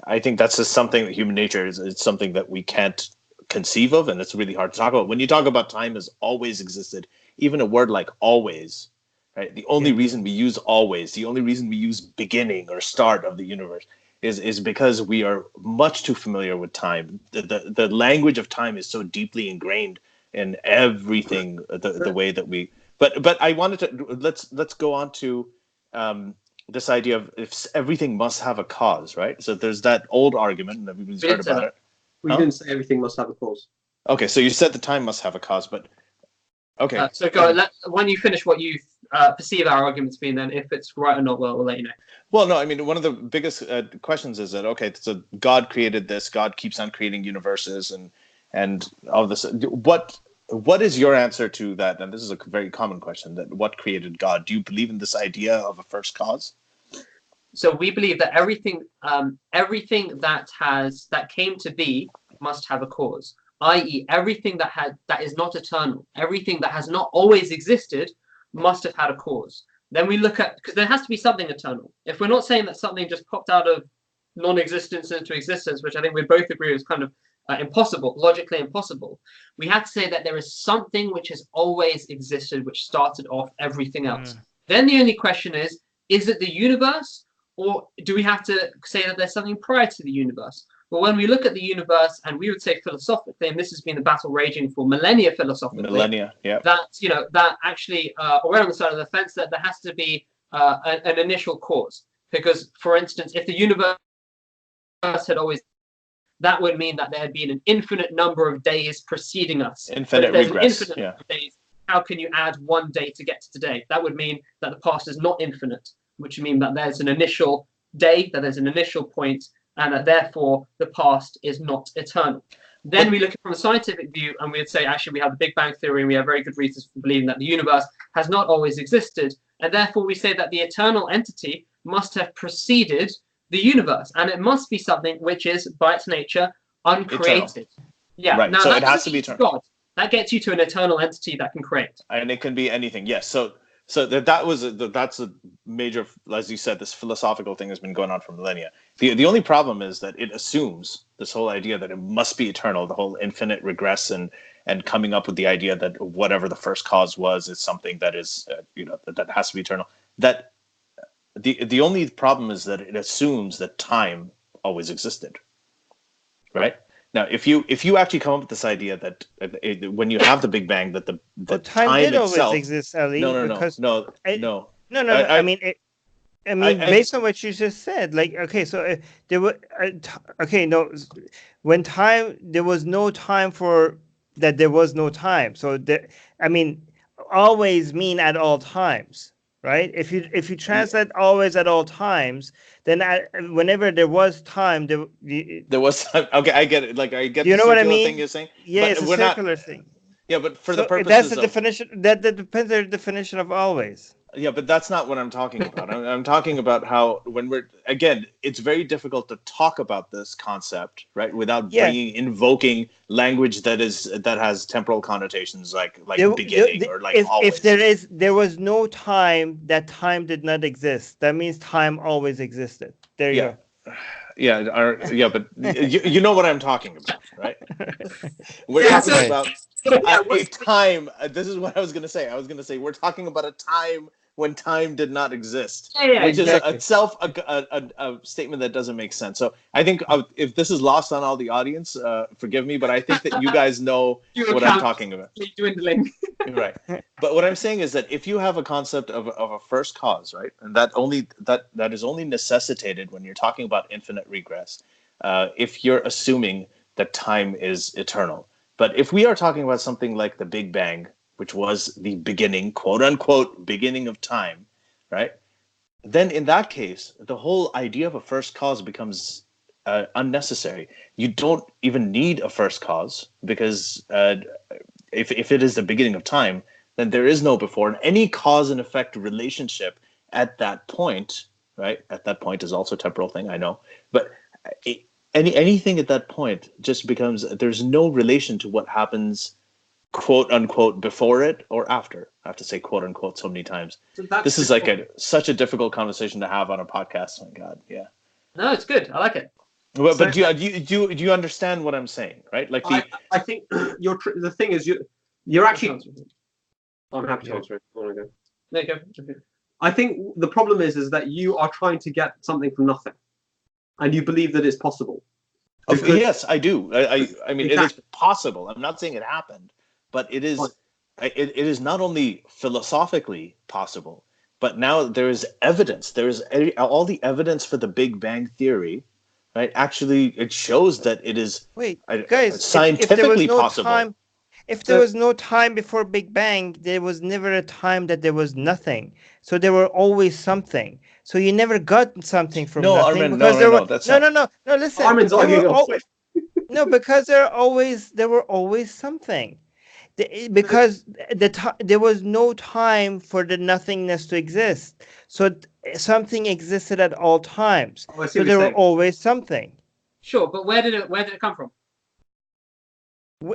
I think that's just something that human nature is. It's something that we can't conceive of, and it's really hard to talk about. When you talk about time as always existed, even a word like always, right? The only reason we use always, the only reason we use beginning or start of the universe is because we are much too familiar with time. The language of time is so deeply ingrained in everything, the way that we. But I wanted to let's go on to this idea of if everything must have a cause, right? So there's that old argument, and everybody's heard about it. We didn't say everything must have a cause. Okay, so you said the time must have a cause, but okay. So go when you finish what you perceive our arguments being, then if it's right or not, we'll let you know. Well, no, I mean, one of the biggest questions is that, okay, so God created this, God keeps on creating universes and all this. What is your answer to that? And this is a very common question, that what created God? Do you believe in this idea of a first cause? So we believe that everything that came to be must have a cause, i.e. everything that is not eternal, everything that has not always existed must have had a cause. Then we look at, because there has to be something eternal. If we're not saying that something just popped out of non-existence into existence, which I think we both agree is kind of impossible, logically impossible, we have to say that there is something which has always existed, which started off everything else. Then the only question is it the universe, or do we have to say that there's something prior to the universe? Well, when we look at the universe, and we would say philosophically, and this has been the battle raging for millennia philosophically, that actually, we're on the side of the fence that there has to be an initial cause. Because, for instance, if the universe had always, that would mean that there had been an infinite number of days preceding us. Infinite regress. Number of days, how can you add one day to get to today? That would mean that the past is not infinite, which would mean that there's an initial day, that there's an initial point, and that therefore the past is not eternal. Then we look at it from a scientific view, and we would say, actually, we have the Big Bang Theory, and we have very good reasons for believing that the universe has not always existed. And therefore, we say that the eternal entity must have preceded the universe, and it must be something which is, by its nature, uncreated. Eternal. Yeah, right. Now, so it has to be eternal. God. That gets you to an eternal entity that can create. And it can be anything, yes. So So that's a major, as you said, this philosophical thing has been going on for millennia. The only problem is that it assumes this whole idea that it must be eternal, the whole infinite regress, and coming up with the idea that whatever the first cause was is something that is that has to be eternal. That the only problem is that it assumes that time always existed, right? Now, if you actually come up with this idea that when you have the Big Bang, that the time did always itself exist, Ali. no I mean, based on what you just said, like, okay, so there were okay, no, when time there was no time for that, there was no time. So I mean, always mean at all times, right? If you translate always at all times, then whenever there was time, there was time. Okay, I get it. Like, I get you the know what I circular mean? thing you're saying. Yeah, but it's a we're circular not, thing. Yeah, but for the purposes that's the of, definition. That depends on the definition of always. Yeah, but that's not what I'm talking about. I'm talking about how when it's very difficult to talk about this concept, right, without invoking language that has temporal connotations like beginning or like always. If there was no time, that time did not exist. That means time always existed. There you go. But you know what I'm talking about, right? We're talking about a time. This is what I was going to say. I was going to say we're talking about a time when time did not exist, which is a statement that doesn't make sense. So I think if this is lost on all the audience, forgive me, but I think that you guys know what I'm talking about. Dwindling. Right. But what I'm saying is that if you have a concept of a first cause, right, and that is only necessitated when you're talking about infinite regress, if you're assuming that time is eternal. But if we are talking about something like the Big Bang, which was the beginning, quote unquote, beginning of time, right? Then in that case, the whole idea of a first cause becomes unnecessary. You don't even need a first cause because if it is the beginning of time, then there is no before. And any cause and effect relationship at that point, right? At that point is also a temporal thing, I know. But anything at that point just becomes, there's no relation to what happens, quote unquote, before it or after. I have to say quote unquote so many times. So this is like such a difficult conversation to have on a podcast. Oh my God, yeah. No, it's good. I like it. But do you understand what I'm saying, right? Like I think the thing is you're actually. I'm happy to answer it. I want to go. There you go. Okay. I think the problem is that you are trying to get something from nothing, and you believe that it's possible. Yes, I do. I mean, exactly. It is possible. I'm not saying it happened, but it is. It is not only philosophically possible, but now there is evidence. There is all the evidence for the Big Bang theory, right? Actually, it shows that it is. Wait, guys, scientifically possible. If there was no time before Big Bang, there was never a time that there was nothing. So there were always something. So you never got something from nothing. Armin, no. Listen. Armin's no, because there were always something. Because there was no time for the nothingness to exist. So something existed at all times. So there were always something. Sure, but where did it come from? Do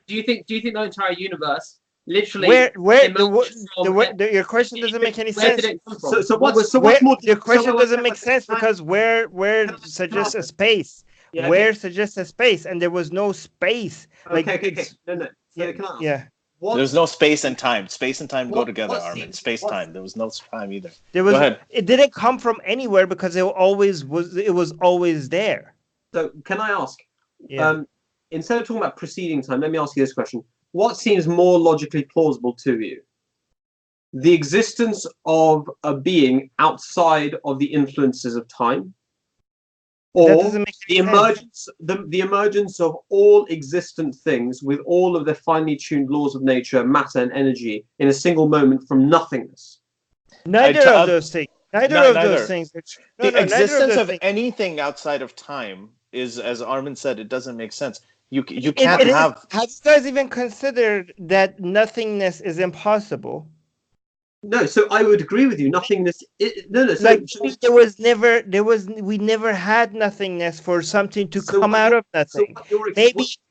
you think the entire universe literally? Your question doesn't make any sense. Your question doesn't make sense because where suggests a space. Where suggests a space, and there was no space. Okay. No. So can I ask? Yeah. There's no space and time. Space and time go together, Armin. Space time. There was no time either. Go ahead. It didn't come from anywhere because it was always there. So can I ask? Yeah. Instead of talking about preceding time, let me ask you this question. What seems more logically plausible to you? The existence of a being outside of the influences of time? Or the emergence of all existent things with all of their finely tuned laws of nature, matter, and energy in a single moment from nothingness? Neither of those things. The existence of anything outside of time is, as Armin said, it doesn't make sense. You can't have. Have you guys even considered that nothingness is impossible? No, so I would agree with you. Nothingness. We never had nothingness for something to come out of nothing.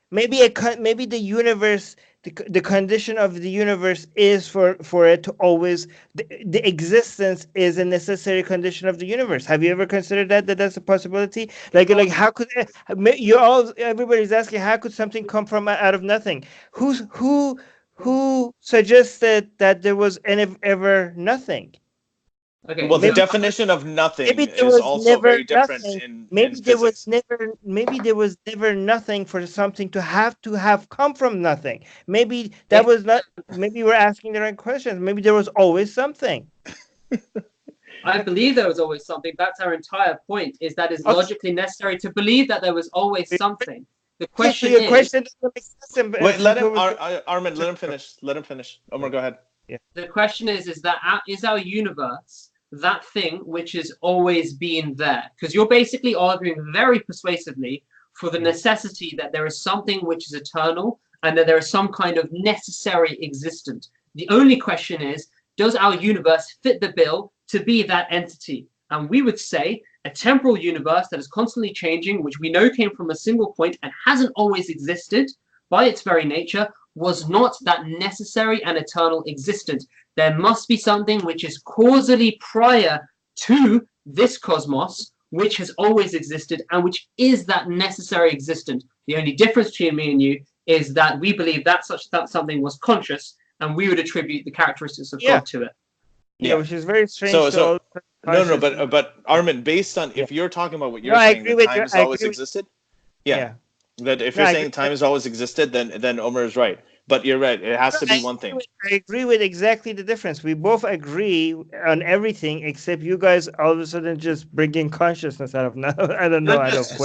Maybe the universe the condition of the universe is for it to always the existence is a necessary condition of the universe. Have you ever considered that that's a possibility? Like how could everybody's asking how could something come from out of nothing? Who suggested that there was ever nothing? Okay, Well, the Maybe definition of nothing maybe there is was also never very different nothing. in physics. Maybe there was never nothing for something to have come from nothing. Maybe that If- was not. Maybe we're asking the right questions. Maybe there was always something. I believe there was always something. That's our entire point, is that it's Okay. logically necessary to believe that there was always something. The Okay, so question your is, question doesn't make sense. Wait, let him, Since Armin, let him finish. Let him finish. Omar, go ahead. the question is that is our universe that thing which has always been there? Because you're basically arguing very persuasively for the necessity that there is something which is eternal and that there is some kind of necessary existence. The only question is, does our universe fit the bill to be that entity? And we would say a temporal universe that is constantly changing, which we know came from a single point and hasn't always existed by its very nature, was not that necessary and eternal existence. There must be something which is causally prior to this cosmos, which has always existed and which is that necessary existence. The only difference between me and you is that we believe that something was conscious, and we would attribute the characteristics of God to it. Yeah, which is very strange. So no, but Armin, based on if you're talking about what you're saying, that time has always existed. Yeah. That if you're saying time has always existed, then Omar is right. But you're right. It has to be one thing. I agree with exactly the difference. We both agree on everything, except you guys all of a sudden just bring in consciousness out of nothing. I don't know. That's a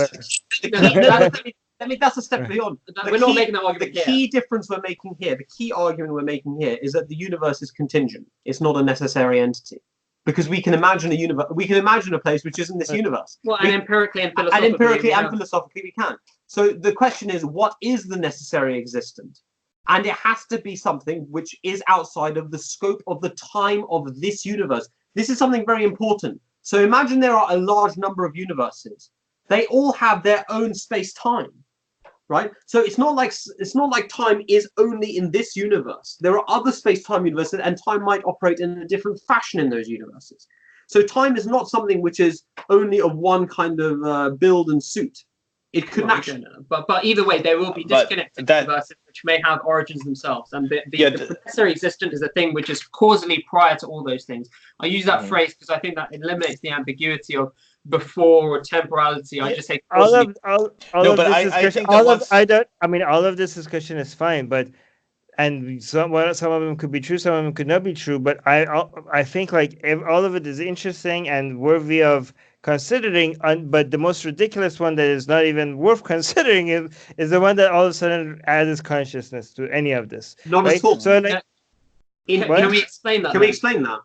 step beyond. We're not making that argument. The key difference we're making here, the key argument we're making here, is that the universe is contingent. It's not a necessary entity. Because we can imagine a universe, we can imagine a place which isn't this universe. Well, and empirically and philosophically we can. So the question is, what is the necessary existent? And it has to be something which is outside of the scope of the time of this universe. This is something very important. So imagine there are a large number of universes. They all have their own space-time, right? So it's not like time is only in this universe. There are other space-time universes, and time might operate in a different fashion in those universes. So time is not something which is only of one kind of build and suit. It could actually, but either way, there will be disconnected universes which may have origins themselves, and the necessary existent is a thing which is causally prior to all those things. I use that phrase because I think that eliminates the ambiguity of before or temporality. I just say all of this discussion is fine, but some of them could be true, some of them could not be true. But I think all of it is interesting and worthy of considering. But the most ridiculous one that is not even worth considering is the one that all of a sudden adds consciousness to any of this. Not at all. So can we explain that? Can we explain that?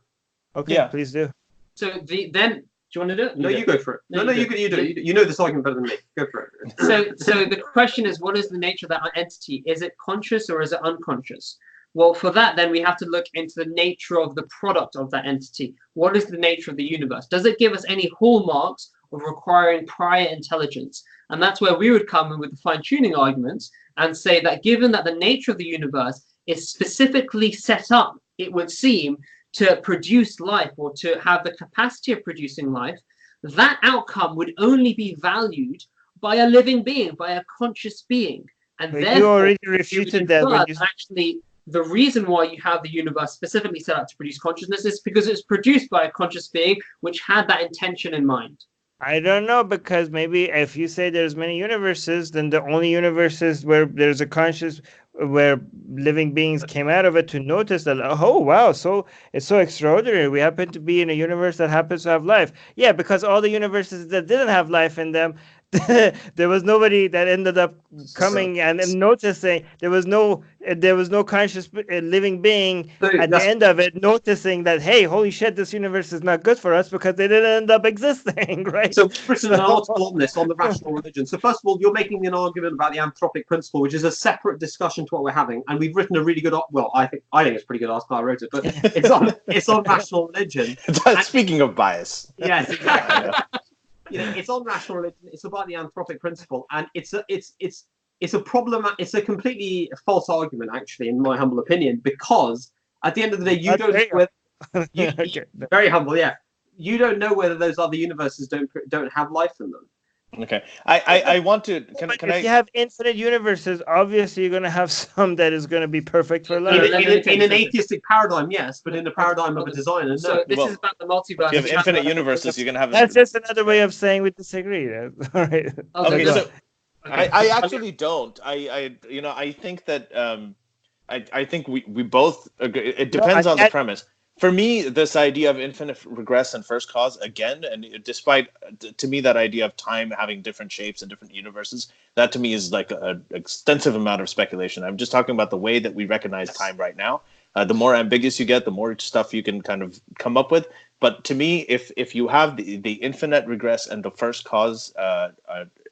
Okay, please do. So then. Do you want to do it? No, you go for it. No, you do it. You know this argument better than me. Go for it. So the question is, what is the nature of that entity? Is it conscious or is it unconscious? Well, for that, then we have to look into the nature of the product of that entity. What is the nature of the universe? Does it give us any hallmarks of requiring prior intelligence? And that's where we would come in with the fine-tuning arguments and say that given that the nature of the universe is specifically set up, it would seem, to produce life or to have the capacity of producing life, that outcome would only be valued by a living being, by a conscious being. And therefore, you already refuted that. Actually, the reason why you have the universe specifically set up to produce consciousness is because it's produced by a conscious being which had that intention in mind. I don't know, because maybe if you say there's many universes, then the only universes where there's a conscious, where living beings came out of it to notice that, oh wow, so it's so extraordinary. We happen to be in a universe that happens to have life. Yeah, because all the universes that didn't have life in them, there was nobody that ended up coming and noticing. There was no conscious living being at the end of it noticing that, hey, holy shit, this universe is not good for us, because they didn't end up existing, right? So we've written an article on this, on the rational religion. So first of all, you're making an argument about the anthropic principle, which is a separate discussion to what we're having, and we've written a really good, well, I think it's a pretty good article. I wrote it, but it's on rational religion. Speaking of bias, yes, exactly. It's on rational religion. It's about the anthropic principle, and it's it's a problem. It's a completely false argument, actually, in my humble opinion, because at the end of the day, you don't know whether, Okay. very humble, yeah. You don't know whether those other universes don't have life in them. Okay. I want to. Can But can if I? you have infinite universes, obviously you're gonna have some that is gonna be perfect for In, life. in an atheistic paradigm, yes, but in the paradigm of a designer, no. So this is about the multiverse. If you have infinite universes, you're gonna have. That's just another way of saying we disagree. All right. Okay, go so on. Okay. I actually don't. I think that I think we both agree. It depends on the premise. For me, this idea of infinite regress and first cause, again, and despite, to me, that idea of time having different shapes and different universes, that to me is like an extensive amount of speculation. I'm just talking about the way that we recognize time right now. The more ambiguous you get, the more stuff you can kind of come up with. But to me, if you have the infinite regress and the first cause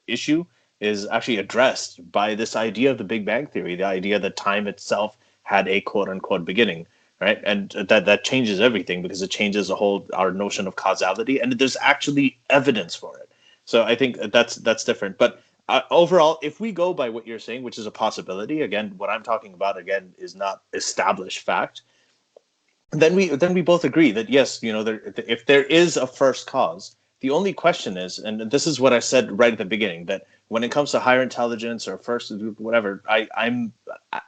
issue is actually addressed by this idea of the Big Bang Theory, the idea that time itself had a quote unquote beginning. Right, and that changes everything because it changes our notion of causality, and there's actually evidence for it. So I think that's different. But overall, if we go by what you're saying, which is a possibility, again, what I'm talking about again is not established fact. Then we both agree that yes, if there is a first cause, the only question is, and this is what I said right at the beginning, that when it comes to higher intelligence or first whatever, I'm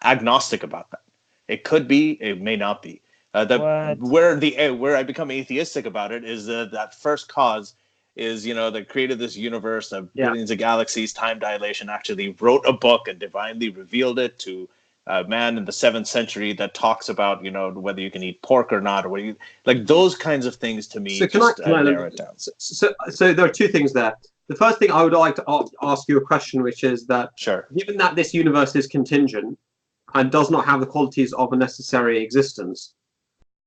agnostic about that. It could be, it may not be. Where I become atheistic about it is that first cause is, that created this universe of billions of galaxies, time dilation, actually wrote a book and divinely revealed it to a man in the 7th century that talks about, whether you can eat pork or not, or whether like those kinds of things to me narrow it down. So there are two things there. The first thing I would like to ask you a question, which is that given that this universe is contingent, and does not have the qualities of a necessary existence,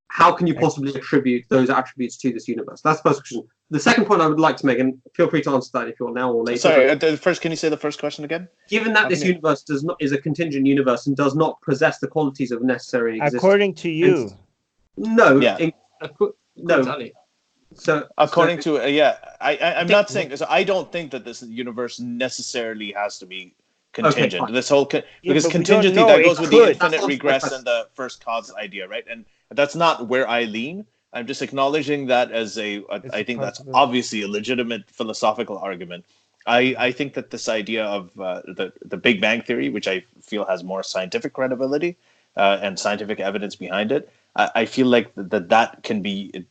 how can you possibly attribute those attributes to this universe? That's the first question. The second point I would like to make, and feel free to answer that if you want now or later. Sorry, first, can you say the first question again? Given that this universe is a contingent universe and does not possess the qualities of necessary existence. According to you. No. Yeah. No. So according to I'm not saying, so I don't think that this universe necessarily has to be contingent. This whole because contingency that goes with the infinite regress and the first cause idea, right? And that's not where I lean. I'm just acknowledging that as I think that's obviously a legitimate philosophical argument. I think that this idea of the Big Bang Theory, which I feel has more scientific credibility and scientific evidence behind it, I feel like that can be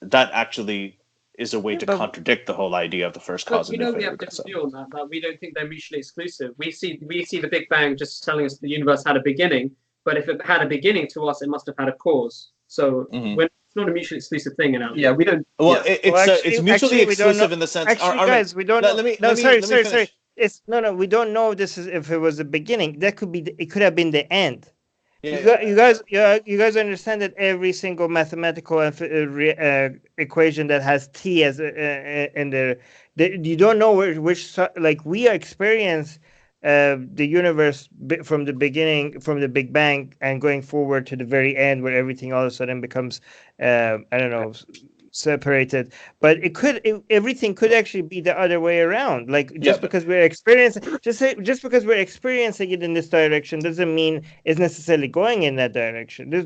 that actually is a way to contradict the whole idea of the first cause. We have a different view on that. But we don't think they're mutually exclusive. We see the Big Bang just telling us the universe had a beginning, but if it had a beginning to us, it must have had a cause. So it's not a mutually exclusive thing in our view. Yeah, we don't. Well, it's mutually exclusive in the sense. Actually, guys, we don't know. Sorry. It's we don't know if it was the beginning. That could be. It could have been the end. You guys understand that every single mathematical equation that has t as in there, you don't know which like we experience the universe from the beginning, from the Big Bang, and going forward to the very end, where everything all of a sudden becomes separated. But everything could actually be the other way around. Like because we're experiencing it in this direction doesn't mean it's necessarily going in that direction. The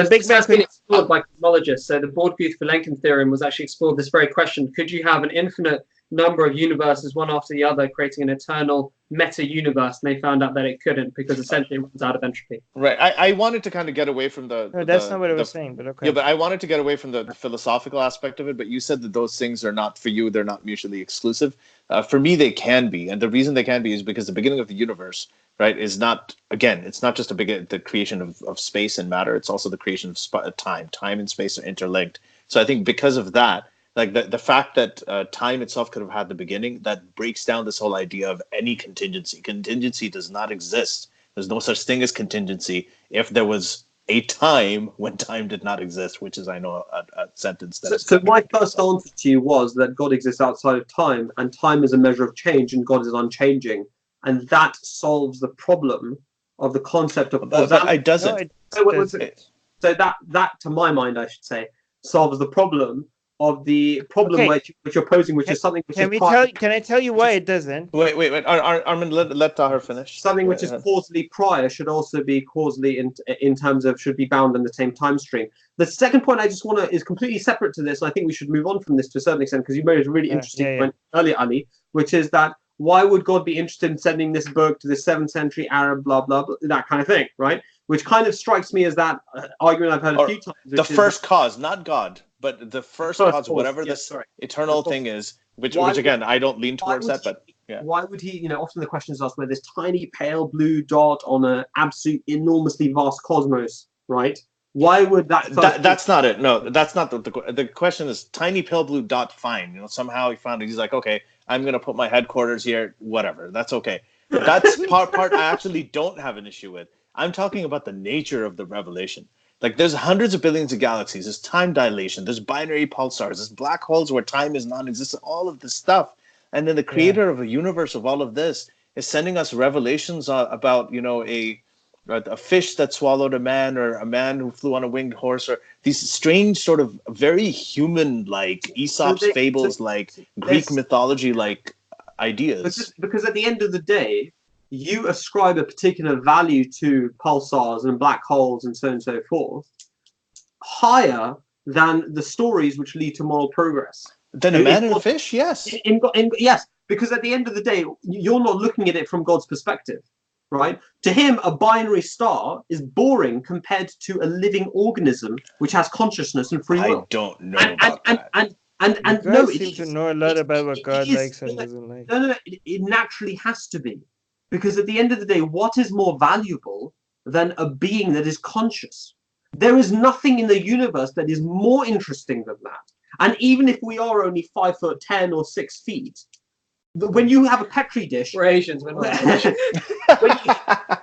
Big Bang has been explored by cosmologists. So the Borg-Booth-Vilenkin theorem was actually explored this very question: could you have an infinite number of universes, one after the other, creating an eternal meta-universe? And they found out that it couldn't, because essentially it runs out of entropy. Right. I wanted to kind of get away from that's not what I was saying, but okay. Yeah, but I wanted to get away from the philosophical aspect of it, but you said that those things are not, for you, they're not mutually exclusive. For me, they can be. And the reason they can be is because the beginning of the universe, right, is not, again, it's not just the creation of space and matter, it's also the creation of time. Time and space are interlinked. So I think because of that, like the fact that time itself could have had the beginning, that breaks down this whole idea of any contingency. Contingency does not exist. There's no such thing as contingency if there was a time when time did not exist, which is, I know, a sentence that so my first answer to you was that God exists outside of time, and time is a measure of change, and God is unchanging, and that solves the problem of the concept of causality. It doesn't. So that to my mind, I should say, solves the problem of the problem Okay. which you're posing, which is something which Can I tell you why it doesn't? Wait. Armin, let Tahir finish. something which is causally prior should also be causally in terms of should be bound in the same time stream. The second point I just want to is completely separate to this, and I think we should move on from this to a certain extent because you made a really interesting point earlier, Ali, which is that why would God be interested in sending this book to the 7th century Arab, blah, blah, blah, that kind of thing, right? Which kind of strikes me as that argument I've heard a few times. The first cause, not God, but the first cause, whatever this eternal thing is, which again, I don't lean towards that, but yeah. Why would he, often the question is asked where this tiny pale blue dot on an absolute enormously vast cosmos, right? Why would that's not it. No, that's not the question is tiny pale blue dot fine. Somehow he found it. He's like, okay, I'm going to put my headquarters here, whatever. That's okay. That's part I actually don't have an issue with. I'm talking about the nature of the revelation. Like there's hundreds of billions of galaxies, there's time dilation, there's binary pulsars, there's black holes where time is non-existent, all of this stuff. And then the creator of a universe of all of this is sending us revelations about, a fish that swallowed a man or a man who flew on a winged horse or these strange sort of very human-like Aesop's fables, like Greek mythology-like ideas. Because at the end of the day, you ascribe a particular value to pulsars and black holes and so on and so forth, higher than the stories which lead to moral progress. Then a man and a fish, yes. Yes, because at the end of the day, you're not looking at it from God's perspective, right? To him, a binary star is boring compared to a living organism which has consciousness and free will. I don't know about that. And no, it seems to know a lot about what God likes and doesn't like. No, it naturally has to be. Because at the end of the day, what is more valuable than a being that is conscious? There is nothing in the universe that is more interesting than that. And even if we are only 5'10" or 6 feet, when you have a petri dish, we're Asians.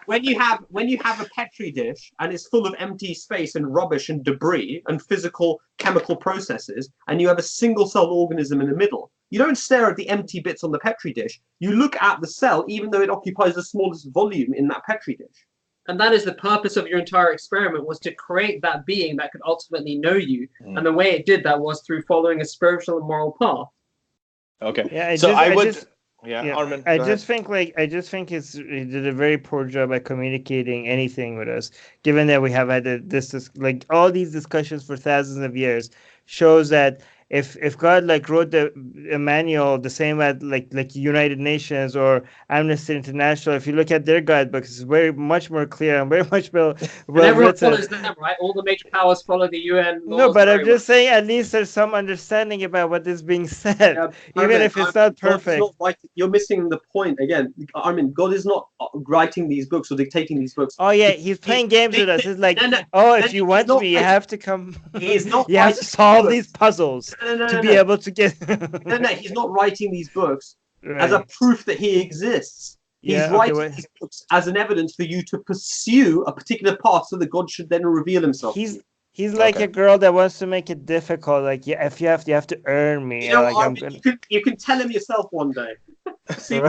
when you have a petri dish and it's full of empty space and rubbish and debris and physical chemical processes, and you have a single cell organism in the middle, you don't stare at the empty bits on the petri dish. You look at the cell, even though it occupies the smallest volume in that petri dish. And that is the purpose of your entire experiment, was to create that being that could ultimately know you. And the way it did that was through following a spiritual and moral path. Okay. Yeah, Armin. I just think he did a very poor job at communicating anything with us, given that we have had this like all these discussions for thousands of years, shows that if God wrote a manual the same as like United Nations or Amnesty International, if you look at their guidebooks, it's very much more clear and very much well everyone written. follows them, right? All the major powers follow the UN laws. No, but I'm just saying at least there's some understanding about what is being said, even if it's not perfect. You're missing the point again. I mean, God is not writing these books or dictating these books. Oh yeah, he's playing games with us. It's like, if you want me, you have to come. He's not. You have to solve these puzzles. To be able to get he's not writing these books as a proof that he exists. He's writing these books as an evidence for you to pursue a particular path so that God should then reveal himself. He's like a girl that wants to make it difficult. Like, if you have to earn me. You can tell him yourself one day. So,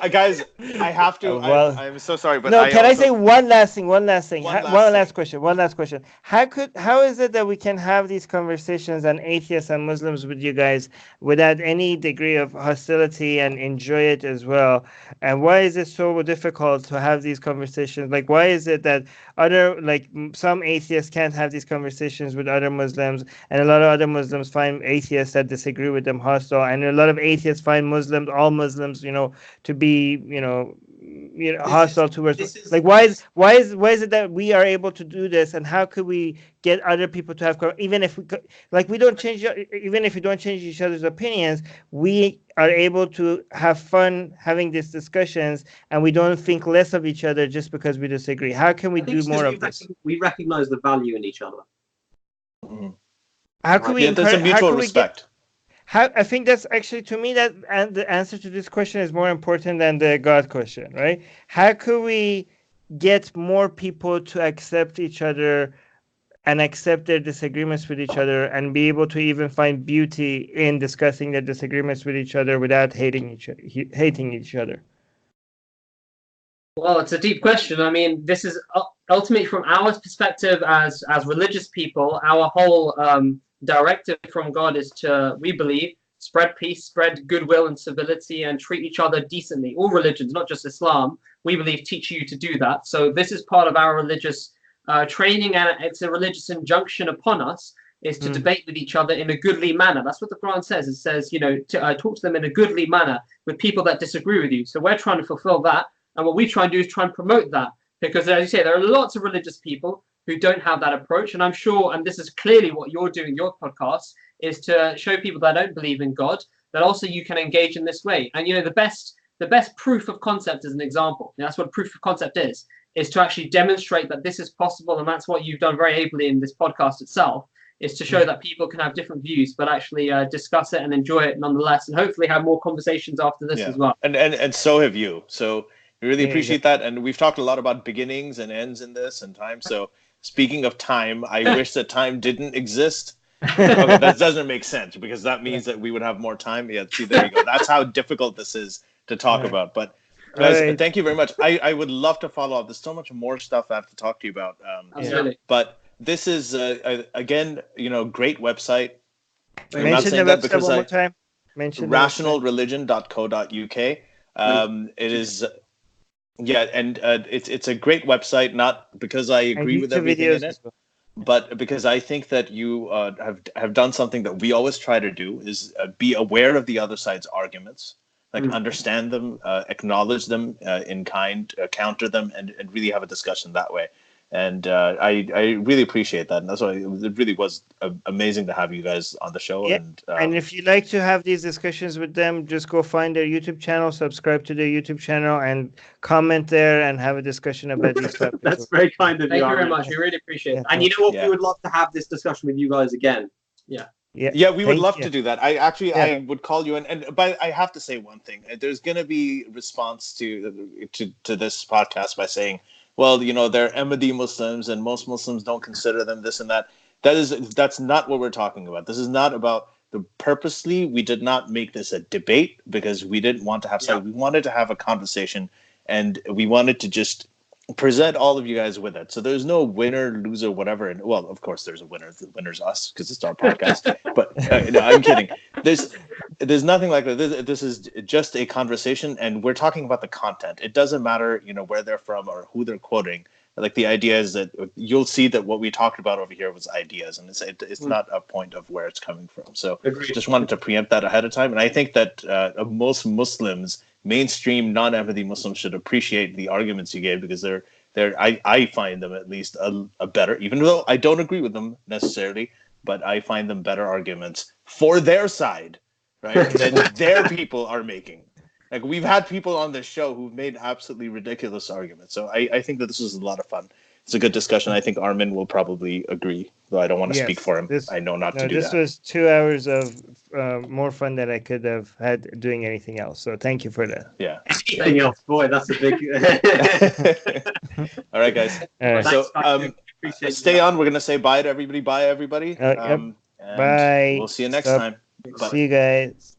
guys, I have to. I'm so sorry, but can I say one last thing? One last question. How is it that we can have these conversations on atheists and Muslims with you guys without any degree of hostility and enjoy it as well? And why is it so difficult to have these conversations? Like, why is it that some atheists can't have these conversations with other Muslims, and a lot of other Muslims find atheists that disagree with them hostile, and a lot of atheists find all Muslims, to be, hostile towards. Why is it that we are able to do this, and how could we get other people to have, even if we don't change, even if we don't change each other's opinions, we are able to have fun having these discussions, and we don't think less of each other just because we disagree. How can we do more of this? We recognize the value in each other. Mm-hmm. How can we? There's a mutual respect. I think that's actually, to me, that and the answer to this question is more important than the God question, right? How could we get more people to accept each other and accept their disagreements with each other, and be able to even find beauty in discussing their disagreements with each other without hating each other? Well, it's a deep question. I mean, this is ultimately from our perspective as religious people. Our whole directive from God is to, we believe, spread peace, spread goodwill and civility, and treat each other decently. All religions, not just Islam, we believe teach you to do that. So this is part of our religious training, and it's a religious injunction upon us, is to debate with each other in a goodly manner. That's what the Quran says. It says, you know, to talk to them in a goodly manner with people that disagree with you. So we're trying to fulfill that. And what we try and do is try and promote that. Because as you say, there are lots of religious people who don't have that approach. And I'm sure, and this is clearly what you're doing in your podcast, is to show people that don't believe in God, that also you can engage in this way. And, you know, the best proof of concept is an example. You know, that's what proof of concept is to actually demonstrate that this is possible. And that's what you've done very ably in this podcast itself, is to show that people can have different views, but actually discuss it and enjoy it nonetheless, and hopefully have more conversations after this as well. And so have you. So we really appreciate that. And we've talked a lot about beginnings and ends in this and time. So speaking of time, I wish that time didn't exist. Okay, that doesn't make sense, because that means that we would have more time. Yeah, see, there you go. That's how difficult this is to talk about. But guys, thank you very much. I would love to follow up. There's so much more stuff I have to talk to you about. Absolutely. But this is, again, you know, great website. Mention the website one more time. rationalreligion.co.uk. It is, and it's a great website, not because I agree with everything in it, but because I think that you have done something that we always try to do, is be aware of the other side's arguments, like understand them, acknowledge them in kind, counter them, and really have a discussion that way. And I really appreciate that, and that's why it really was amazing to have you guys on the show. Yeah. And if you like to have these discussions with them, just go find their YouTube channel, subscribe to their YouTube channel, and comment there and have a discussion about these topics. That's very kind of you. Thank you very much. We really appreciate it. And you know what? We would love to have this discussion with you guys again. Yeah, we would love to do that. I would call you, but I have to say one thing. There's going to be response to this podcast by saying, well, you know, they're Ahmadi Muslims and most Muslims don't consider them this and that. That's not what we're talking about. This is not about purposely. We did not make this a debate because we didn't want to have we wanted to have a conversation, and we wanted to just present all of you guys with it. So there's no winner, loser, whatever. And well, of course there's a winner. The winner's us, because it's our podcast. But no, I'm kidding. There's nothing like that. This is just a conversation, and we're talking about the content. It doesn't matter, you know, where they're from or who they're quoting. Like, the idea is that you'll see that what we talked about over here was ideas, and it's not a point of where it's coming from. So just wanted to preempt that ahead of time. And I think that most Muslims, mainstream non-Ahmadi Muslims, should appreciate the arguments you gave, because I find them at least a better, even though I don't agree with them necessarily, but I find them better arguments for their side, right, than their people are making. Like, we've had people on this show who've made absolutely ridiculous arguments. So I think that this was a lot of fun. It's a good discussion. I think Armin will probably agree, though I don't want to speak for him. I know not to do that. This was 2 hours of more fun than I could have had doing anything else. So thank you for that. Yeah. Anything else? Boy, that's a big... All right, guys. So stay on. We're going to say bye to everybody. Bye, everybody. Bye. We'll see you next time. Bye. See you guys.